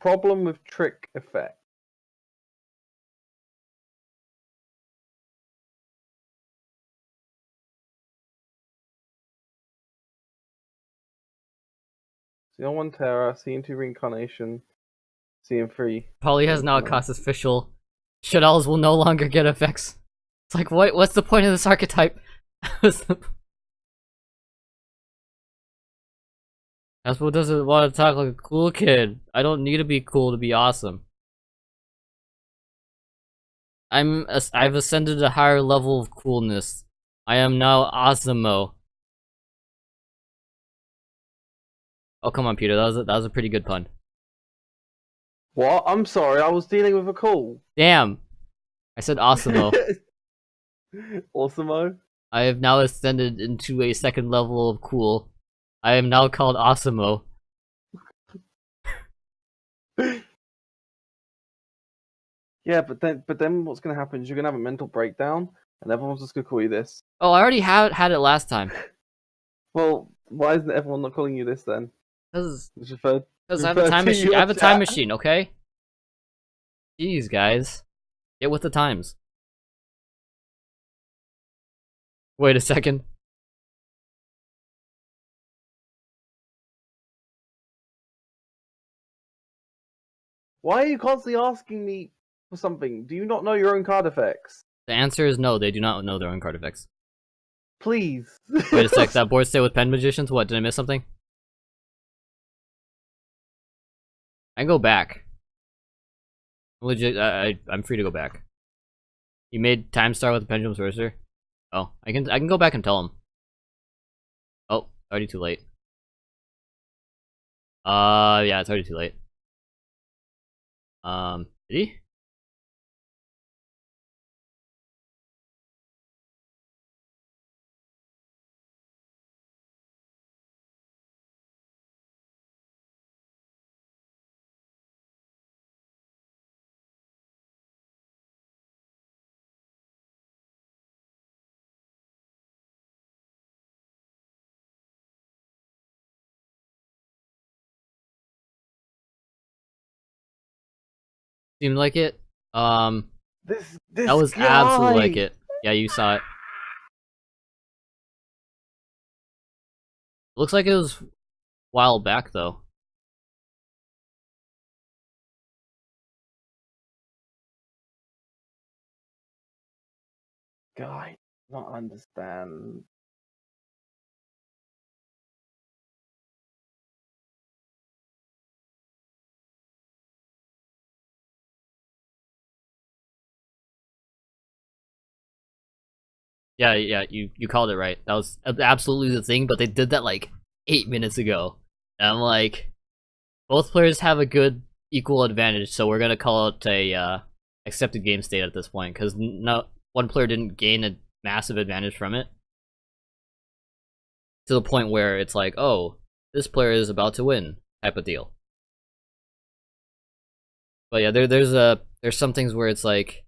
Problem with trick effect. CN1 Terra, CN2 Reincarnation, CN3. Poly has now cost official. Shaddolls will no longer get effects. It's like, what's the point of this archetype? Aspo doesn't want to talk like a cool kid. I don't need to be cool to be awesome. I've ascended a higher level of coolness. I am now Awesomeo. Oh come on, Peter. That was a pretty good pun. What? I'm sorry, I was dealing with a call. Damn. I said Awesomeo. Awesomeo? I have now ascended into a second level of cool. I am now called Awesomeo. Yeah, but then what's gonna happen is you're gonna have a mental breakdown, and everyone's just gonna call you this. Oh, I already had it last time. Well, why isn't everyone not calling you this then? Because I I have a time machine. I have a time machine, okay? Jeez, guys. Get with the times. Wait a second. Why are you constantly asking me for something? Do you not know your own card effects? The answer is no, they do not know their own card effects. Please. Wait a sec, that board state with Pen Magicians? What, did I miss something? I can go back. Legit, I'm free to go back. You made Time Star with the Pendulum Sorcerer? Oh, I can go back and tell him. Oh, already too late. Yeah, it's already too late. Did he? Seemed like it. This That was guy. absolutely like it. Yeah, you saw it. Looks like it was a while back though. Guy, not understand. Yeah, you called it right. That was absolutely the thing, but they did that like 8 minutes ago. And I'm like, both players have a good equal advantage, so we're gonna call it a accepted game state at this point, because no one player didn't gain a massive advantage from it. To the point where it's like, oh, this player is about to win, type of deal. But yeah, there's some things where it's like,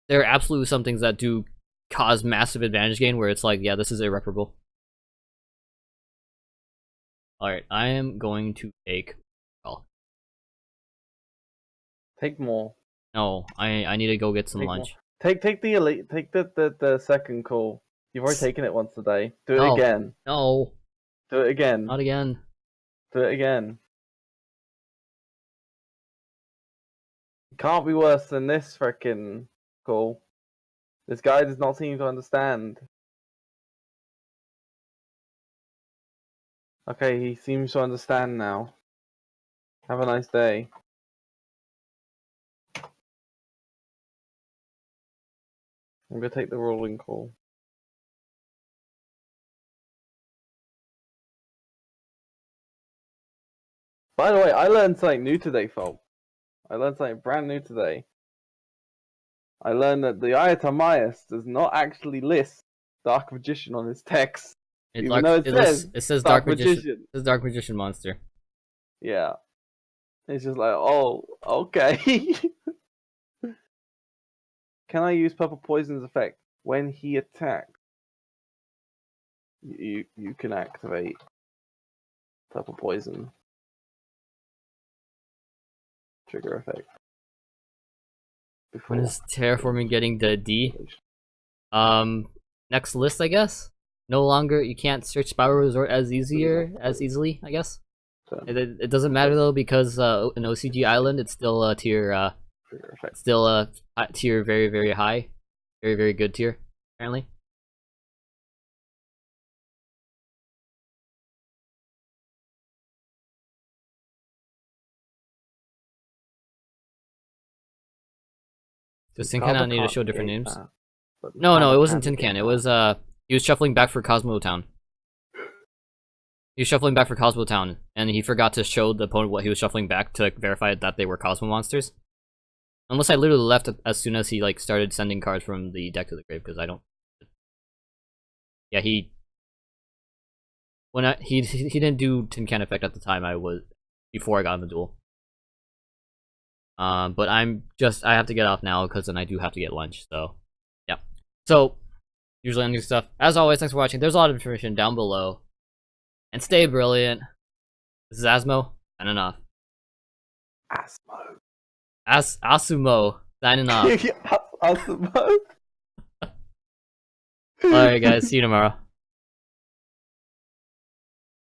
there are absolutely some things that do cause massive advantage gain where it's like, yeah, this is irreparable. Alright, I am going to take Take more. No, I need to go get some Take lunch. more. Take the elite. Take the second call. You've already taken it once today. Do it No. again. No, Do it again. not again. Do it again. Can't be worse than this frickin' call. This guy does not seem to understand. Okay, he seems to understand now. Have a nice day. I'm gonna take the rolling call. By the way, I learned something new today, folks. I learned something brand new today. I learned that the Ayatamias does not actually list Dark Magician on his text. It, Even though it says Dark Magician. It says Dark Magician monster. Yeah. It's just like, oh, okay. Can I use Purple Poison's effect? When he attacks, you can activate Purple Poison. Trigger effect. When is terraforming getting the D? Next list, I guess. No longer, you can't search Spiral Resort as easily, I guess. So, It doesn't matter though because an OCG island, it's still tier trigger effect. still tier very very high, very very good tier apparently. Does Tin Can not need to show different names? No, it wasn't Tin Can. It was he was shuffling back for Cosmo Town. He was shuffling back for Cosmo Town, and he forgot to show the opponent what he was shuffling back to verify that they were Cosmo monsters. Unless I literally left as soon as he started sending cards from the deck to the grave, because I don't. Yeah, he didn't do Tin Can effect at the time. Before I got in the duel. But I have to get off now because then I do have to get lunch. So, yeah. So, usually ending stuff. As always, thanks for watching. There's a lot of information down below. And stay brilliant. This is Asmo, signing off. Asumo, signing off. Asmo. Alright guys, see you tomorrow.